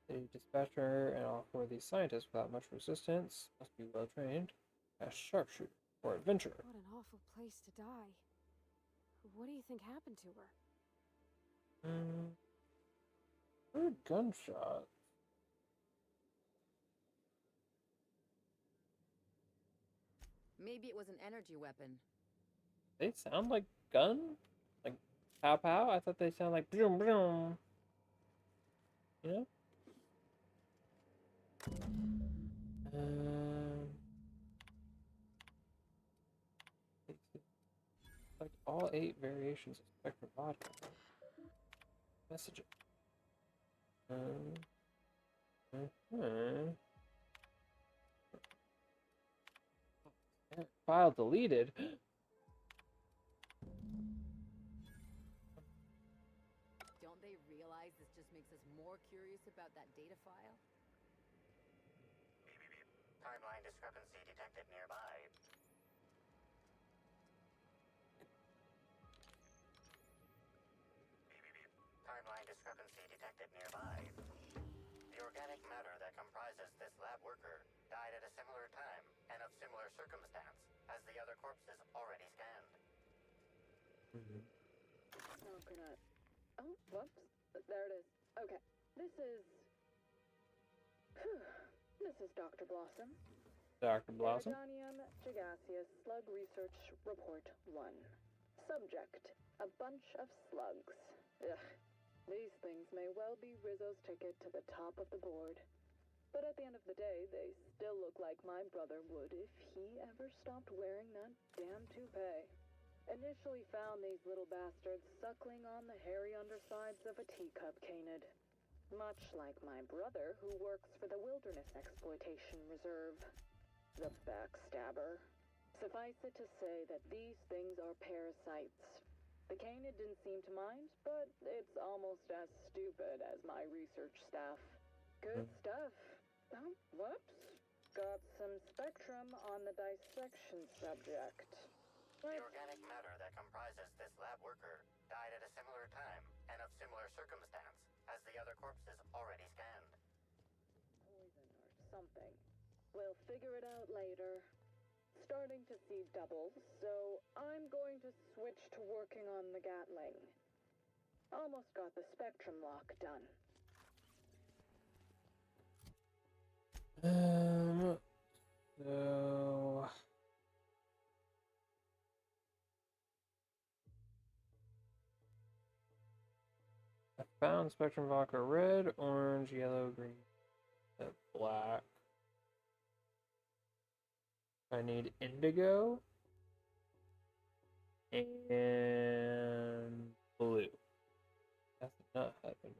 They dispatch her and all four of these scientists without much resistance. Must be well trained. A sharpshooter or adventurer. What an awful place to die. What do you think happened to her? Heard gunshots. Maybe it was an energy weapon. They sound like guns? Like pow pow? I thought they sound like boom boom. You know? Like all 8 variations of Spectrum vodka. Messaging. File deleted. Don't they realize this just makes us more curious about that data file? Timeline discrepancy detected nearby. Timeline discrepancy detected nearby. The organic matter that comprises this lab worker died at a similar time and of similar circumstance as the other corpses already scanned. Oh, gonna... Oh, whoops. There it is. Okay. This is Dr. Blossom. Dr. Blossom? Iridanium Gigaseous Slug Research Report 1. Subject: a bunch of slugs. Ugh. These things may well be Rizzo's ticket to the top of the board. But at the end of the day, they still look like my brother would if he ever stopped wearing that damn toupee. Initially found these little bastards suckling on the hairy undersides of a teacup canid. Much like my brother, who works for the Wilderness Exploitation Reserve. The backstabber. Suffice it to say that these things are parasites. The canid didn't seem to mind, but it's almost as stupid as my research staff. Good stuff. Oh, whoops. Got some spectrum on the dissection subject. The organic matter that comprises this lab worker died at a similar time and of similar circumstance as the other corpses already scanned. Poison or something. We'll figure it out later. Starting to see doubles, so I'm going to switch to working on the Gatling. Almost got the spectrum lock done. So I found Spectrum Vodka red, orange, yellow, green, black. I need indigo and blue. That's not happening.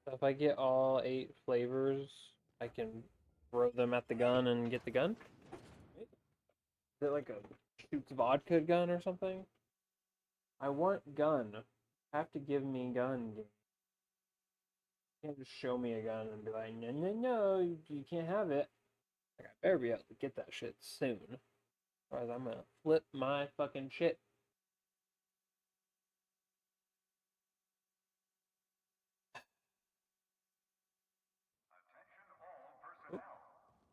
So if I get all 8 flavors, I can throw them at the gun and get the gun? Is it like a shoots vodka gun or something? I want gun. Have to give me gun. You can't just show me a gun and be like, no, you can't have it. Like, I better be able to get that shit soon. Otherwise, I'm gonna flip my fucking shit.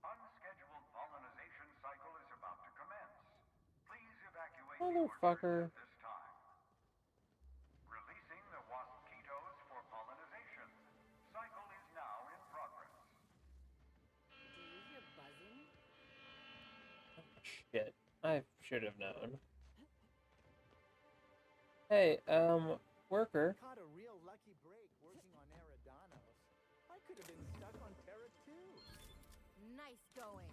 Unscheduled pollinization cycle is about to commence. Please evacuate Motherfucker. at this time. Releasing the mosquitoes for pollinization. Cycle is now in progress. Do you hear buzzing? Shit. I should have known. Hey, worker. Caught a real lucky break working on Eridanos. I could have been stuck on Terra too. Nice going.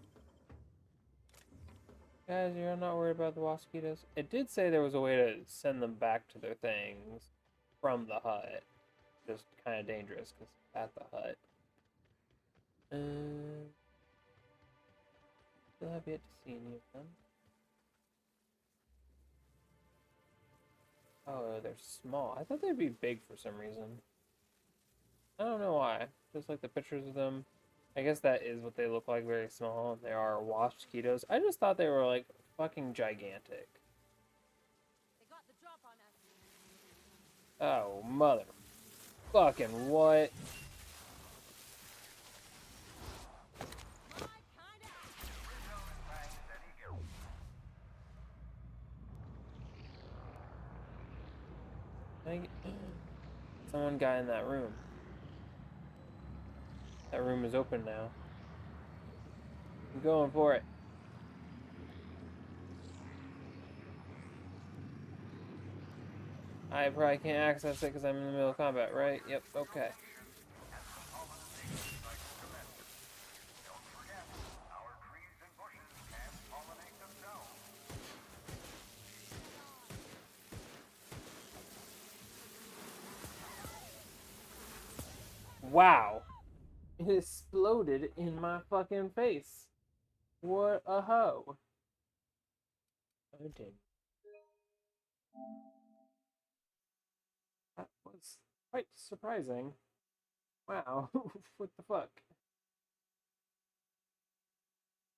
Guys, you're not worried about the mosquitoes? It did say there was a way to send them back to their things from the hut. Just kind of dangerous because at the hut. Still have yet to see any of them. Oh, they're small. I thought they'd be big for some reason. I don't know why. Just like the pictures of them. I guess that is what they look like, very small. They are wasp mosquitoes. I just thought they were like fucking gigantic. They got the drop on us. Oh, mother. Fucking what? Someone got in that room. That room is open now. I'm going for it. I probably can't access it because I'm in the middle of combat, right? Yep, okay. Wow. It exploded in my fucking face. What a hoe. Okay. That was quite surprising. Wow. What the fuck?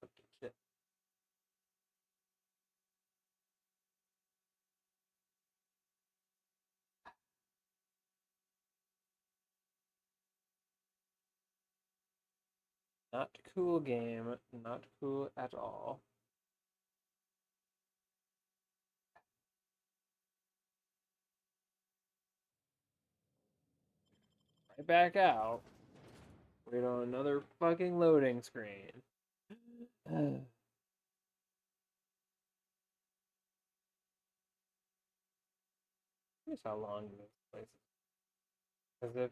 Fucking shit. Not cool game. Not cool at all. Right back out. Wait on another fucking loading screen. Here's how long this place is. As if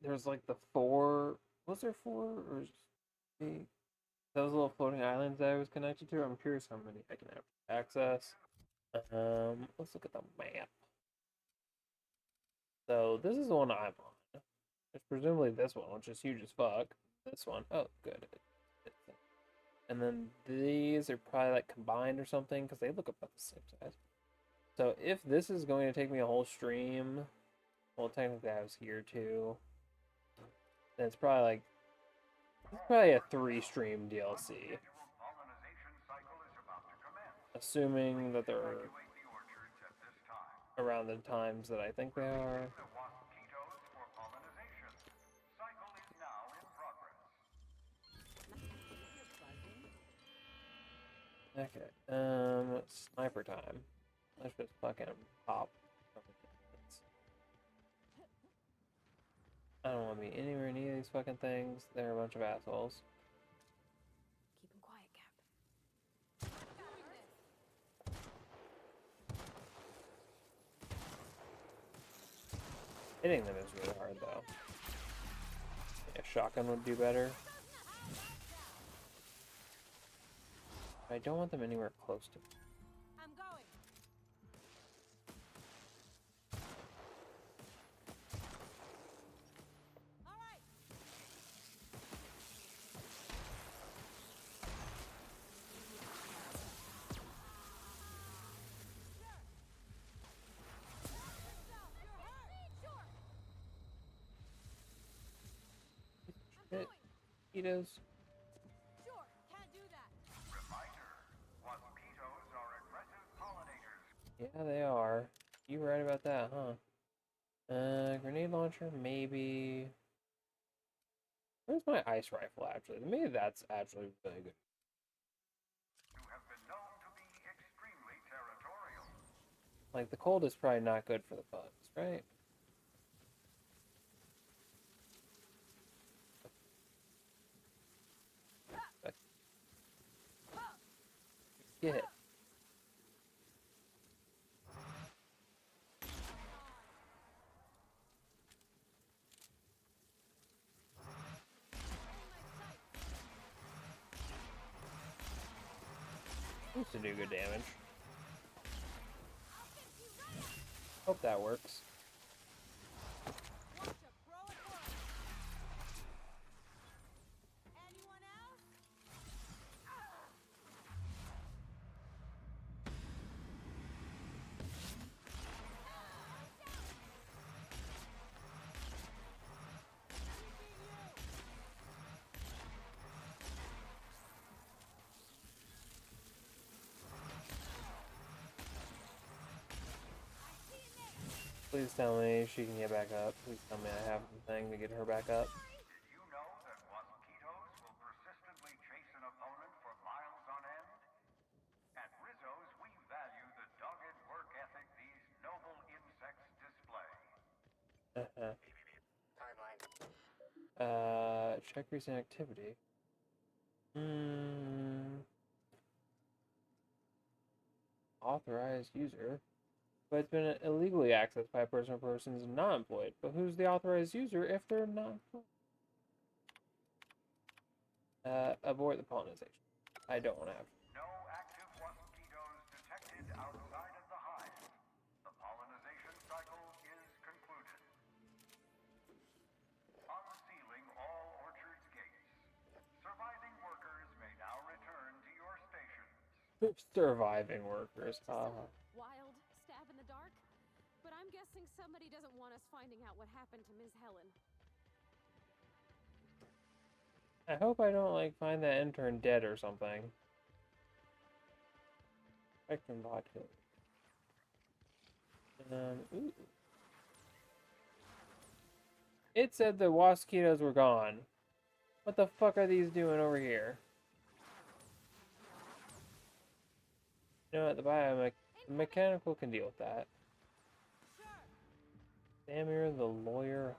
there's like the four. Was there four or three? Those little floating islands that I was connected to. I'm curious how many I can have access. Let's look at the map. So this is the one I'm on. It's presumably this one, which is huge as fuck. This one, oh good. And then these are probably like combined or something because they look about the same size. So if this is going to take me a whole stream, well technically I was here too. Then it's probably a 3-stream DLC. Assuming that they're around the times that I think they are. Okay, sniper time. Let's just fucking pop. I don't want to be anywhere near these fucking things. They're a bunch of assholes. Keep him quiet, Cap. Hitting them is really hard, though. Yeah, shotgun would do better. I don't want them anywhere close to me. I'm going. All right. Mosquitoes. Sure, can't do that. Yeah, they are. You were right about that, huh? Grenade launcher, maybe. Where's my ice rifle, actually? Maybe that's actually really good. You have been known to be extremely territorial. Like, the cold is probably not good for the bugs, right? Get it. Used to do good damage. Hope that works. Please tell me she can get back up. Please tell me I have the thing to get her back up. Did you know that mosquitoes will persistently chase an opponent for miles on end? At Rizzo's, we value the dogged work ethic these noble insects display. Check recent activity. Authorized user. But it's been illegally accessed by a person or persons not employed. But who's the authorized user if they're not employed? Abort the pollinization. I don't want to have to. No active mosquitoes detected outside of the hive. The pollinization cycle is concluded. Unsealing all orchard gates. Surviving workers may now return to your stations. Surviving workers. Wild stab in the dark? But I'm guessing somebody doesn't want us finding out what happened to Ms. Helen. I hope I don't, like, find that intern dead or something. Spectrum vodka. Ooh. It said the mosquitoes were gone. What the fuck are these doing over here? You know what, the mechanical can deal with that. Samir the lawyer.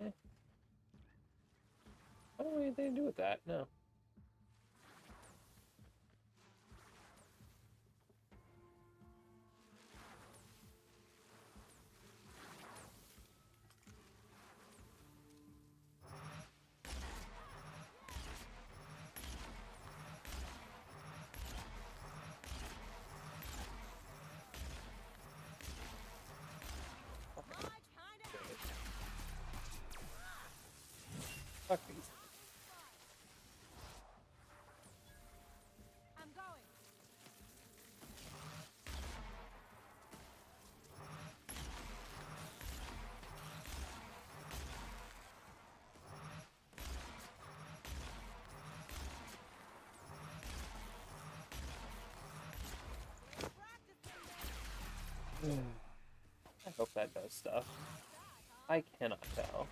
I don't have anything to do with that, no. Fuck these. I'm going. I hope that does stuff. I cannot tell.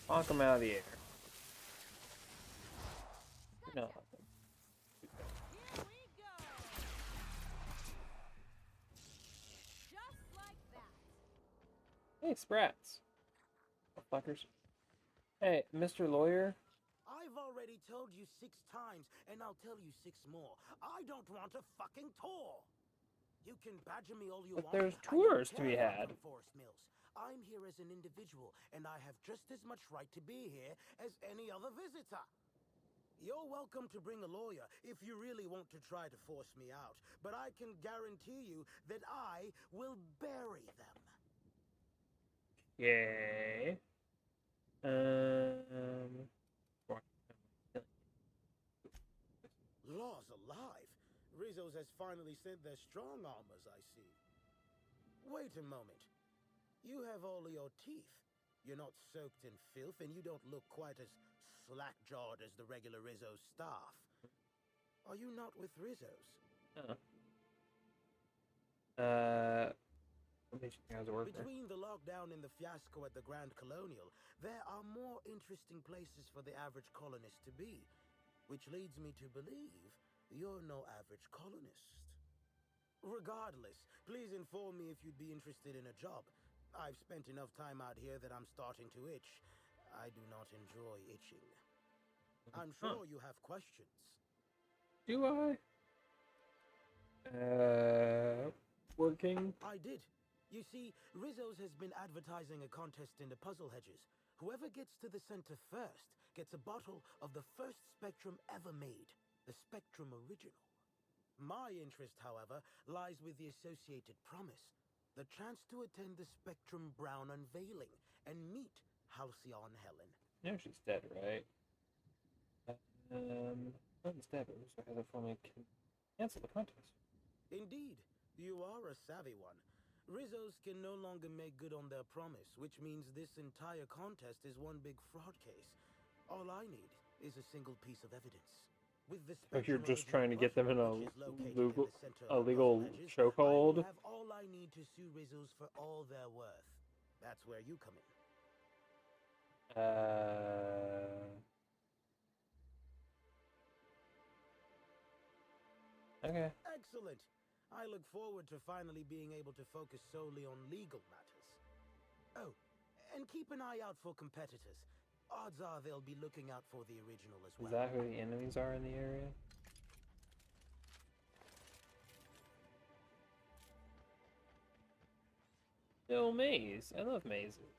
Knock him out of the air. No. Hey, sprats. Fuckers. Hey, Mr. Lawyer. I've already told you 6 times, and I'll tell you 6 more. I don't want a fucking tour. You can badger me all you But want. there's I don't tours to care be about had. them forest mills. I'm here as an individual, and I have just as much right to be here as any other visitor. You're welcome to bring a lawyer if you really want to try to force me out, but I can guarantee you that I will bury them. Yay. Laws alive! Rizzo's has finally sent their strong armors, I see. Wait a moment. You have all your teeth. You're not soaked in filth, and you don't look quite as slack-jawed as the regular Rizzo staff. Are you not with Rizzo's? Between the lockdown and the fiasco at the Grand Colonial, there are more interesting places for the average colonist to be, which leads me to believe you're no average colonist. Regardless, please inform me if you'd be interested in a job. I've spent enough time out here that I'm starting to itch. I do not enjoy itching. I'm sure you have questions. Do I? Working? I did. You see, Rizzo's has been advertising a contest in the puzzle hedges. Whoever gets to the center first gets a bottle of the first Spectrum ever made, the Spectrum Original. My interest, however, lies with the associated promise, the chance to attend the Spectrum Brown unveiling and meet Halcyon Helen. No, she's dead, right? Helen's dead, but Rizzo has a formally cancel the contest. Indeed, you are a savvy one. Rizzo's can no longer make good on their promise, which means this entire contest is one big fraud case. All I need is a single piece of evidence. With the So you're just trying to get them in a legal chokehold? I have all I need to sue Rizzo's for all they're worth. That's where you come in. Okay. Excellent. I look forward to finally being able to focus solely on legal matters. Oh, and keep an eye out for competitors. Odds are they'll be looking out for the original as well. Is that who the enemies are in the area? Still maze. I love mazes.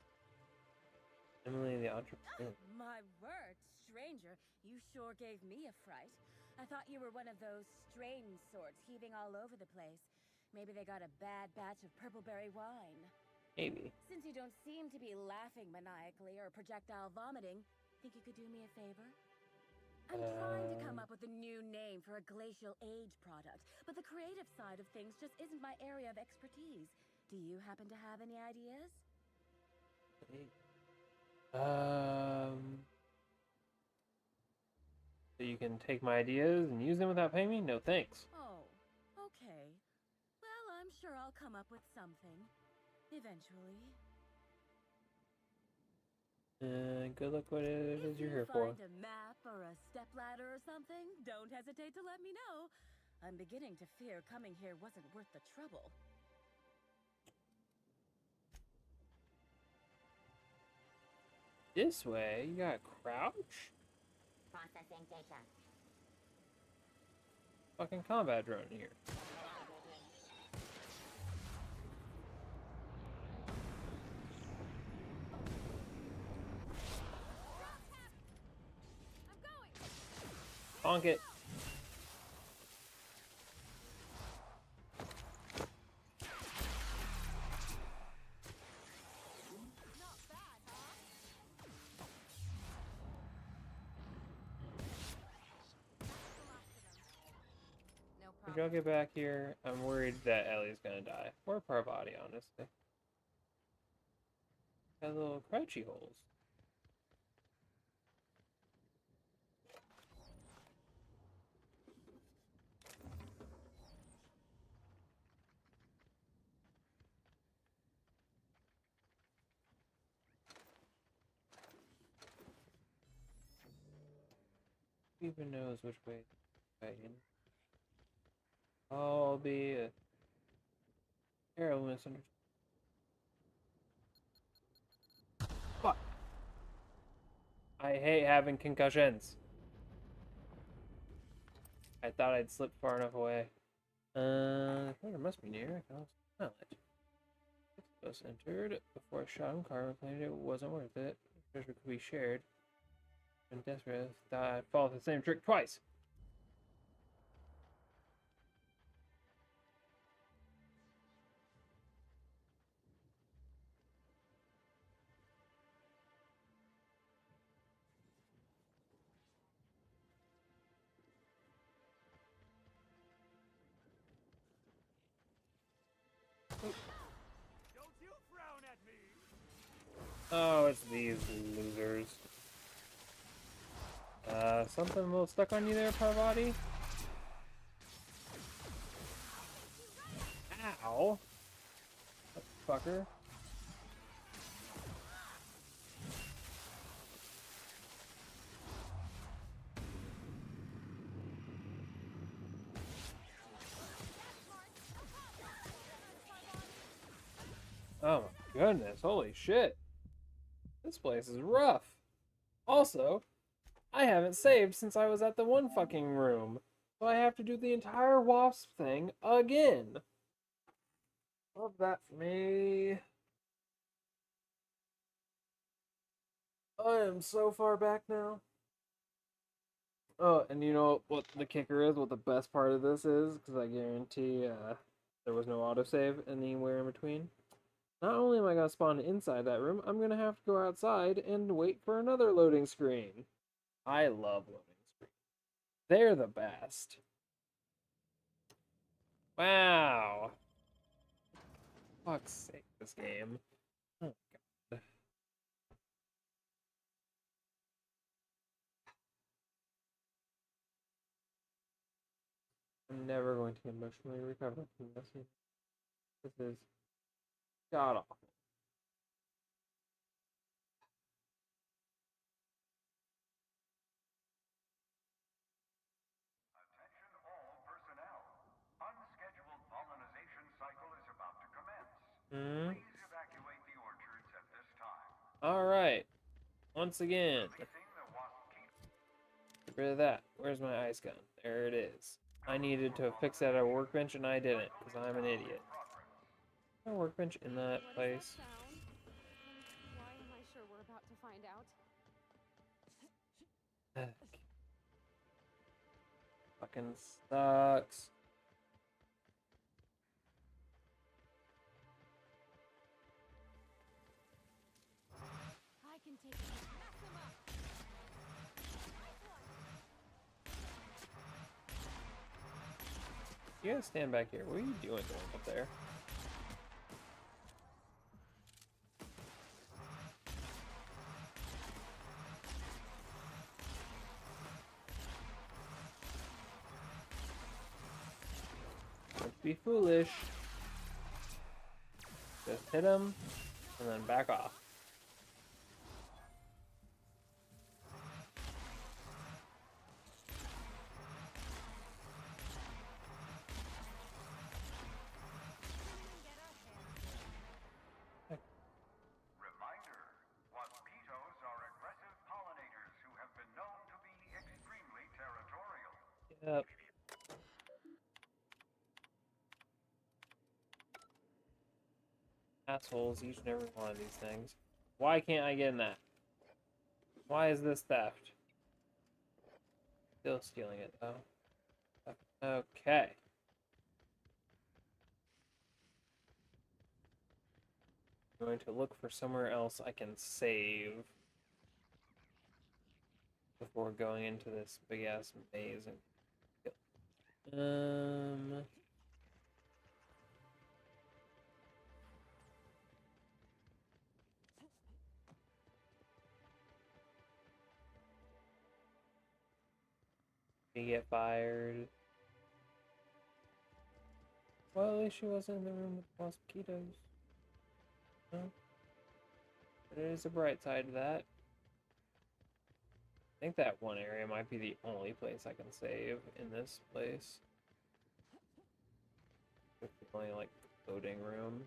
Emily the entrepreneur. My word, stranger, you sure gave me a fright. I thought you were one of those strange sorts heaving all over the place. Maybe they got a bad batch of purpleberry wine. Maybe. Since you don't seem to be laughing maniacally or projectile vomiting, think you could do me a favor? I'm trying to come up with a new name for a glacial age product, but the creative side of things just isn't my area of expertise. Do you happen to have any ideas? So you can take my ideas and use them without paying me? No thanks. Oh, okay. Well, I'm sure I'll come up with something. Eventually. Good luck what it is you're here If you for. find a map or a stepladder or something, don't hesitate to let me know. I'm beginning to fear coming here wasn't worth the trouble. This way? You got crouch? Processing data. Fucking combat drone here. Bonk it. If y'all get back here, I'm worried that Ellie's gonna die. Or Parvati, honestly. Got little crouchy holes. Who even knows which way to go in? I'll be a terrible misunderstanding. Fuck. I hate having concussions. I thought I'd slipped far enough away. The treasure must be near. I can also smell it. Just entered. Before I shot him, Carmen claimed it wasn't worth it. The treasure could be shared. I'm desperate. Thought I'd fall for the same trick twice. Don't you frown at me! Oh, it's these losers. Something a little stuck on you there, Parvati? Ow! Fucker. Oh my goodness, holy shit. This place is rough. Also, I haven't saved since I was at the one fucking room. So I have to do the entire wasp thing again. Love that for me. I am so far back now. Oh, and you know what the kicker is? What the best part of this is? Because I guarantee there was no autosave anywhere in between. Not only am I going to spawn inside that room, I'm going to have to go outside and wait for another loading screen. I love loading screens. They're the best. Wow. Fuck's sake, this game. Oh, God. I'm never going to emotionally recover from this. This is god awful. Attention all personnel. Unscheduled pollination cycle is about to commence. Please evacuate the orchards at this time. Alright. Once again. Releasing the wasp key. Get rid of that. Where's my ice gun? There it is. I needed to fix that at a workbench and I didn't, because I'm an idiot. Is there a workbench in that place? And why am I sure we're about to find out? Fucking sucks. I can take it. Mess him up. You gotta stand back here. What are you doing going up there? Don't be foolish. Just hit him and then back off. Reminder, mosquitoes are aggressive pollinators who have been known to be extremely territorial. Yep. Assholes, each and every one of these things. Why can't I get in that? Why is this theft? Still stealing it, though. Okay. I'm going to look for somewhere else I can save before going into this big ass maze and you get fired. Well, at least she wasn't in the room with the mosquitoes. No. But it is a bright side to that. I think that one area might be the only place I can save in this place. It's the only, like, loading room.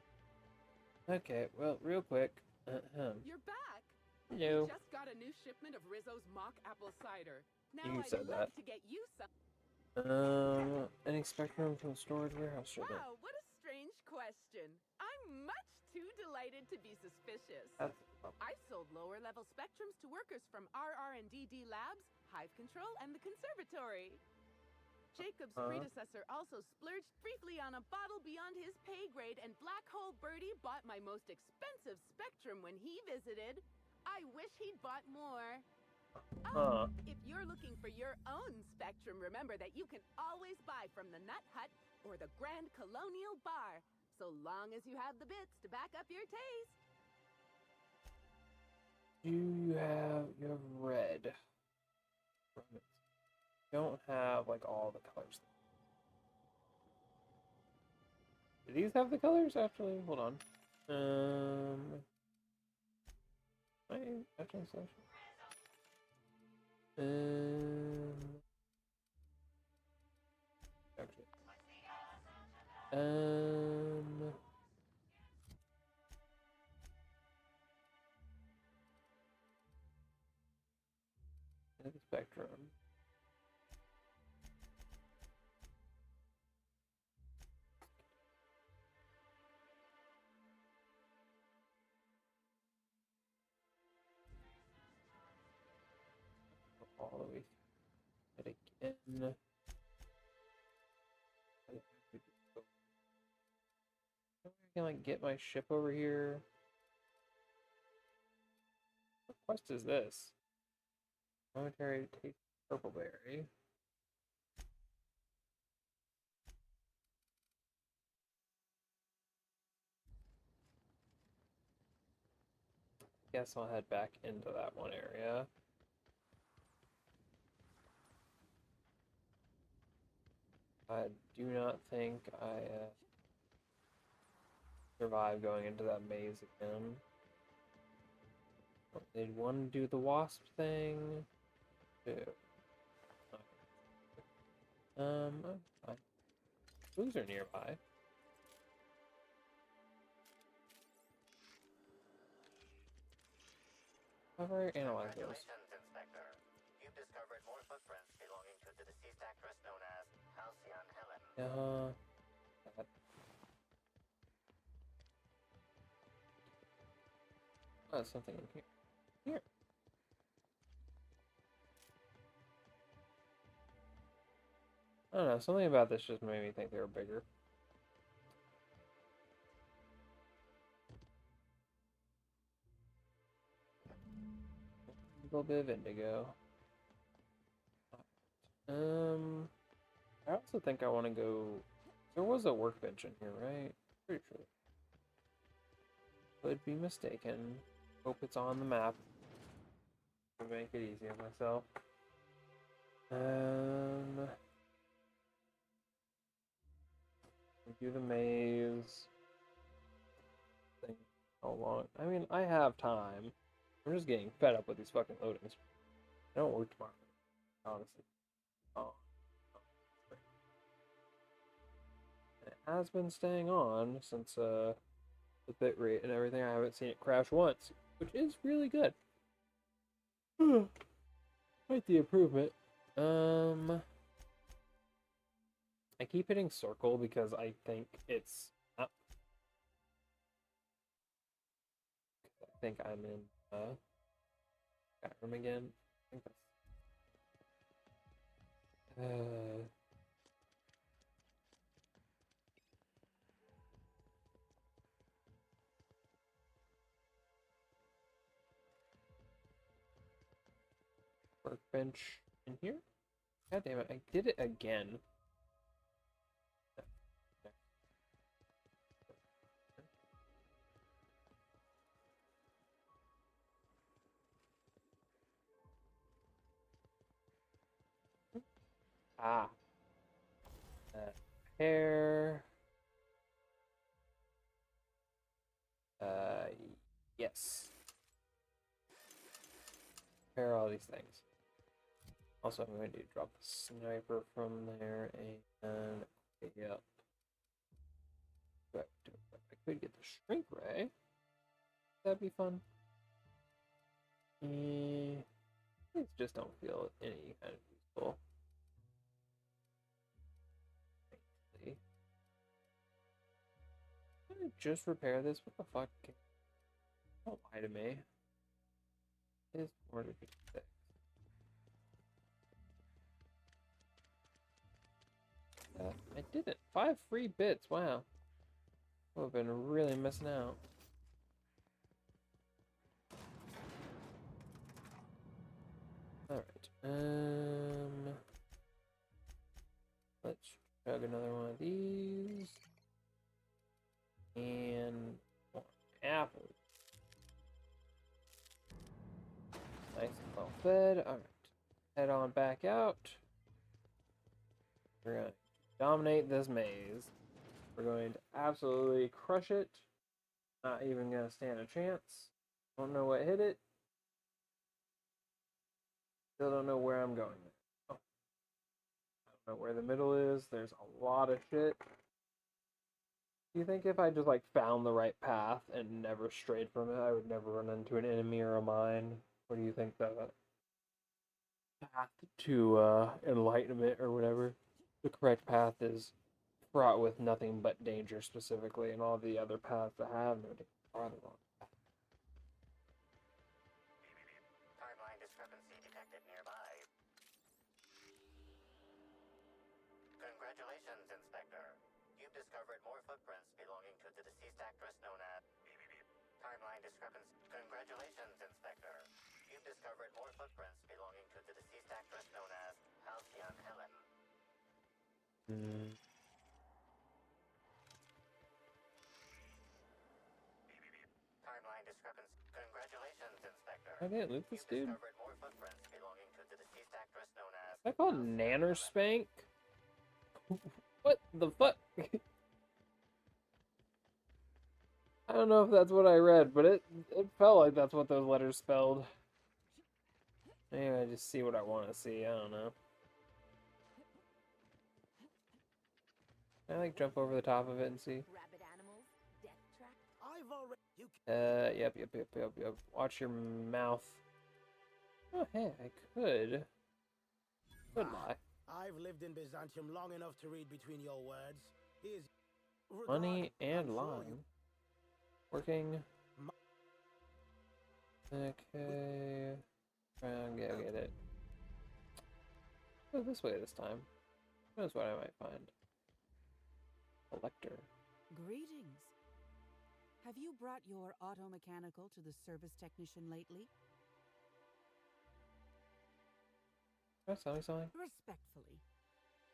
Okay, well, real quick. You're back! Hello. We just got a new shipment of Rizzo's mock apple cider. Now You I'd said love that. to get you some. Any spectrum from storage warehouse shipment? Wow, what a strange question. I'm much too delighted to be suspicious. I sold lower-level spectrums to workers from our R&D labs, Hive Control, and the Conservatory. Jacob's predecessor also splurged briefly on a bottle beyond his pay grade, and Black Hole Birdie bought my most expensive spectrum when he visited. I wish he'd bought more. If you're looking for your own spectrum, remember that you can always buy from the Nut Hut or the Grand Colonial Bar, so long as you have the bits to back up your taste. You have red. Don't have like all the colors. Do these have the colors actually? Hold on. Actually, actually. The spectrum. All the way through it again. I can like get my ship over here. What quest is this? Momentary taste purple berry. Guess I'll head back into that one area. I do not think I survive going into that maze again. They'd want to do the wasp thing. Two. Fine. Clues are nearby. However, analyze those. Congratulations, Inspector. You've discovered more footprints belonging to the deceased actress known as Halcyon Helen. Oh, something in here. Here. I don't know, something about this just made me think they were bigger. A little bit of indigo. I also think I want to go... There was a workbench in here, right? Pretty sure. Could be mistaken. Hope it's on the map. To make it easy on myself. Do the maze. Thing. How long? I mean, I have time. I'm just getting fed up with these fucking loadings. I don't work tomorrow, honestly. Oh. It has been staying on since the bit rate and everything. I haven't seen it crash once, which is really good. Quite the improvement. I keep hitting circle because I think it's up. I think I'm in that room again. I think that's workbench in here. God damn it, I did it again. Ah. Hair. Yes. Pair all these things. Also, I'm going to drop the sniper from there and yeah. I could get the shrink ray. That'd be fun. These just don't feel any kind of useful. Actually, can I just repair this? What the fuck? Don't lie to me. It is 456. I did it. 5 free bits. Wow. Would have been really missing out. Alright. Let's chug another one of these. And more apples. fed. Alright. Head on back out. We're going to dominate this maze. We're going to absolutely crush it. Not even going to stand a chance. Don't know what hit it. Still don't know where I'm going. Oh. I don't know where the middle is. There's a lot of shit. Do you think if I just like found the right path and never strayed from it, I would never run into an enemy or a mine? Or do you think the path to enlightenment or whatever, the correct path is fraught with nothing but danger specifically, and all the other paths that have no danger are the wrong path? Timeline discrepancy detected nearby. Congratulations, Inspector. You've discovered more footprints belonging to the deceased actress known as... Timeline discrepancy. Congratulations, Inspector. You've discovered more footprints belonging to the deceased actress known as Halcyon Helen. Timeline discrepancy. Congratulations, Inspector. I didn't loot this dude. Discovered more footprints belonging to the deceased actress known as... Is that called Nanner Spank? What the fuck? I don't know if that's what I read, but it felt like that's what those letters spelled. Maybe I just see what I want to see. I don't know. Can I like jump over the top of it and see? Rabid animals, death trap. I've already. Yep. Watch your mouth. Oh, hey, I could. Could lie. I've lived in Byzantium long enough to read between your words. Here's Money and lying. Working. Okay. Get it. Go this way this time. Who knows what I might find? Collector. Greetings. Have you brought your auto mechanical to the service technician lately? Can I sell me something? Respectfully,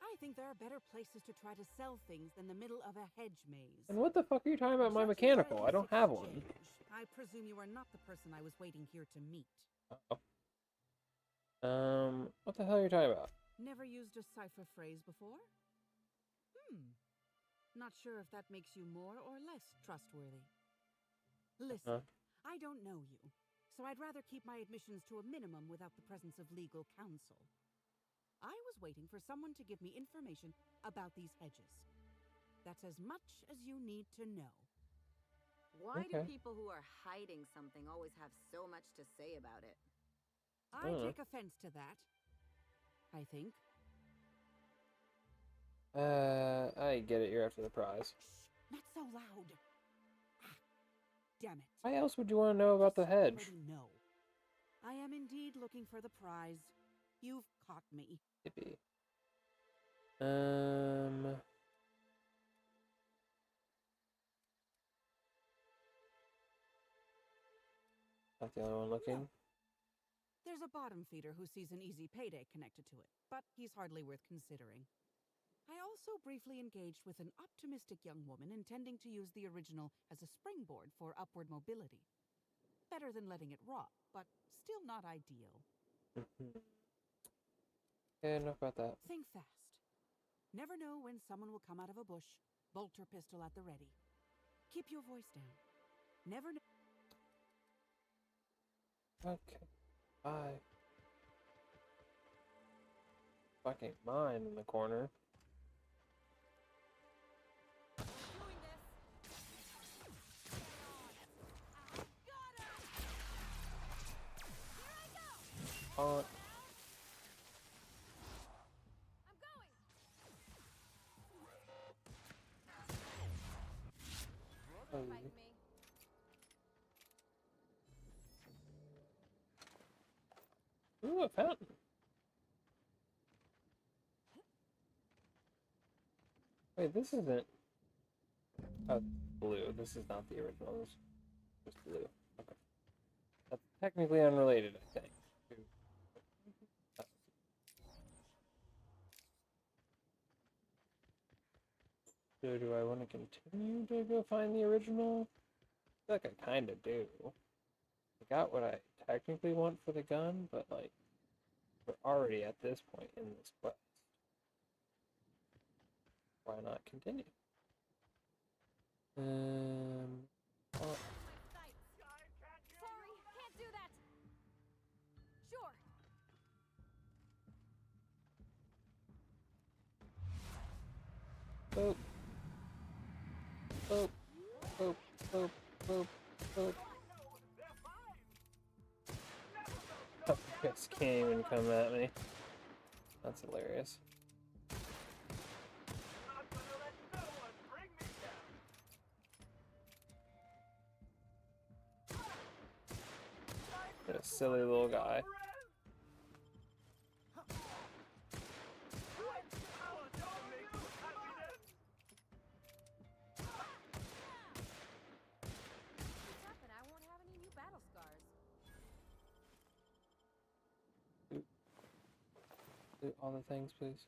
I think there are better places to try to sell things than the middle of a hedge maze. And what the fuck are you talking about my mechanical? I don't have one. I presume you are not the person I was waiting here to meet. Uh-oh. What the hell are you talking about? Never used a cipher phrase before? Not sure if that makes you more or less trustworthy. Listen, I don't know you, so I'd rather keep my admissions to a minimum without the presence of legal counsel. I was waiting for someone to give me information about these hedges. That's as much as you need to know. Why do people who are hiding something always have so much to say about it? I take offense to that, I think. I get it. You're after the prize. Not so loud. Damn it. Why else would you want to know about the hedge? No. I am indeed looking for the prize. You've caught me. Yippee. Not the only one looking. No. There's a bottom feeder who sees an easy payday connected to it, but he's hardly worth considering. I also briefly engaged with an optimistic young woman intending to use the original as a springboard for upward mobility. Better than letting it rot, but still not ideal. Okay, enough about that. Think fast. Never know when someone will come out of a bush, bolt or pistol at the ready. Keep your voice down. Never know. Okay. Bye. Fucking mine in the corner. Oh. Ooh, a fountain. Wait, this isn't blue. This is not the original. This is just blue. Okay. That's technically unrelated, I think. So do I want to continue to go find the original? I feel like I kind of do. I got what I technically want for the gun, but like we're already at this point in this quest. Why not continue? Oh, Sorry, can't do that. Sure. boop. Boop. Boop. Boop. Boop. Boop. Oh, you guys can't even come at me. That's hilarious. What a silly little guy. And I won't have any new battle scars. Do all the things, please.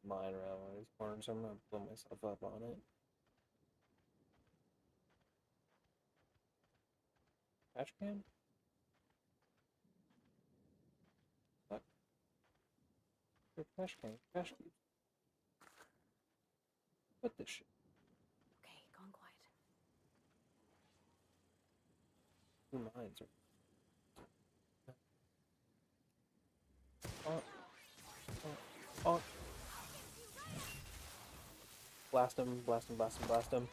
Mine around one of these corners, I'm gonna blow myself up on it. Trash can? What? Your trash can. Trash can. What this shit? Okay, gone quiet. Two mines are. Oh. Oh. Oh. Blast him, blast him, blast him, blast him.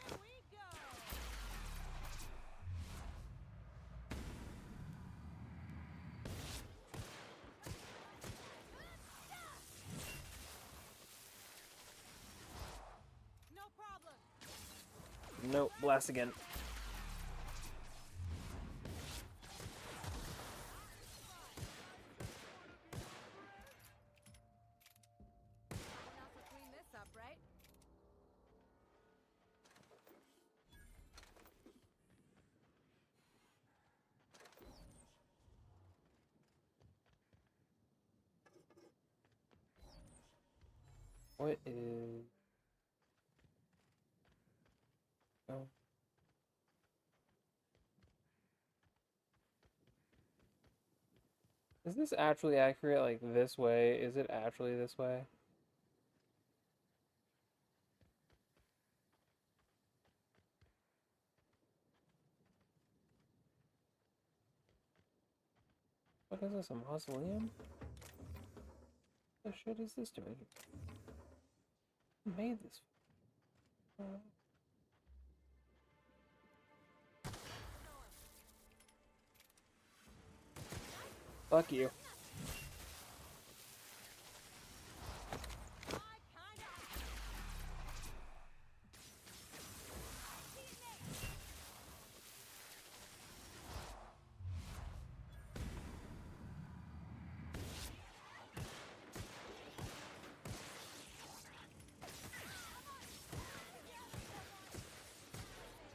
No problem. Nope, blast again. I can also clean this up, right? What is... Oh. Is this actually accurate, like this way? Is it actually this way? What is this, a mausoleum? What the shit is this doing? Who made this? Fuck you.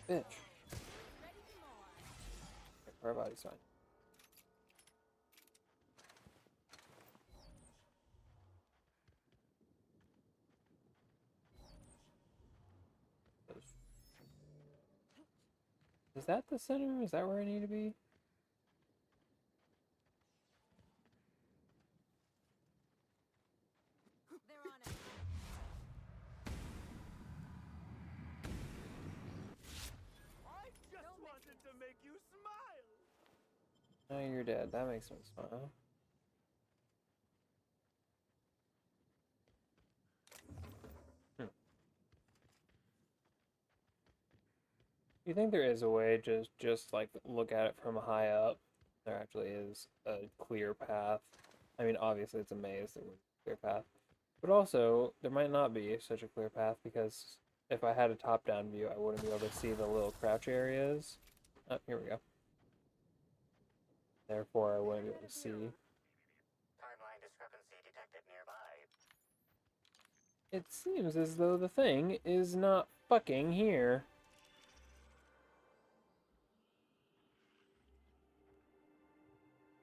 Bitch. Her body's fine. Is that the center? Is that where I need to be? They're on it. I just wanted to make you smile. Oh, you're dead. That makes me smile. You think there is a way to just like look at it from high up? There actually is a clear path. I mean, obviously it's a maze, there would be a clear path. But also, there might not be such a clear path because if I had a top-down view, I wouldn't be able to see the little crouch areas. Oh, here we go. Therefore, I wouldn't be able to see. Timeline discrepancy detected nearby. It seems as though the thing is not fucking here.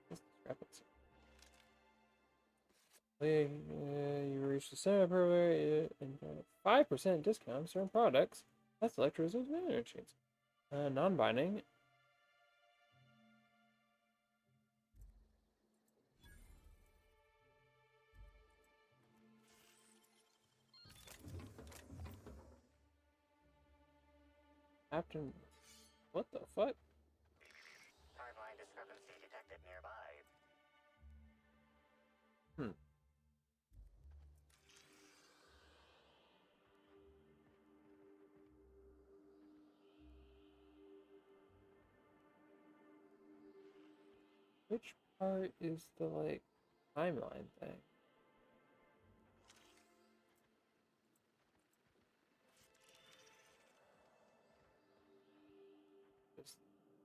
Discrepancy. You reach the center program and 5% discount on certain products. That's electricity machines. Non-binding. Captain, what the fuck? Timeline discrepancy detected nearby. Which part is the, like, timeline thing? Just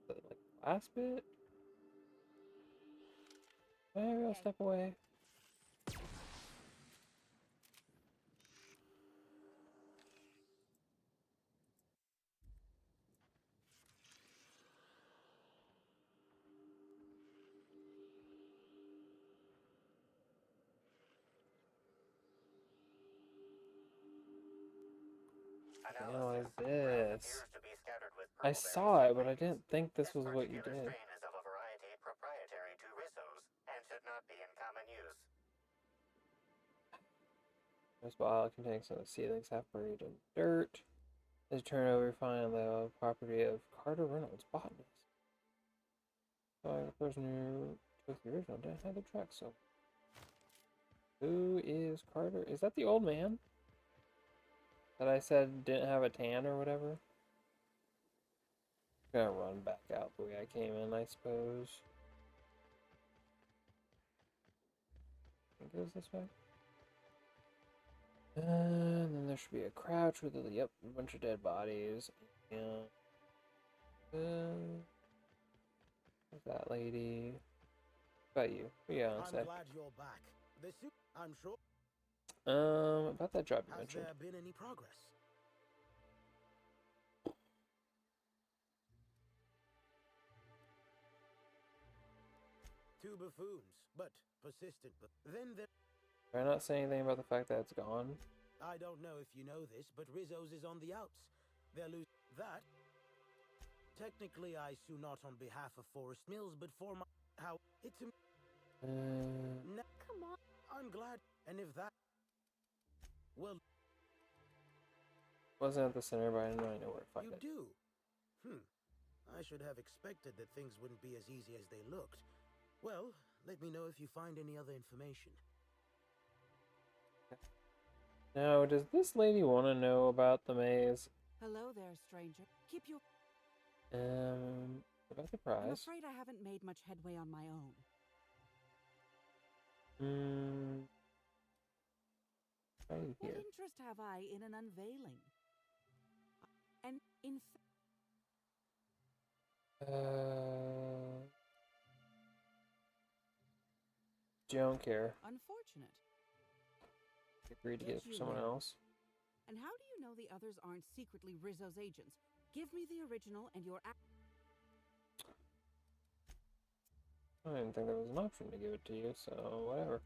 the, like, last bit? Maybe I'll step away. Analyze this. I saw it, but I didn't think this was what you did. Strain is of a variety proprietary to Rizzo's and should not be in common use. This bottle contains some of the ceilings half buried in dirt. As you turn over, you find the property of Carter Reynolds, botanist. So the person who took the original didn't have the track, so. Who is Carter? Is that the old man that I said didn't have a tan or whatever? I'm gonna run back out the way I came in, I suppose. I think it goes this way. And then there should be a crouch with a, yep, a bunch of dead bodies. And that lady. What about you? What you gonna say? I'm glad you're back. The suit, I'm sure. About that job you Has mentioned. there been any progress? Two buffoons, but persistent. But then there. Try not say anything about the fact that it's gone. I don't know if you know this, but Rizzo's is on the outs. They're losing that. Technically, I sue not on behalf of Forest Mills, but for my how it's a. Come on, I'm glad. And if that, well, Wasn't at the center, but I didn't really know where to find it. you do. I should have expected that things wouldn't be as easy as they looked. Well, let me know if you find any other information. Now, does this lady want to know about the maze? Hello there, stranger. Keep your... About the prize. I'm afraid I haven't made much headway on my own. Right What here. interest have I in an unveiling? And in Don't care. unfortunate. Agreed to get it for someone else. And how do you know the others aren't secretly Rizzo's agents? Give me the original and your... I didn't think there was an option to give it to you, so whatever.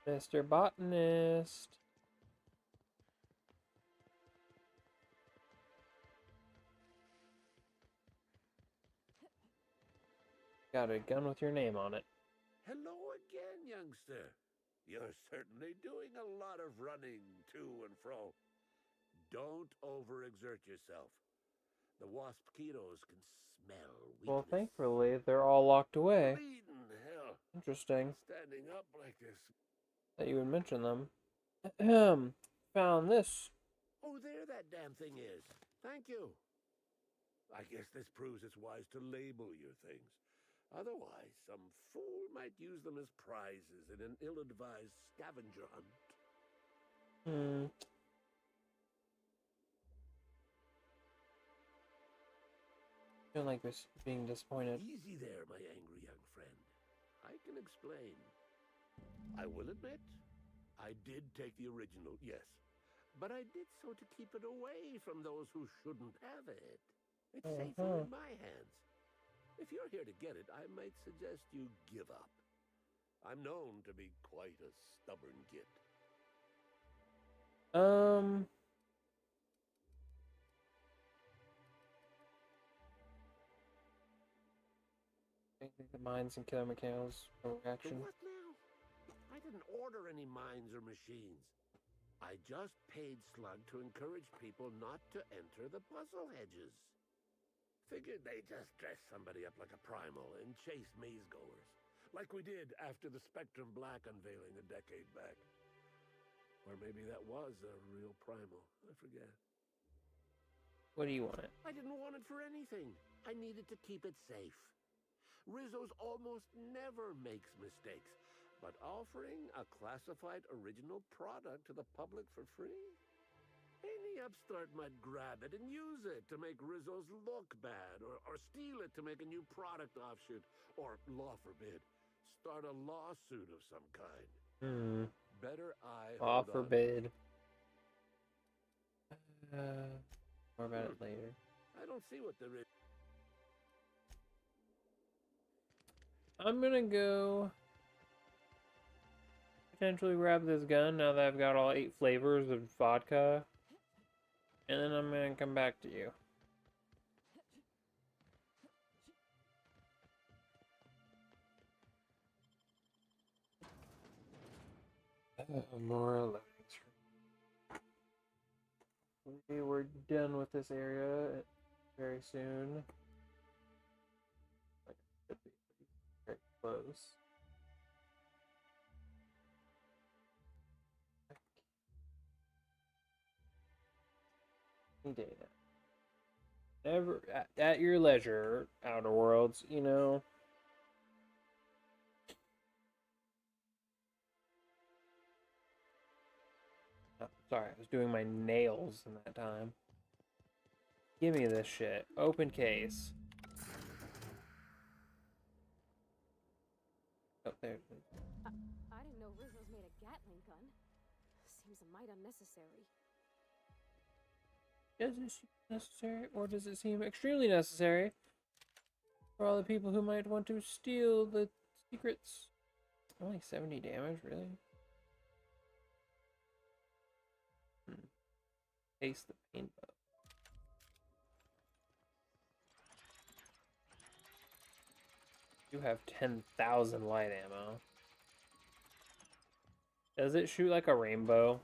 Mr. Botanist. Got a gun with your name on it. Hello again, youngster. You're certainly doing a lot of running to and fro. Don't overexert yourself. The wasp-ketos can smell weakness. Well, thankfully, they're all locked away. Bleeding hell. Interesting Standing up like this. that you would mention them. Found this. Oh, there that damn thing is. Thank you. I guess this proves it's wise to label your things. Otherwise, some fool might use them as prizes in an ill-advised scavenger hunt. Feel like this being disappointed. Easy there, my angry young friend. I can explain. I will admit, I did take the original, yes. but I did so to keep it away from those who shouldn't have it. It's Uh-huh. safer in my hands. If you're here to get it, I might suggest you give up. I'm known to be quite a stubborn git. I think the mines and killer mechanicals reaction. What now? I didn't order any mines or machines. I just paid Slug to encourage people not to enter the puzzle hedges. Figured they just dress somebody up like a primal and chase maze-goers, like we did after the Spectrum Black unveiling a decade back. Or maybe that was a real primal. I forget. What do you want? I didn't want it for anything. I needed to keep it safe. Rizzo's almost never makes mistakes, but offering a classified original product to the public for free? Any upstart might grab it and use it to make Rizzo's look bad, or steal it to make a new product offshoot, or, law forbid, start a lawsuit of some kind. Better I Law hold on. forbid. More about it later. I don't see what there is. I'm gonna go potentially grab this gun now that I've got all 8 flavors of vodka. And then I'm gonna come back to you. More loading screen. We're done with this area very soon. Should be very close. Data. Never at your leisure, Outer Worlds, you know. Oh, sorry, I was doing my nails in that time. Give me this shit. Open case. Oh, there it is. I didn't know Rizzo's made a Gatling gun. Seems a mite unnecessary. Does it seem necessary, or does it seem extremely necessary for all the people who might want to steal the secrets? Only 70 damage, really? Taste the painbow. You have 10,000 light ammo. Does it shoot like a rainbow?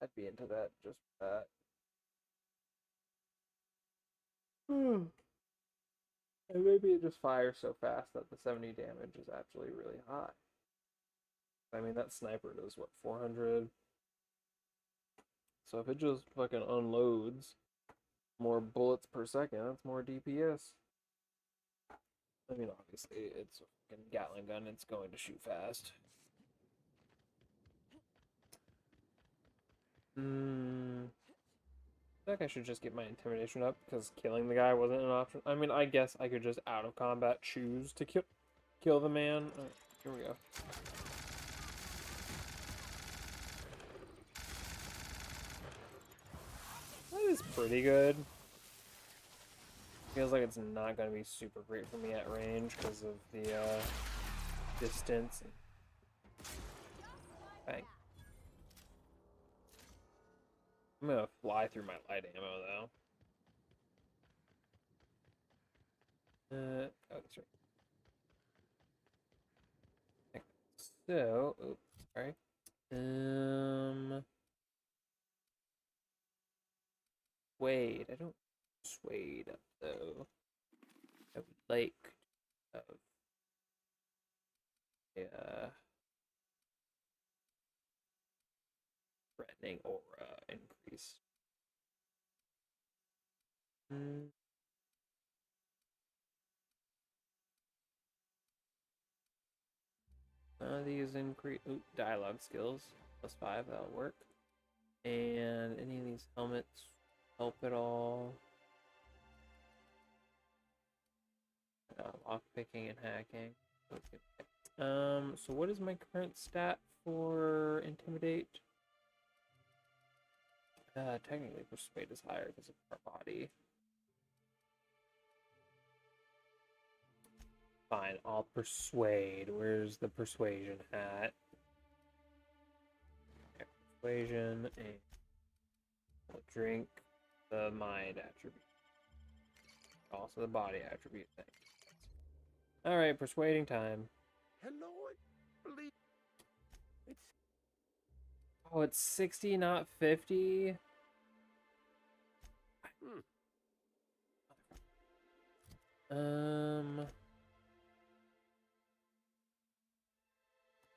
I'd be into that, just for that. And maybe it just fires so fast that the 70 damage is actually really high. I mean, that sniper does, what, 400? So if it just fucking unloads more bullets per second, that's more DPS. I mean, obviously, it's a fucking Gatling gun, it's going to shoot fast. I think I should just get my intimidation up, because killing the guy wasn't an option. I mean, I guess I could just out of combat choose to kill the man. Here we go. That is pretty good. Feels like it's not going to be super great for me at range because of the distance. Bang. I'm going to fly through my light ammo, though. Oh, that's right. So, oops, sorry. Suede. I don't suede up, though. I would like to have threatening aura increase. These increase dialogue skills +5, that'll work. And any of these helmets help at all? Lock picking and hacking. Okay. So what is my current stat for Intimidate? Technically Persuade is higher because of our body. Fine, I'll Persuade. Where's the Persuasion at? Okay, Persuasion, and I'll drink the Mind attribute. Also the Body attribute thing. Alright, Persuading time. Hello, I believe it's... Oh, it's 60, not 50? I'm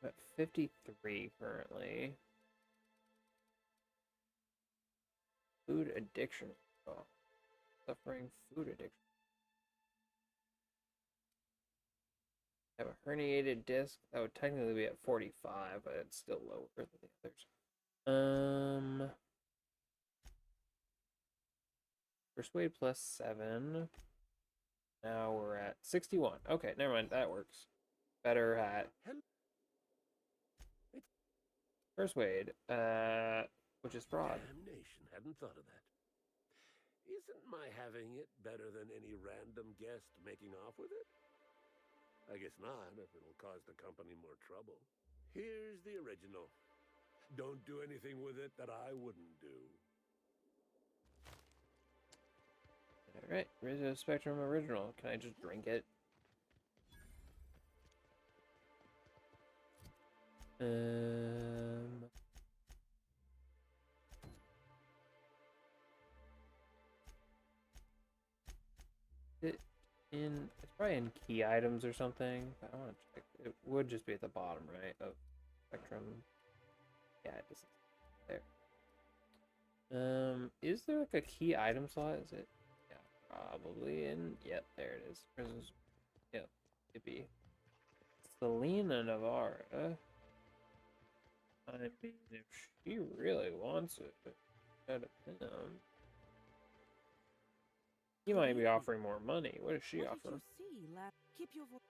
at 53 currently. Food addiction. Oh, suffering food addiction. I have a herniated disc. That would technically be at 45, but it's still lower than the others. Persuade plus 7. Now we're at 61. Okay, never mind. That works. Better at Persuade, which is fraud. Damnation, hadn't thought of that. Isn't my having it better than any random guest making off with it? I guess not, if it'll cause the company more trouble. Here's the original. Don't do anything with it that I wouldn't do. Alright, Rizzo Spectrum Original. Can I just drink it? It's probably in key items or something. I want to check. It would just be at the bottom, right? Of Spectrum. Yeah, it is there. Is there like a key item slot? Is it? Yeah, probably. And yep, there it is. Prisons. Yep, it'd be Selena Navarra. I mean, if she really wants it, out of him. He might be offering more money. What does she offer? Keep your voice.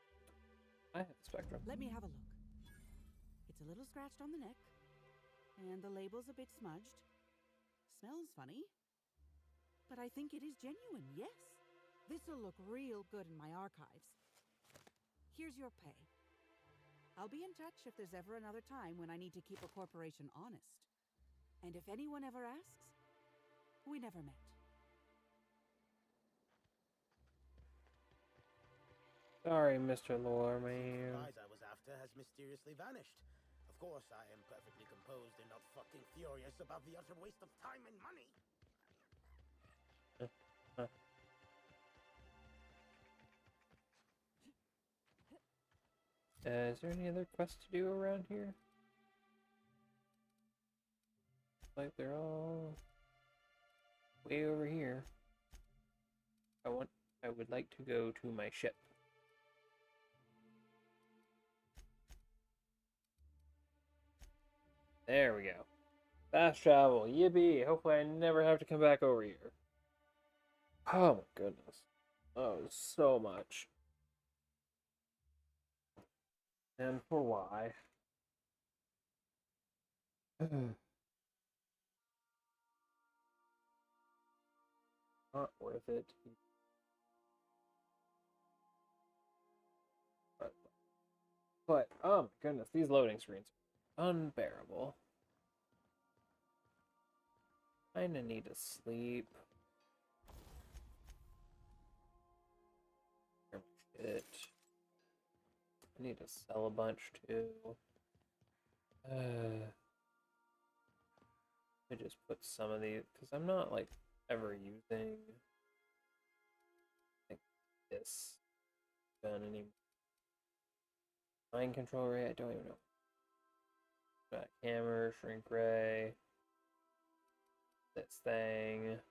I have the Spectrum. Let me have a look. It's a little scratched on the neck, and the label's a bit smudged. Smells funny, but I think it is genuine, yes. This'll look real good in my archives. Here's your pay. I'll be in touch if there's ever another time when I need to keep a corporation honest. And if anyone ever asks, we never met. Sorry, Mr. Lore, The man. prize I was after has mysteriously vanished. Of course, I am perfectly composed and not fucking furious about the utter waste of time and money. Is there any other quests to do around here? Like they're all way over here. I would like to go to my ship. There we go. Fast travel, yippee! Hopefully I never have to come back over here. Oh my goodness. Oh, so much. And for why? Not worth it. But oh my goodness, these loading screens are unbearable. Kinda need to sleep. Shit. I need to sell a bunch too. I just put some of these because I'm not like ever using like this gun anymore. Mind control ray, I don't even know. Got hammer, shrink ray, this thing,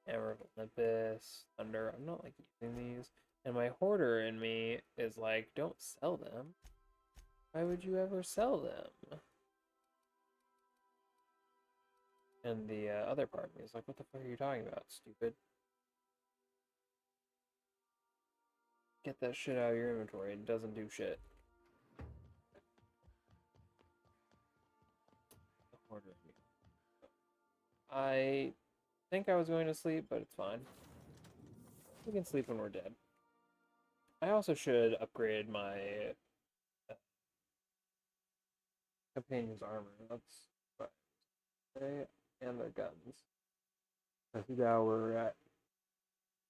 hammer of Olympus, thunder. I'm not like using these. And my hoarder in me is like, don't sell them. Why would you ever sell them? And the other part of me is like, what the fuck are you talking about, stupid? Get that shit out of your inventory. It doesn't do shit. ordering me. I think I was going to sleep, but it's fine. We can sleep when we're dead. I also should upgrade my companion's armor. That's what I say, and their guns. Now we're at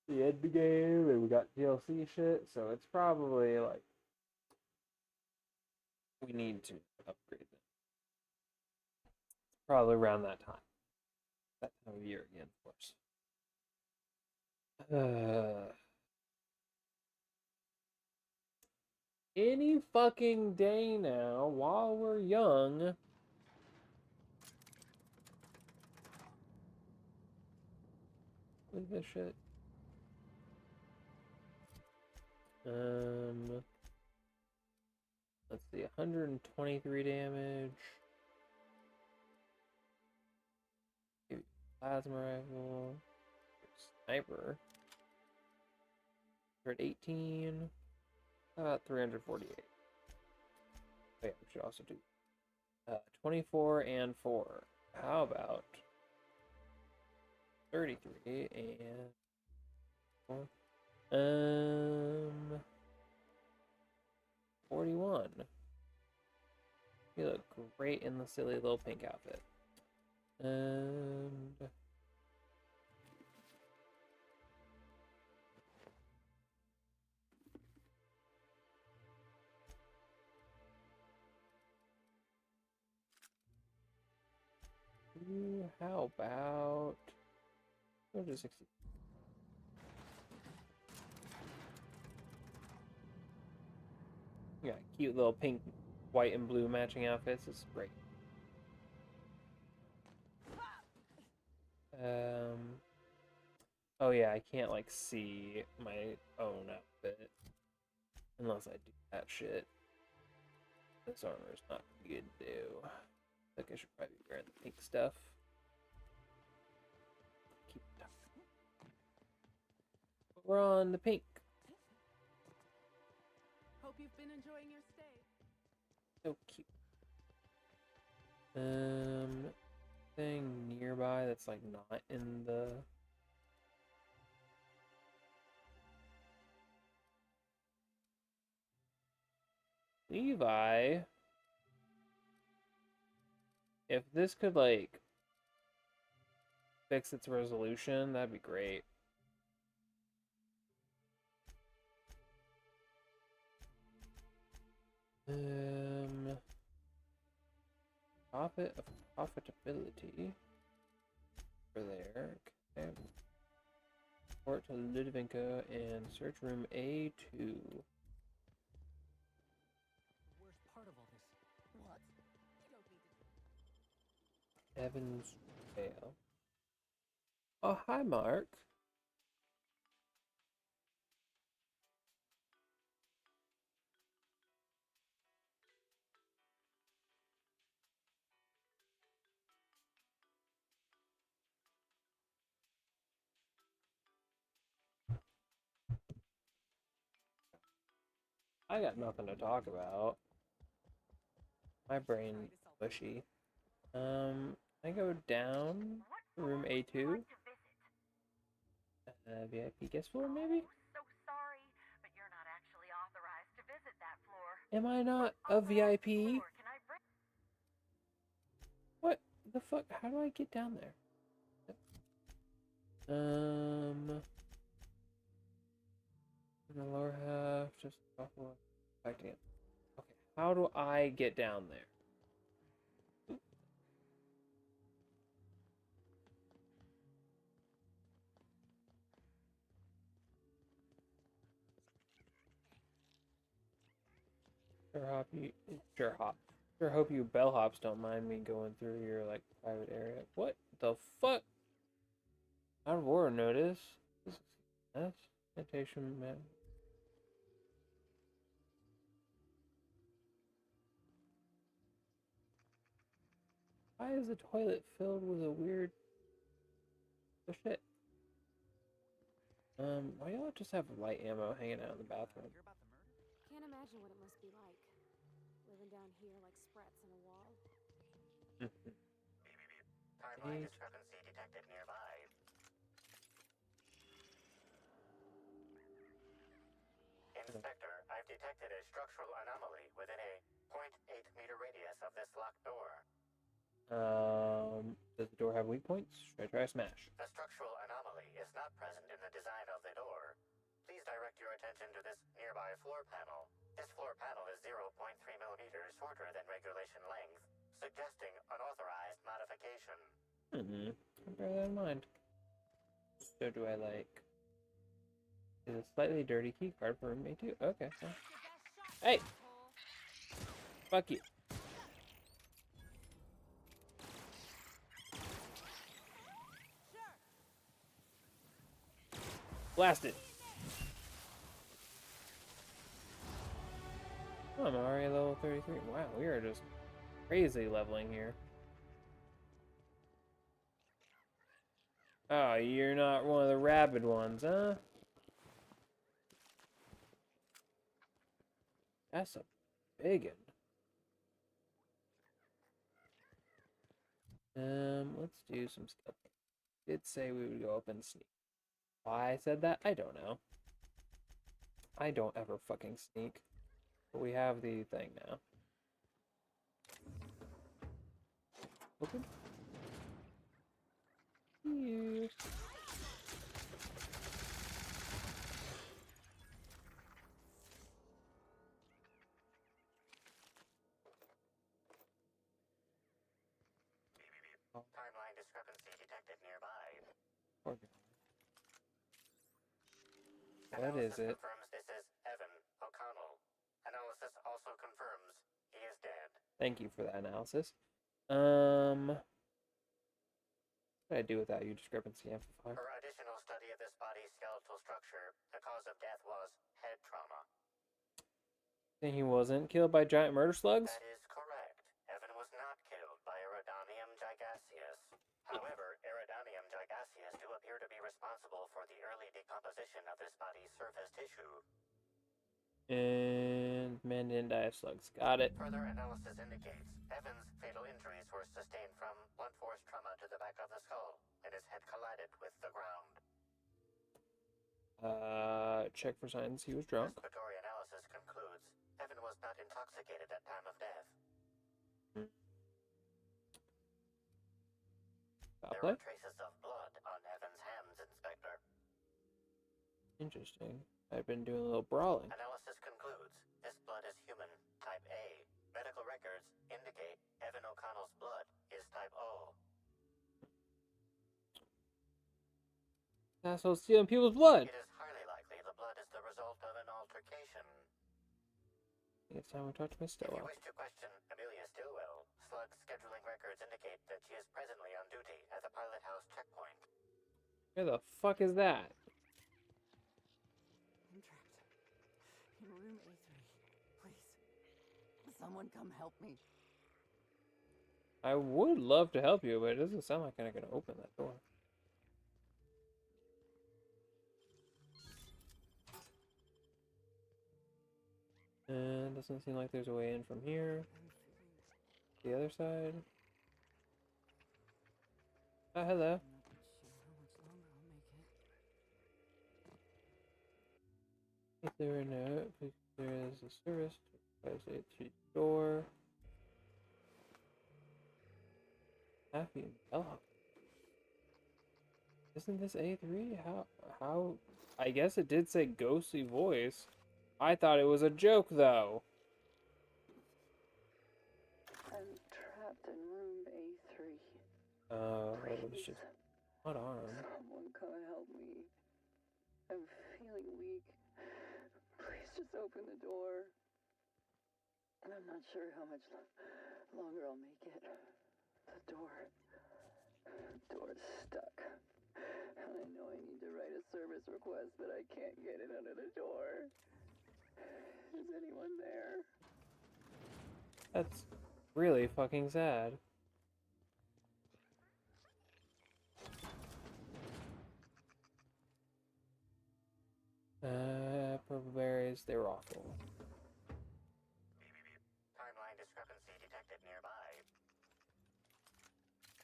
the end of the game, and we got DLC shit, so it's probably like we need to upgrade them. Probably around that time. That time of year again, of course. Any fucking day now, while we're young. Look at this shit. Let's see, 123 damage. Plasma rifle. Sniper. 118. How about 348? Wait, we should also do 24 and 4. How about 33 and 4? 41. You look great in the silly little pink outfit. And how about 260? Yeah, cute little pink, white, and blue matching outfits. It's great. Oh yeah, I can't like see my own outfit unless I do that shit. This armor is not good to do. I think I should probably be wearing the pink stuff. Keep it up. We're on the pink. Hope you've been enjoying your stay. So cute. Thing nearby that's like not in the Levi. If this could like fix its resolution, that'd be great. Profitability for there. Okay. Report to Ludovica and search room A2. Worst part of all this. What? You don't need to. Evans Vale. Oh, hi, Mark. I got nothing to talk about. My brain bushy. I go down to room A2. VIP guest floor, maybe? So sorry, but you're not actually authorized to visit that floor. Am I not a VIP? What the fuck? How do I get down there? In the lower half, just back again. Okay, how do I get down there? Sure hope you bellhops don't mind me going through your like private area. What the fuck? Out of order notice. That's sanitation man. Why is the toilet filled with a weird shit? Why y'all just have light ammo hanging out in the bathroom? Can't imagine what it must be like, living down here like sprats in a wall. Timeline discrepancy detected nearby. Inspector, I've detected a structural anomaly within a 0.8-meter radius of this locked door. Does the door have weak points? Should I try a smash? The structural anomaly is not present in the design of the door. Please direct your attention to this nearby floor panel. This floor panel is 0.3 millimeters shorter than regulation length, suggesting unauthorized modification. I'll bear that in mind. So do I like... Is a slightly dirty key card for me too? Okay. So. Hey! Fuck you. Blast it. Oh, I'm already level 33. Wow, we are just crazy leveling here. Oh, you're not one of the rabid ones, huh? That's a big one. Let's do some skill. Did say we would go up and sneak. Why I said that, I don't know. I don't ever fucking sneak. But we have the thing now. Open. Here. Timeline discrepancy detected nearby. Okay. What is it? Confirms this is Evan O'Connell. Analysis also confirms he is dead. Thank you for that analysis. What did I do without you, discrepancy amplifier? Per additional study of this body's skeletal structure, the cause of death was head trauma. And he wasn't killed by giant murder slugs? That is correct. Evan was not killed by Iridanium gigaseus. However, Iridanium gigaseus do appear to be responsible for the early decomposition of this body's surface tissue. And man didn't die of slugs. Got it. Further analysis indicates Evan's fatal injuries were sustained from blunt force trauma to the back of the skull, and his head collided with the ground. Check for signs he was drunk. Respiratory analysis concludes Evan was not intoxicated at time of death. There are traces of blood on Evan's hands, Inspector. Interesting. I've been doing a little brawling. Analysis concludes this blood is human, type A. Medical records indicate Evan O'Connell's blood is type O. Assholes stealing people's blood. It is highly likely the blood is the result of an altercation. It's time we talk to Miss If Stillwell. you wish to question Amelia Stillwell, Slug's scheduling records indicate that she is presently on duty at the pilot house checkpoint. Where the fuck is that? I'm trapped in room A3. Please, someone come help me. I would love to help you, but it doesn't sound like I'm gonna open that door. And doesn't seem like there's a way in from here. The other side. Oh, hello. If there are no, if there is a service, press it to the door. Happy Bella. Isn't this A3? How? I guess it did say ghostly voice. I thought it was a joke, though. I'm trapped in room A3. Oh, it was just... What arm? Someone come help me. I'm feeling weak. Please just open the door. I'm not sure how much longer I'll make it. The door's stuck. I know I need to write a service request, but I can't get it under the door. Is anyone there? That's really fucking sad. Purple berries, they were awful. Timeline discrepancy detected nearby.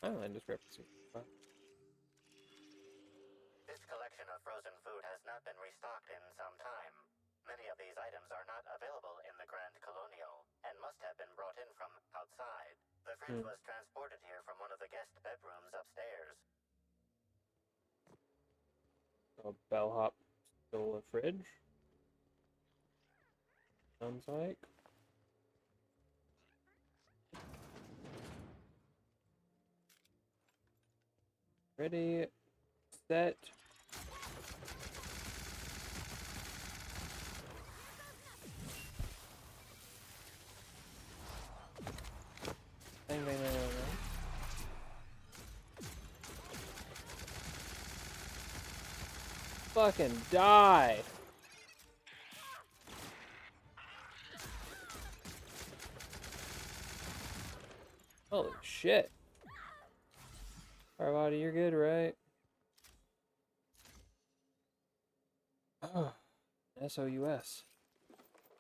Island discrepancy. This collection of frozen food has not been restocked in some time. Many of these items are not available in the Grand Colonial and must have been brought in from outside. The fridge was transported here from one of the guest bedrooms upstairs. A bellhop stole a fridge. Sounds like. Ready, set. Bang, bang, bang, bang, bang. Fucking die! Holy shit. Parvati, you're good, right? Oh, SOUS.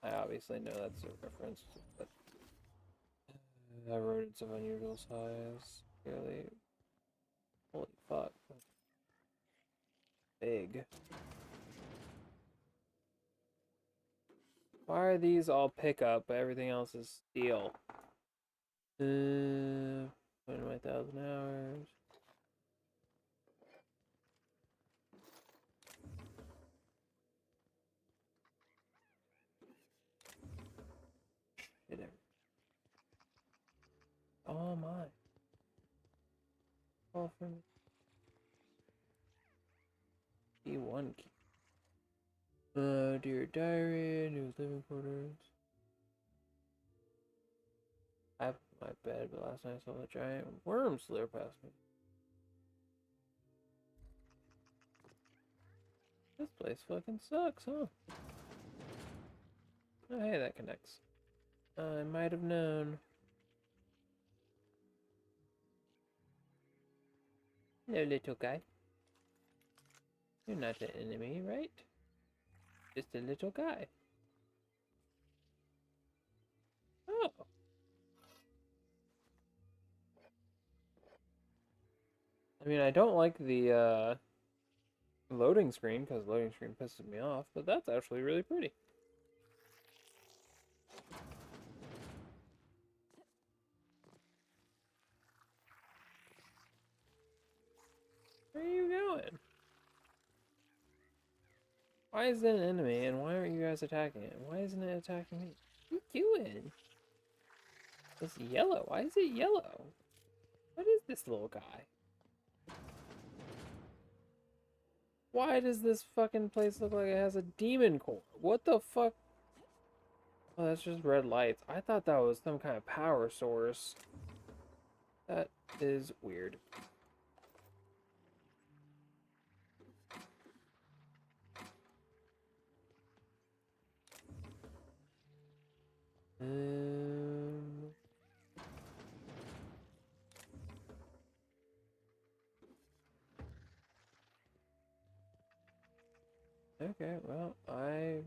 I obviously know that's a reference, but rodents of unusual size. Really. Holy fuck. Big. Why are these all pickup, but everything else is steel? 21,000 hours. Shit. Oh my. All from E1 key. Dear diary, new living quarters. I have my bed, but last night I saw a giant worm slither past me. This place fucking sucks, huh? Oh, hey, that connects. I might have known. Hello, little guy. You're not an enemy, right? Just a little guy. Oh. I mean, I don't like the loading screen, because loading screen pisses me off, but that's actually really pretty. Where are you going? Why is it an enemy, and why aren't you guys attacking it? Why isn't it attacking me? What are you doing? It's yellow. Why is it yellow? What is this little guy? Why does this fucking place look like it has a demon core? What the fuck? Oh, that's just red lights. I thought that was some kind of power source. That is weird. Okay, well, I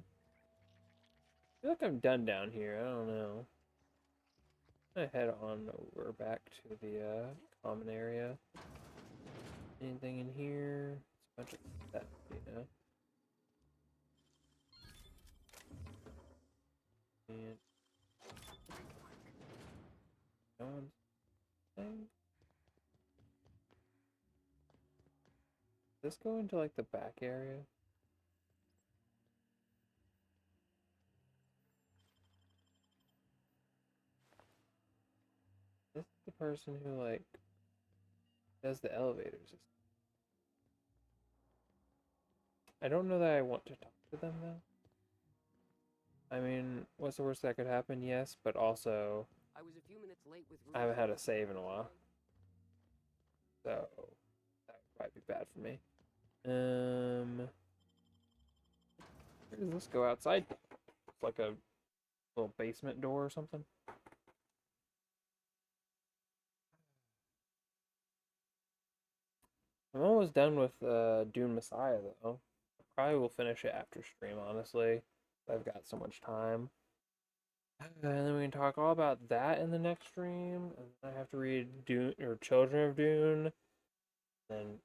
feel like I'm done down here. I don't know. I'm gonna head on over back to the common area. Anything in here? It's a bunch of stuff, you know. And no one's saying. Does this go into like the back area? This is the person who like does the elevators. I don't know that I want to talk to them though. I mean, what's the worst that could happen? Yes, but also I was a few minutes late with I haven't had a save in a while. So that might be bad for me. Where does this go outside? It's like a little basement door or something. I'm almost done with Dune Messiah though. Probably will finish it after stream, honestly. I've got so much time. And then we can talk all about that in the next stream. And I have to read Dune or Children of Dune. Then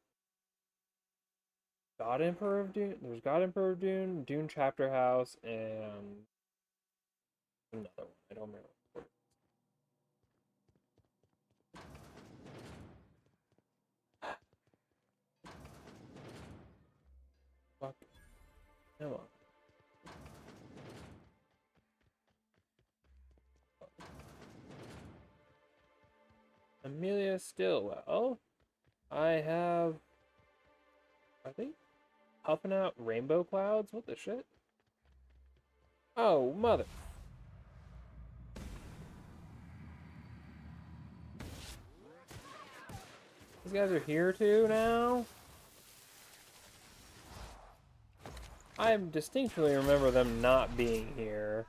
God Emperor of Dune. There's God Emperor of Dune, Dune Chapter House, and another one. I don't remember. Fuck. Come on. Amelia Stillwell. I have, I think, puffing out rainbow clouds. What the shit? Oh, mother. These guys are here too now? I distinctly remember them not being here.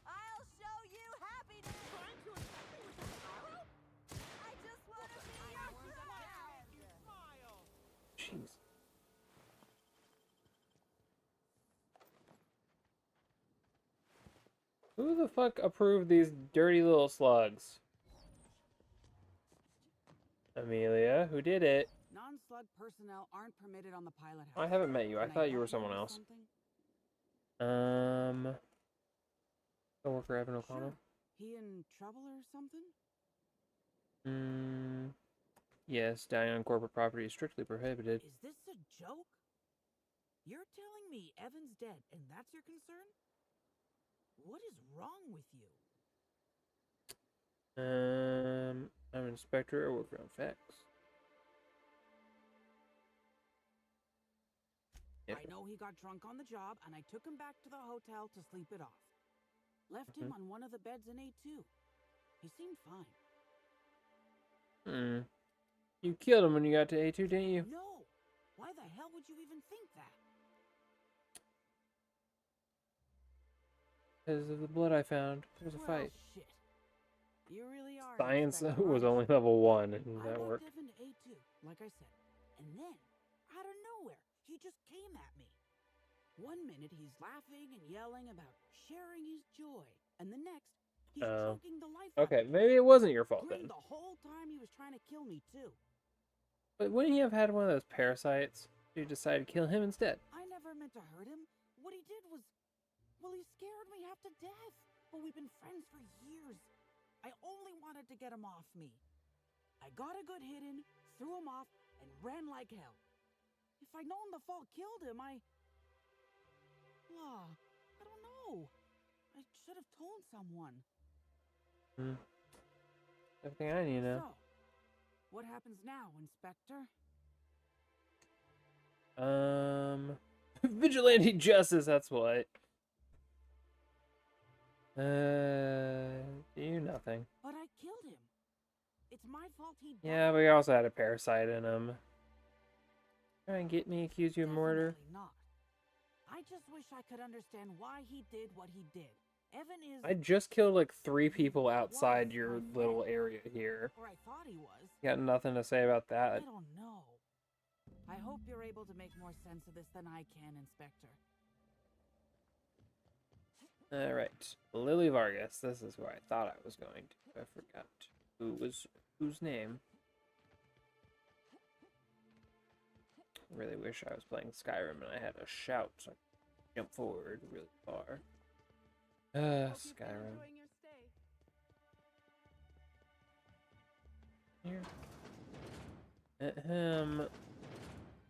I'll show you happiness. Trying to infect me with an arrow? I just want to be your friend. Smile. Jeez. Who the fuck approved these dirty little slugs? Amelia, who did it? Non-slug personnel aren't permitted on the pilot house. I haven't met you. I And thought you were don't someone know else. something? Coworker Evan O'Connell. He in trouble or something? Yes, dying on corporate property is strictly prohibited. Is this a joke? You're telling me Evan's dead, and that's your concern? What is wrong with you? I'm an inspector. I work on facts. Yep. I know he got drunk on the job, and I took him back to the hotel to sleep it off. Left him on one of the beds in A2. He seemed fine. You killed him when you got to A2, didn't you? No! Why the hell would you even think that? Because of the blood I found. There was a fight. Shit. You really are. Science was only level 1, and that I worked. Evan to A2, like I said. And then, out of nowhere, he just came at me. One minute he's laughing and yelling about sharing his joy, and the next he's choking the life out Okay, of me. maybe it wasn't your fault Grinned then. the whole time he was trying to kill me too. But wouldn't you have had one of those parasites? You decided to kill him instead. I never meant to hurt him. What he did was, well, he scared me half to death. But we've been friends for years. I only wanted to get him off me. I got a good hit in, threw him off, and ran like hell. If I'd known the fall killed him, I don't know. I should have told someone. Everything I need to know. So, what happens now, Inspector? Vigilante justice, that's what. Do nothing. But I killed him. It's my fault he died. Yeah, but he also had a parasite in him. Try and get me, accuse you of murder. Definitely not. I just wish I could understand why he did what he did. Evan is... I just killed like 3 people outside your little area here. Or I thought he was. Got nothing to say about that. I don't know. I hope you're able to make more sense of this than I can, Inspector. Alright. Lily Vargas. This is who I thought I was going to. I forgot whose name. Really wish I was playing Skyrim and I had a shout so I could jump forward really far. Skyrim. Here.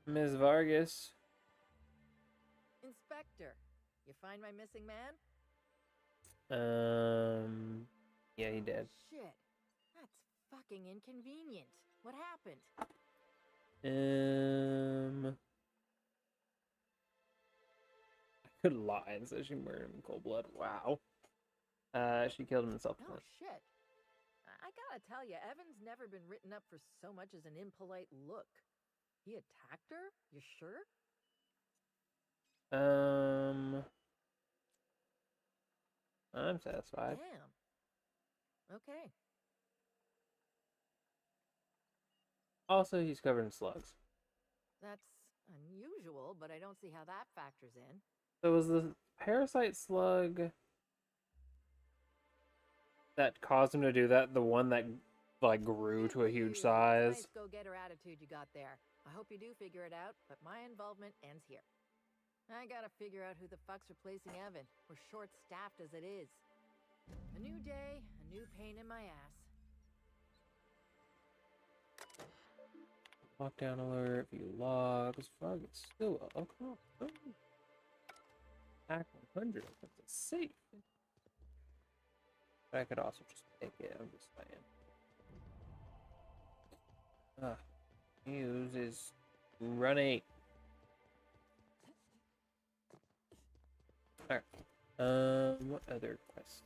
Ms. Vargas. Inspector, you find my missing man? Yeah, he did. Shit, that's fucking inconvenient. What happened? I could lie and say she murdered him in cold blood. Wow. She killed him in self-defense. Oh shit. I gotta tell you, Evan's never been written up for so much as an impolite look. He attacked her? You sure? I'm satisfied. Damn. Okay. Also, he's covered in slugs. That's unusual, but I don't see how that factors in. So was the parasite slug that caused him to do that the one that like grew to a huge size? Nice go-getter attitude you got there. I hope you do figure it out, but my involvement ends here. I gotta figure out who the fuck's replacing Evan. We're short-staffed as it is. A new day, a new pain in my ass. Lockdown alert, view logs. Frog is still up. Oh, Act 100. That's a safe. I could also just take it. I'm just saying. News is running. Alright. What other quest?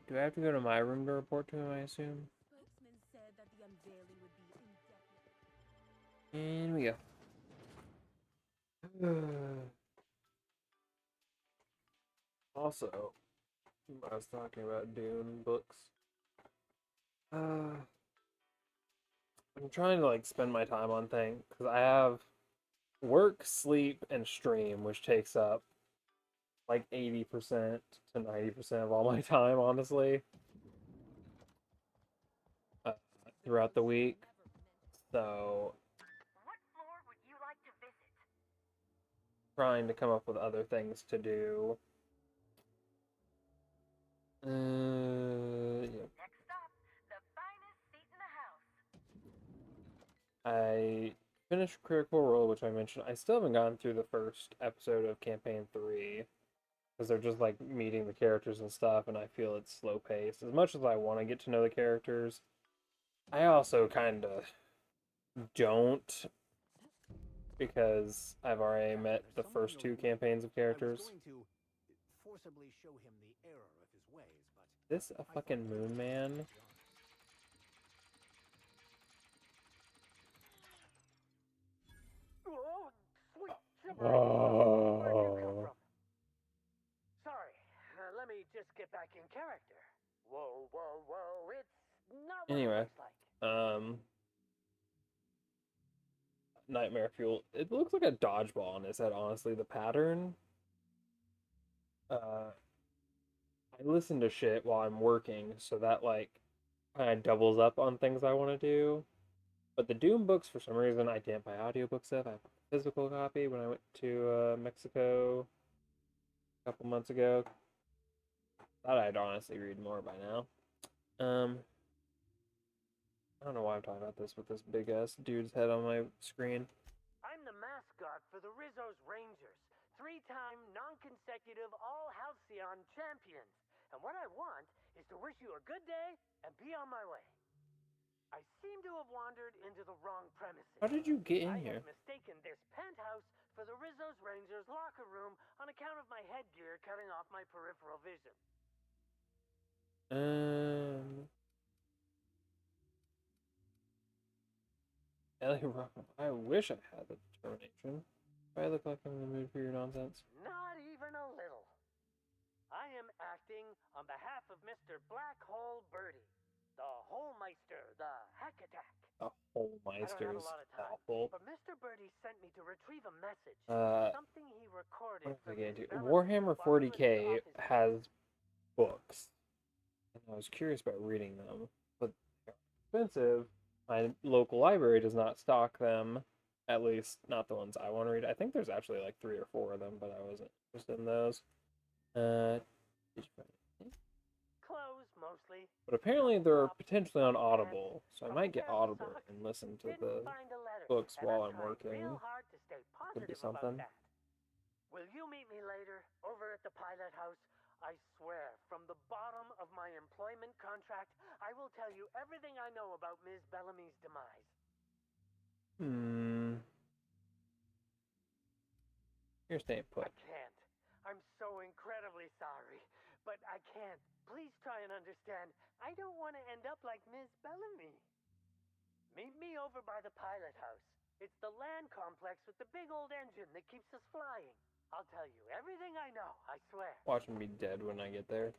Do I have to go to my room to report to him, I assume? Spokesman said that the unveiling would be indefinite. And we go. Also, I was talking about Dune books. I'm trying to like spend my time on things because I have work, sleep, and stream, which takes up like 80% to 90% of all my time, honestly, throughout the week. So, What floor would you like to visit? trying to come up with other things to do. Yeah. Next stop, the finest seat in the house. I finished Critical Role, which I mentioned. I still haven't gotten through the first episode of Campaign 3 because they're just like meeting the characters and stuff, and I feel it's slow paced. As much as I want to get to know the characters, I also kind of don't because I've already met the first two campaigns of characters. I was going to forcibly show him the error of his ways, but This a fucking moon man? Oh, sweet chipper. Oh. Where'd you come from? Sorry, let me just get back in character. Whoa, whoa, whoa, it's not what it Anyway, looks like. Nightmare Fuel. It looks like a dodgeball on his head, honestly, the pattern. I listen to shit while I'm working, so that like kind of doubles up on things I want to do. But the Doom books, for some reason, I didn't buy audiobook stuff. I have a physical copy when I went to Mexico a couple months ago. Thought I'd honestly read more by now. I don't know why I'm talking about this with this big ass dude's head on my screen. I'm the mascot for the Rizzo's Rangers, 3-time non-consecutive All-Halcyon champions. And what I want is to wish you a good day and be on my way. I seem to have wandered into the wrong premises. How did you get in I here? have mistaken this penthouse for the Rizzo's Rangers locker room on account of my headgear cutting off my peripheral vision. Ellie Rock. I wish I had the determination. I look like I'm in the mood for your nonsense. Not even a little. I am acting on behalf of Mr. Black Hole Birdie, the Holmeister, the Hack Attack. The Holmeister is awful. But Mr. Birdie sent me to retrieve a message. Something he recorded. What was I getting to? Warhammer 40k has books, and I was curious about reading them, but they're expensive. My local library does not stock them, at least not the ones I want to read. I think there's actually like 3 or 4 of them, but I wasn't interested in those. Did you find anything? Clothes, mostly. But apparently they're potentially on Audible, so I might get Audible and listen to the books while I'm working. Could be something. Will you meet me later over at the pilot house? I swear, from the bottom of my employment contract, I will tell you everything I know about Ms. Bellamy's demise. You're staying put. I can't. I'm so incredibly sorry, but I can't. Please try and understand. I don't want to end up like Ms. Bellamy. Meet me over by the pilot house. It's the land complex with the big old engine that keeps us flying. I'll tell you everything I know, I swear. Watch him be dead when I get there.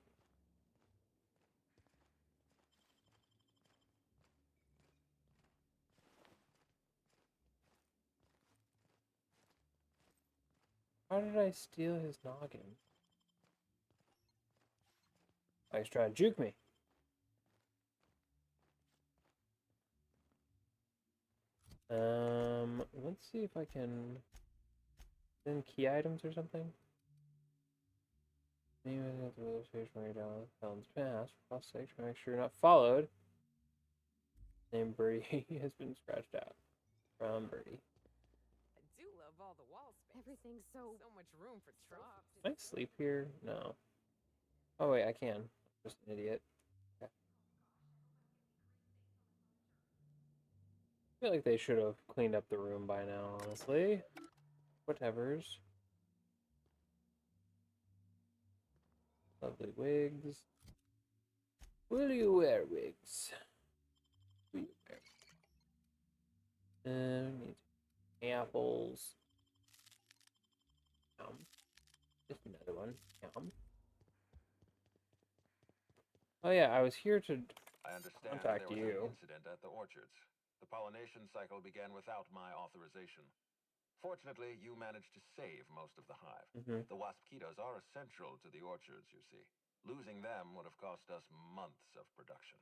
How did I steal his noggin? Oh, he's trying to juke me. Let's see if I can send key items or something. Maybe I have to really search my down Helen's past. For God's sake, make sure you're not followed. Name Birdie has been scratched out. From Birdie. I do love all the wall space. Everything's so much room for trophies. Can I sleep here? No. Oh wait, I can. I'm just an idiot. Okay. I feel like they should have cleaned up the room by now, honestly. Whatevers. Lovely wigs. Will you wear wigs? Will you wear? Need apples. Just another one. Oh yeah, I was here to I understand contact there was you. an incident at the orchards. The pollination cycle began without my authorization. Fortunately, you managed to save most of the hive. Mhm. The wasp-ketos are essential to the orchards, you see. Losing them would have cost us months of production.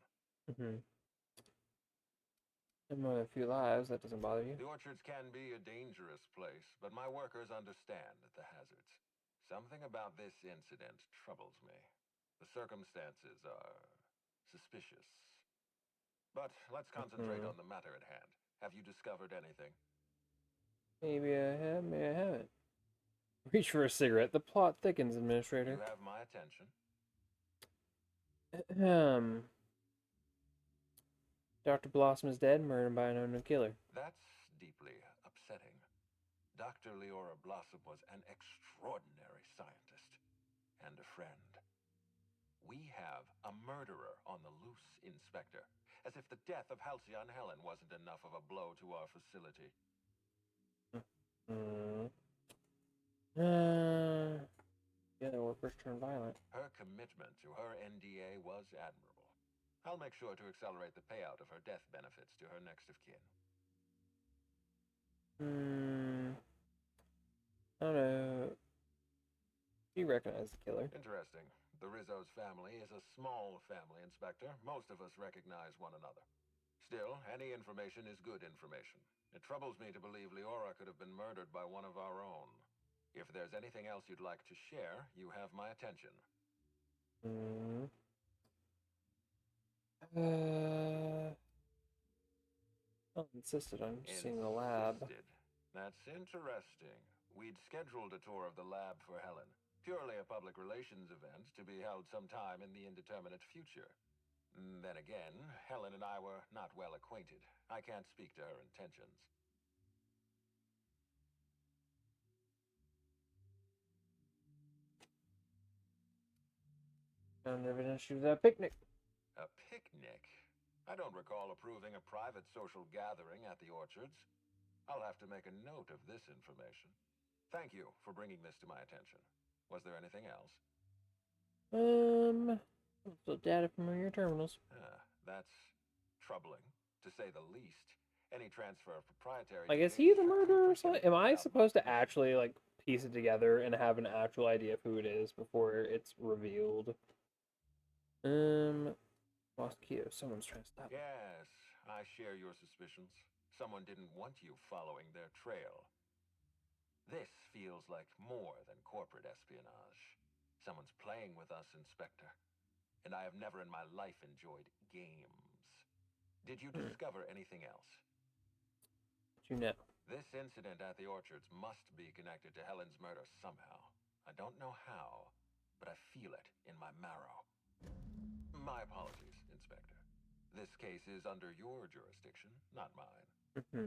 And more than a few lives, that doesn't bother you. The orchards can be a dangerous place, but my workers understand the hazards. Something about this incident troubles me. The circumstances are suspicious. But let's concentrate on the matter at hand. Have you discovered anything? Maybe I have, maybe I haven't. Reach for a cigarette. The plot thickens, Administrator. You have my attention. Dr. Blossom is dead, murdered by an unknown killer. That's deeply upsetting. Dr. Leora Blossom was an extraordinary scientist and a friend. We have a murderer on the loose, Inspector. As if the death of Halcyon Helen wasn't enough of a blow to our facility. The other workers turned violent. Her commitment to her NDA was admirable. I'll make sure to accelerate the payout of her death benefits to her next of kin. I don't know. You recognize the killer. Interesting. The Rizzo's family is a small family, Inspector. Most of us recognize one another. Still, any information is good information. It troubles me to believe Leora could have been murdered by one of our own. If there's anything else you'd like to share, you have my attention. I insisted on seeing the lab. That's interesting. We'd scheduled a tour of the lab for Helen. Purely a public relations event to be held sometime in the indeterminate future. Then again, Helen and I were not well acquainted. I can't speak to her intentions. Found evidence she was at a picnic. A picnic? I don't recall approving a private social gathering at the orchards. I'll have to make a note of this information. Thank you for bringing this to my attention. Was there anything else? Also data from your terminals. That's troubling, to say the least. Any transfer of proprietary... Like, is he the murderer or something? Am I supposed to actually, like, piece it together and have an actual idea of who it is before it's revealed? Mosquito, someone's trying to stop me. Yes, I share your suspicions. Someone didn't want you following their trail. This feels like more than corporate espionage. Someone's playing with us, Inspector. And I have never in my life enjoyed games. Did you discover anything else? What you know? This incident at the orchards must be connected to Helen's murder somehow. I don't know how, but I feel it in my marrow. My apologies, Inspector. This case is under your jurisdiction, not mine.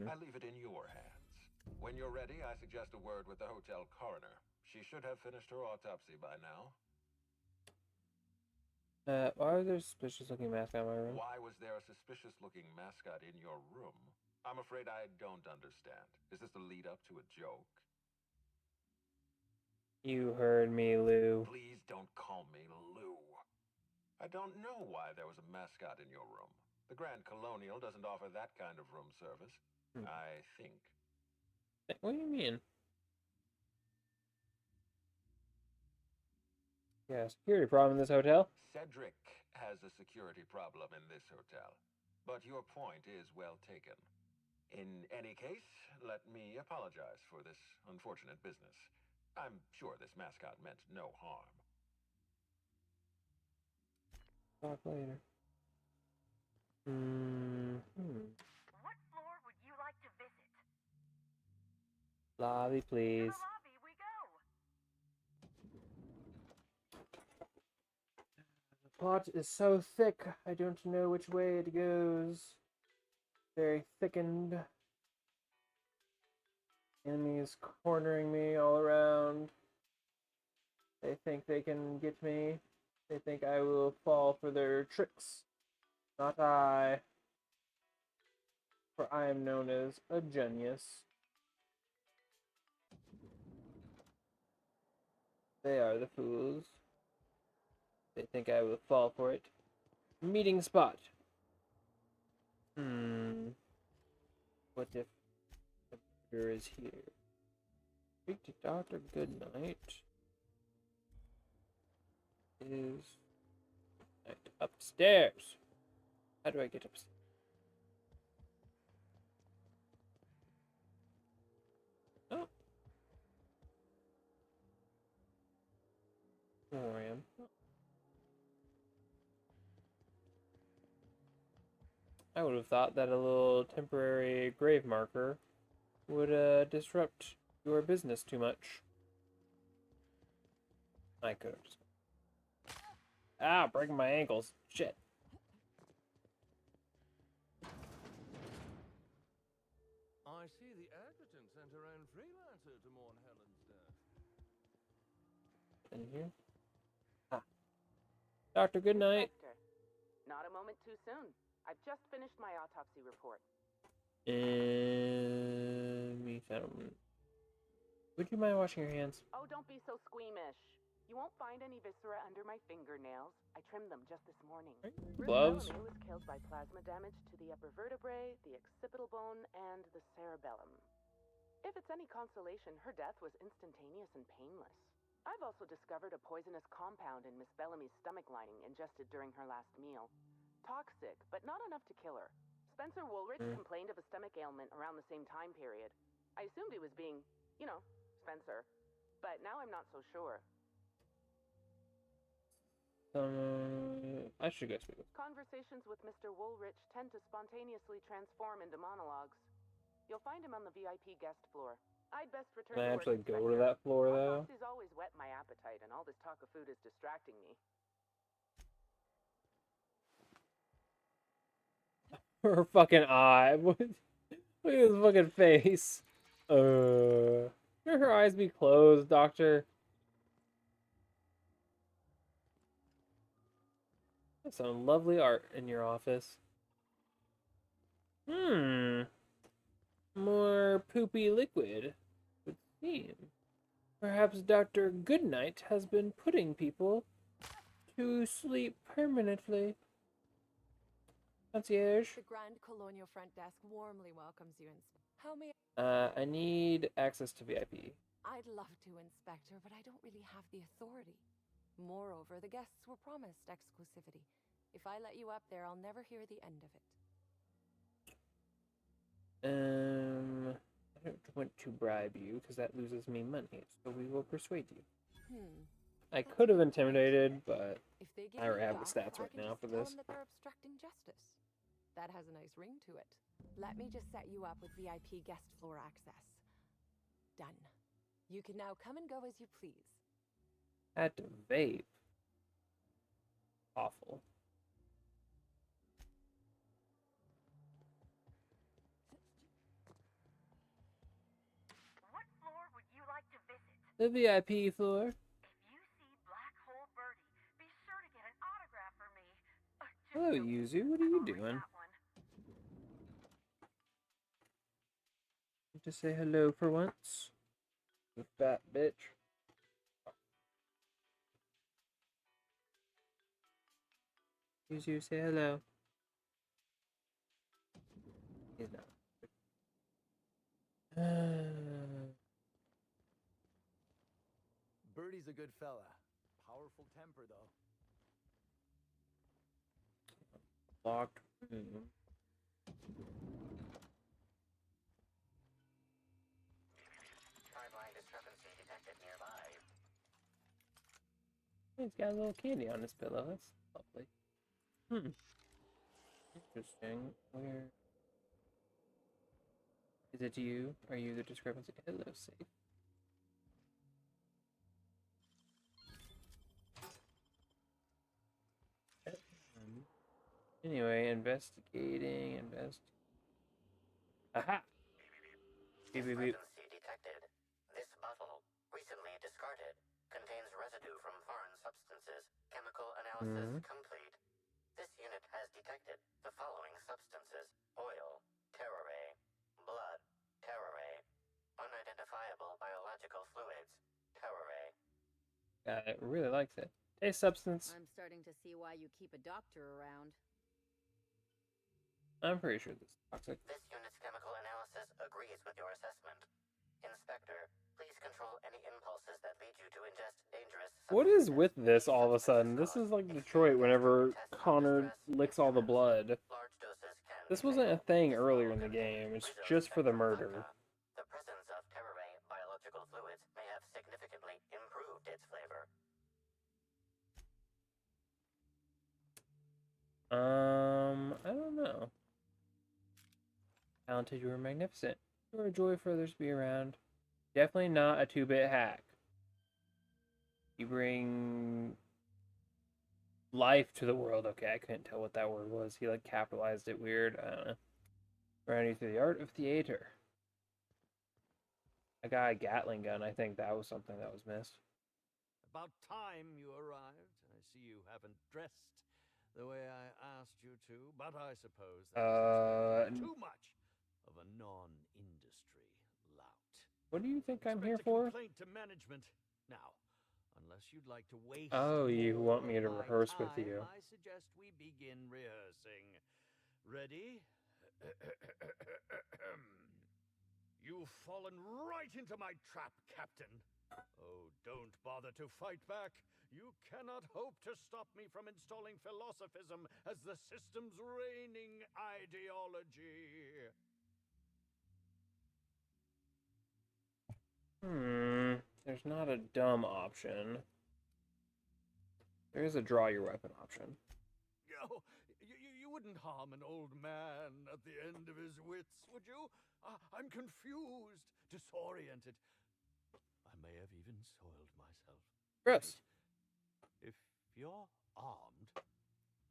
I leave it in your hands. When you're ready, I suggest a word with the hotel coroner. She should have finished her autopsy by now. Why was there a suspicious-looking mascot in my room? Why was there a suspicious-looking mascot in your room? I'm afraid I don't understand. Is this the lead-up to a joke? You heard me, Lou. Please don't call me Lou. I don't know why there was a mascot in your room. The Grand Colonial doesn't offer that kind of room service. I think. What do you mean? Yeah, security problem in this hotel. Cedric has a security problem in this hotel, but your point is well taken. In any case, let me apologize for this unfortunate business. I'm sure this mascot meant no harm. Talk later. What floor would you like to visit? Lobby, please. To the lobby we go. The plot is so thick, I don't know which way it goes. Very thickened. Enemies cornering me all around. They think they can get me. They think I will fall for their tricks. Not I. For I am known as a genius. They are the fools. They think I will fall for it. Meeting spot. What if the murderer is here? Speak to Dr. Goodnight. Is upstairs. How do I get upstairs? Oh. There I am. I would have thought that a little temporary grave marker would disrupt your business too much. I could have just... Ah, breaking my ankles. Shit. I see the Adjutant sent her own freelancer to mourn Helen's death. In here? Ah. Dr. Goodnight. Inspector, not a moment too soon. I've just finished my autopsy report. Me settlement. Would you mind washing your hands? Oh, don't be so squeamish. You won't find any viscera under my fingernails. I trimmed them just this morning. Gloves? Bellamy was killed by plasma damage to the upper vertebrae, the occipital bone, and the cerebellum. If it's any consolation, her death was instantaneous and painless. I've also discovered a poisonous compound in Miss Bellamy's stomach lining ingested during her last meal. Toxic, but not enough to kill her. Spencer Woolrich complained of a stomach ailment around the same time period. I assumed he was being, Spencer. But now I'm not so sure. I should go speak with. Conversations with Mr. Woolrich tend to spontaneously transform into monologues. You'll find him on the VIP guest floor. I'd best return Can I to actually work, go to that floor, though? Autopsies always whet my appetite, and all this talk of food is distracting me. Her fucking eye. Look at his fucking face. Should her eyes be closed, doctor? That's some lovely art in your office. More poopy liquid, would seem. Perhaps Dr. Goodnight has been putting people to sleep permanently. Concierge? The Grand Colonial front desk warmly welcomes you. How may I need access to VIP. I'd love to, Inspector, but I don't really have the authority. Moreover, the guests were promised exclusivity. If I let you up there, I'll never hear the end of it. I don't want to bribe you, because that loses me money, so we will persuade you. I could have intimidated, but I already have the stats right now for this. That they're obstructing justice. That has a nice ring to it. Let me just set you up with VIP guest floor access. Done. You can now come and go as you please. Had to vape. Awful. What floor would you like to visit? The VIP floor. If you see Black Hole Birdie, be sure to get an autograph for me. Hello, Yuzu. What are you doing? To say hello for once. You fat bitch. Yuzu, say hello. He's not. Birdie's a good fella. powerful temper, though. Locked room. Timeline discrepancy detected nearby. He's got a little candy on his pillow. That's lovely. Interesting. Where is it you? Are you the discrepancy? Hello, safe. Anyway, investigating. Aha! Beep, beep, beep. Discrepancy detected. This bottle, recently discarded, contains residue from foreign substances. Chemical analysis complete. This unit has detected the following substances: oil, terrorray, blood, terrorray, unidentifiable biological fluids, terrorray. It really likes it. Taste substance. I'm starting to see why you keep a doctor around. I'm pretty sure this is toxic. This unit's chemical analysis agrees with your assessment. Inspector, please control any impulses that lead you to ingest dangerous substances. What is with this all of a sudden? This is like Detroit whenever Connor licks all the blood. This wasn't a thing earlier in the game. It's just for the murder. The presence of terrorray biological fluids may have significantly improved its flavor. I don't know. Talented, you were magnificent. You were a joy for others to be around. Definitely not a 2-bit hack. You bring life to the world. Okay, I couldn't tell what that word was. He like capitalized it weird. I don't know. Around you through the art of theater. I got a Gatling gun. I think that was something that was missed. About time you arrived. I see you haven't dressed the way I asked you to, but I suppose that is too much of a non-industry lout. What do you think I'm here Expect a for? Complaint to management. Now, unless you'd like to waste Oh, you more want me to of my rehearse with time, you. I suggest we begin rehearsing. Ready? You've fallen right into my trap, Captain. Oh, don't bother to fight back. You cannot hope to stop me from installing philosophism as the system's reigning ideology. There's not a dumb option. There is a draw your weapon option. Oh, you wouldn't harm an old man at the end of his wits, would you? I'm confused, disoriented. I may have even soiled myself. Gross. If you're armed,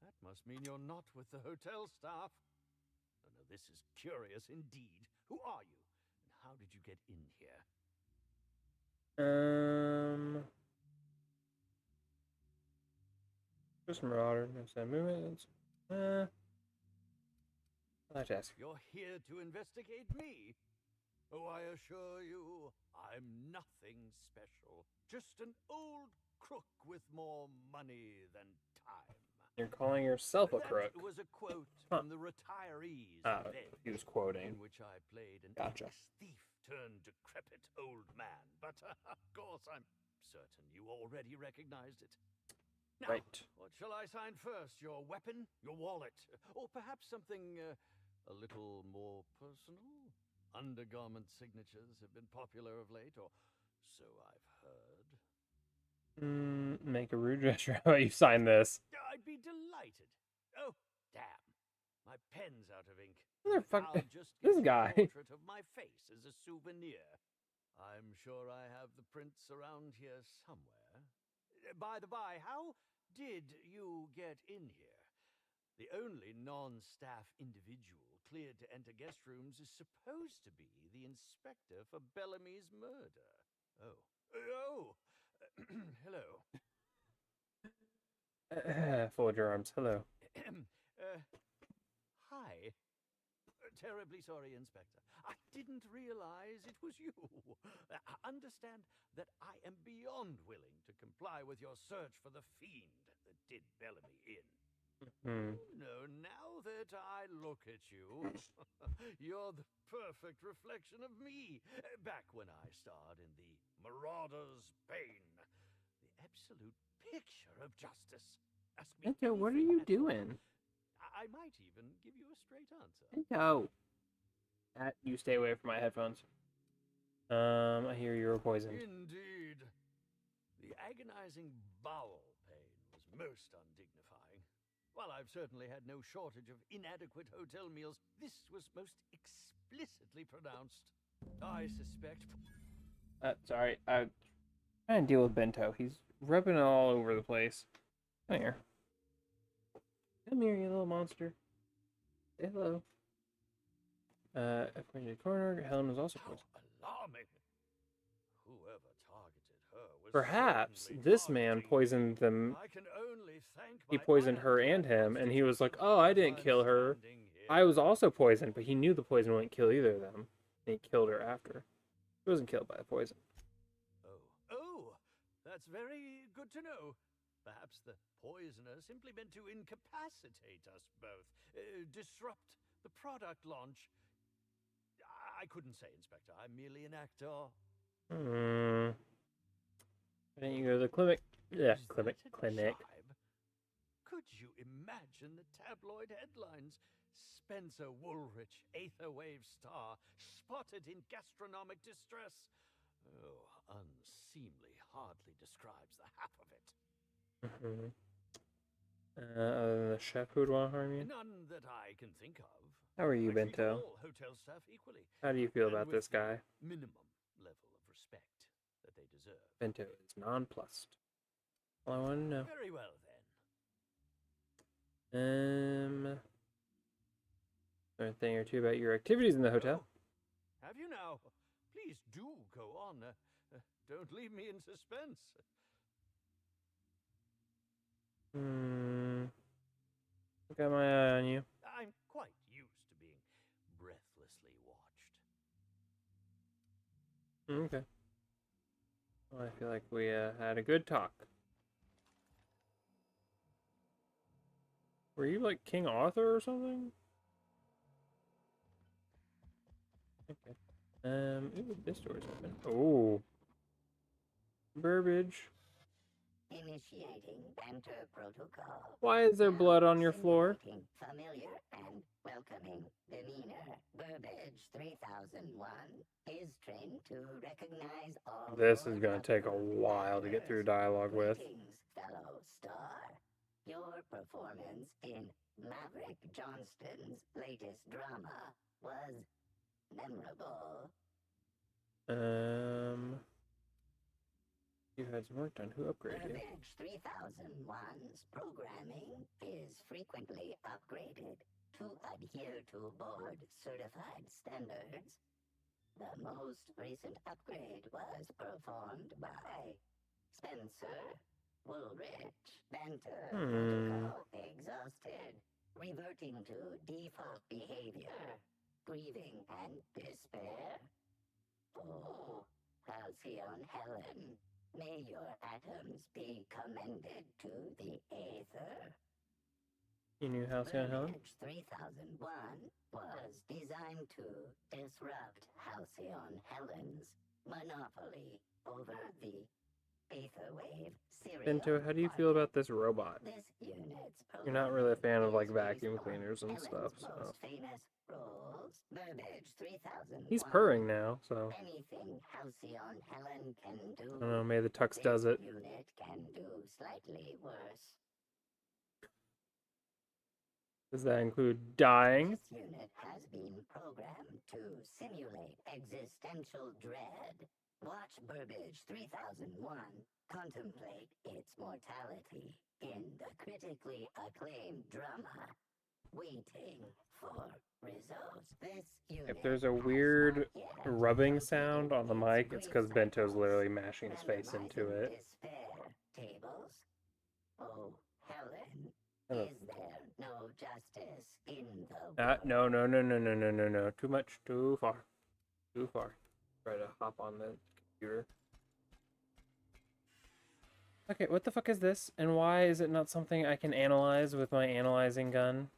that must mean you're not with the hotel staff. Oh, no, this is curious indeed. Who are you? And how did you get in here? Just Marauder, no side movements. I'd like to ask. You're here to investigate me. Oh, I assure you, I'm nothing special. Just an old crook with more money than time. You're calling yourself a crook. That was a quote from the retirees event, he was quoting. in which I played an Gotcha. ex-thief turned decrepit old man. But of course, I'm certain you already recognized it. Now, Right. what shall I sign first? Your weapon? Your wallet? Or perhaps something a little more personal? Undergarment signatures have been popular of late, or so I've heard. Make a rude gesture. How about you sign this? I'd be delighted. Oh, damn. My pen's out of ink. Motherfucker. I'll just This give you guy. a portrait of my face as a souvenir. I'm sure I have the prints around here somewhere. By the by, how did you get in here? The only non-staff individual cleared to enter guest rooms is supposed to be the inspector for Bellamy's murder. Oh. Hello. Fold your arms. Hello. Hi. Terribly sorry, Inspector. I didn't realize it was you. Understand that I am beyond willing to comply with your search for the fiend that did Bellamy in. No, now that I look at you, you're the perfect reflection of me, back when I starred in the Marauder's Bane. The absolute picture of justice. Ask me Bento, what are anything you at all. doing? I might even give you a straight answer. Bento. You stay away from my headphones. I hear you were poisoned. Indeed. The agonizing bowel pain was most undignifying. While I've certainly had no shortage of inadequate hotel meals, this was most explicitly pronounced. I suspect... Sorry, I'm trying to deal with Bento. He's rubbing all over the place. Come here. Come here, you little monster. Say hello. According to the coroner, Helen was also poisoned. Alarming. Whoever targeted her was Perhaps this man poisoned them. I can only thank He poisoned her and him, and he was like, "Oh, I didn't kill her. I was also poisoned," but he knew the poison wouldn't kill either of them. And he killed her after. She wasn't killed by the poison. Oh, that's very good to know. Perhaps the poisoner simply meant to incapacitate us both, disrupt the product launch. I couldn't say, Inspector. I'm merely an actor. Why didn't you go to the clinic? Yeah, clinic. Could you imagine the tabloid headlines? Spencer Woolrich, Aetherwave star, spotted in gastronomic distress. Oh, unseemly hardly describes the half of it. Other than the chef who would want to harm you? None that I can think of. How are you, I treat Bento? all hotel staff equally. How do you feel and about with this the guy? Minimum level of respect that they deserve. Bento is nonplussed. All I want to know. Very well then. A thing or two about your activities in the hotel. Have you now? Please do go on. Don't leave me in suspense. Got my eye on you. I'm quite used to being breathlessly watched. Okay. Well, I feel like we had a good talk. Were you like King Arthur or something? Okay. Ooh, this door's open. Oh. Burbage. Initiating Banter Protocol. Why is there blood on your floor? Familiar and welcoming demeanor. Burbage 3001 is trained to recognize all. This is gonna take a while to get through dialogue with. Greetings, fellow star. Your performance in Maverick Johnston's latest drama was memorable. You had some work done. Who upgraded you? Burbage 3001's programming is frequently upgraded to adhere to board certified standards. The most recent upgrade was performed by Spencer Woolrich. Banter protocol exhausted, reverting to default behavior, grieving and despair. Oh, Halcyon Helen, may your atoms be commended to the Aether. You knew Halcyon Helen? Burbage 3001 was designed to disrupt Halcyon Helen's monopoly over the Aetherwave serial. Bento, how do you feel about this robot? This unit's You're not really a fan of like vacuum cleaners and stuff, so. most famous roles. Burbage 3001. He's purring now, so. Anything Halcyon Helen can do. I don't know, maybe the tux does it. This unit can do slightly worse. Does that include dying? This unit has been programmed to simulate existential dread. Watch Burbage 3001 contemplate its mortality in the critically acclaimed drama, Waiting for Results. This unit If there's a weird rubbing sound on the mic, it's because Bento's literally mashing his face into it. despair tables. Oh, Helen, Oh. is there no justice in the No. Too much, too far. Too far. Try to hop on the computer. Okay, what the fuck is this? And why is it not something I can analyze with my analyzing gun?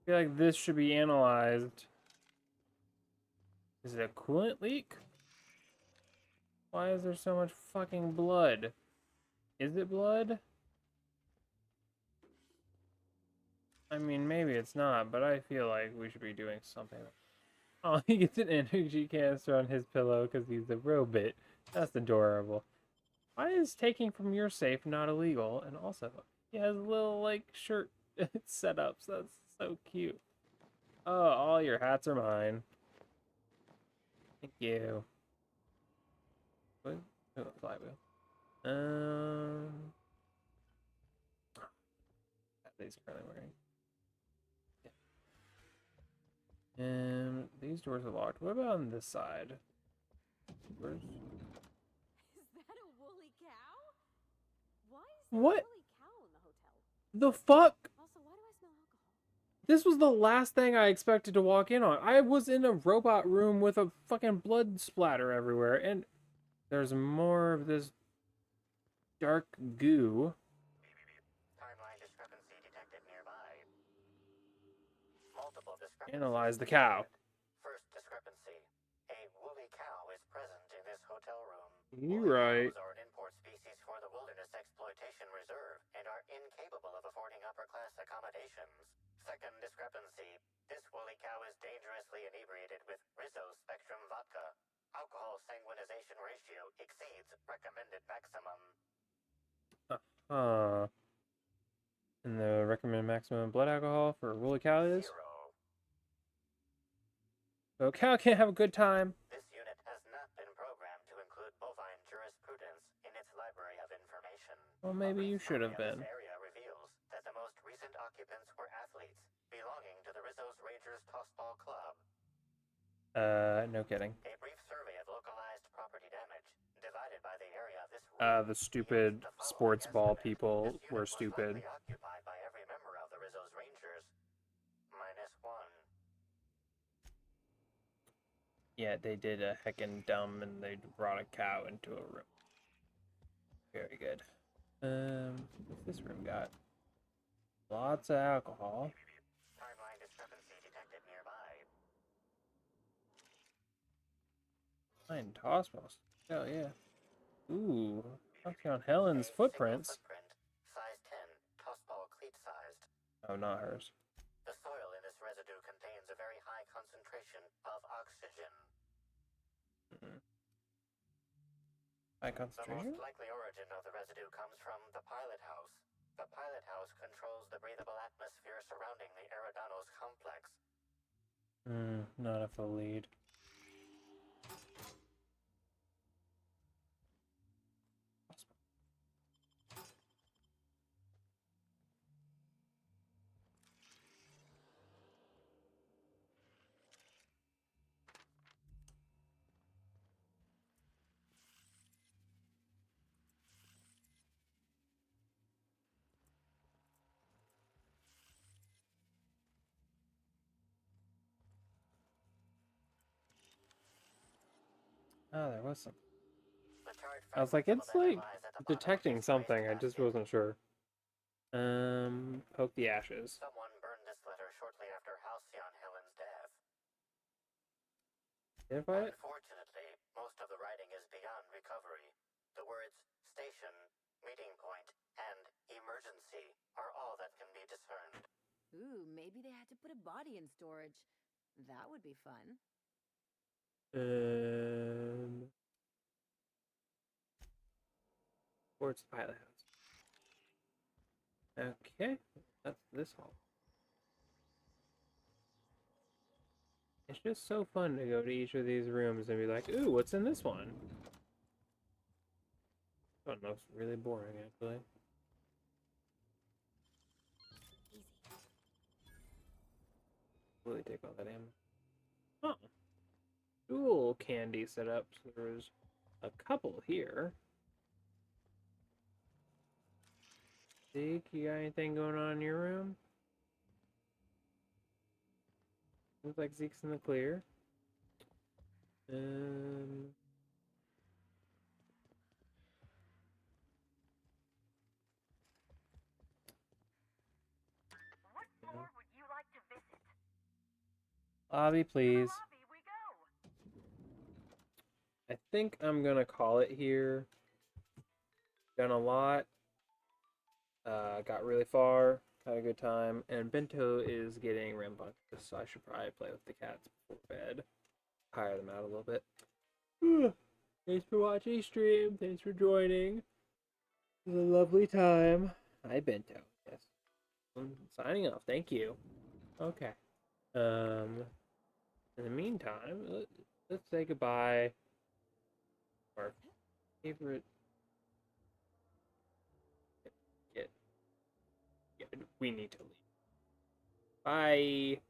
I feel like this should be analyzed. Is it a coolant leak? Why is there so much fucking blood? Is it blood? I mean, maybe it's not, but I feel like we should be doing something. Oh, he gets an energy canister on his pillow because he's a robot. That's adorable. Why is taking from your safe not illegal? And also, he has a little, like, shirt setups. That's so cute. Oh, all your hats are mine. Thank you. What? Oh, a flywheel. That he's currently wearing. These doors are locked. What about on this side? Where's... Is that a woolly cow? Why is there what? A woolly cow in the hotel? The fuck? Also, why do I smell alcohol? This was the last thing I expected to walk in on. I was in a robot room with a fucking blood splatter everywhere, and there's more of this dark goo. Timeline discrepancy detected nearby. Multiple discrepancies. Analyze the cow. First discrepancy. A woolly cow is present in this hotel room. You're Woolly right. cows are an import species for the Wilderness Exploitation Reserve and are incapable of affording upper-class accommodations. Second discrepancy. This woolly cow is dangerously inebriated with Rizzo Spectrum vodka. Alcohol sanguinization ratio exceeds recommended maximum. And the recommended maximum blood alcohol for a woolly cow is? 0. So a cow can't have a good time. This unit has not been programmed to include bovine jurisprudence in its library of information. Well, maybe you should have been. This area reveals that the most recent occupants were athletes belonging to the Rizzo's Rangers Tossball Club. No kidding. A brief survey of localized property damage divided by the area of this room. The stupid sports ball people were stupid. Occupied by every member of the Rizzo's Rangers. -1. Yeah, they did a heckin' dumb and they brought a cow into a room. Very good. What's this room got? Lots of alcohol. Timeline discrepancy detected nearby. Fine toss balls. Oh yeah. Ooh, talking on Helen's footprints. Size 10, tossball cleat sized. Oh, not hers. The soil in this residue contains a very high concentration of oxygen. High The concentration? most likely origin of the residue comes from the pilot house. The pilot house controls the breathable atmosphere surrounding the Eridanos complex. Not a full lead. Oh, there was some. I was like, it's like detecting something. I just wasn't sure. Poke the ashes. Someone burned this letter shortly after Halcyon Helen's death. Identify it? Unfortunately, most of the writing is beyond recovery. The words station, meeting point, and emergency are all that can be discerned. Ooh, maybe they had to put a body in storage. That would be fun. Towards the pilot house. Okay, that's this hall. It's just so fun to go to each of these rooms and be like, ooh, what's in this one? That one looks really boring, actually. Really take all that ammo. Huh. Cool candy setups. There's a couple here. Zeke, you got anything going on in your room? Looks like Zeke's in the clear. What floor would you like to visit? Lobby, please. Lobby we go. I think I'm gonna call it here. Done a lot. Got really far. Had a good time. And Bento is getting rambunctious, so I should probably play with the cats before bed. Tire them out a little bit. Thanks for watching stream. Thanks for joining. It was a lovely time. Hi, Bento. Yes. I'm signing off. Thank you. Okay. In the meantime, let's say goodbye to our favorite. We need to leave. Bye.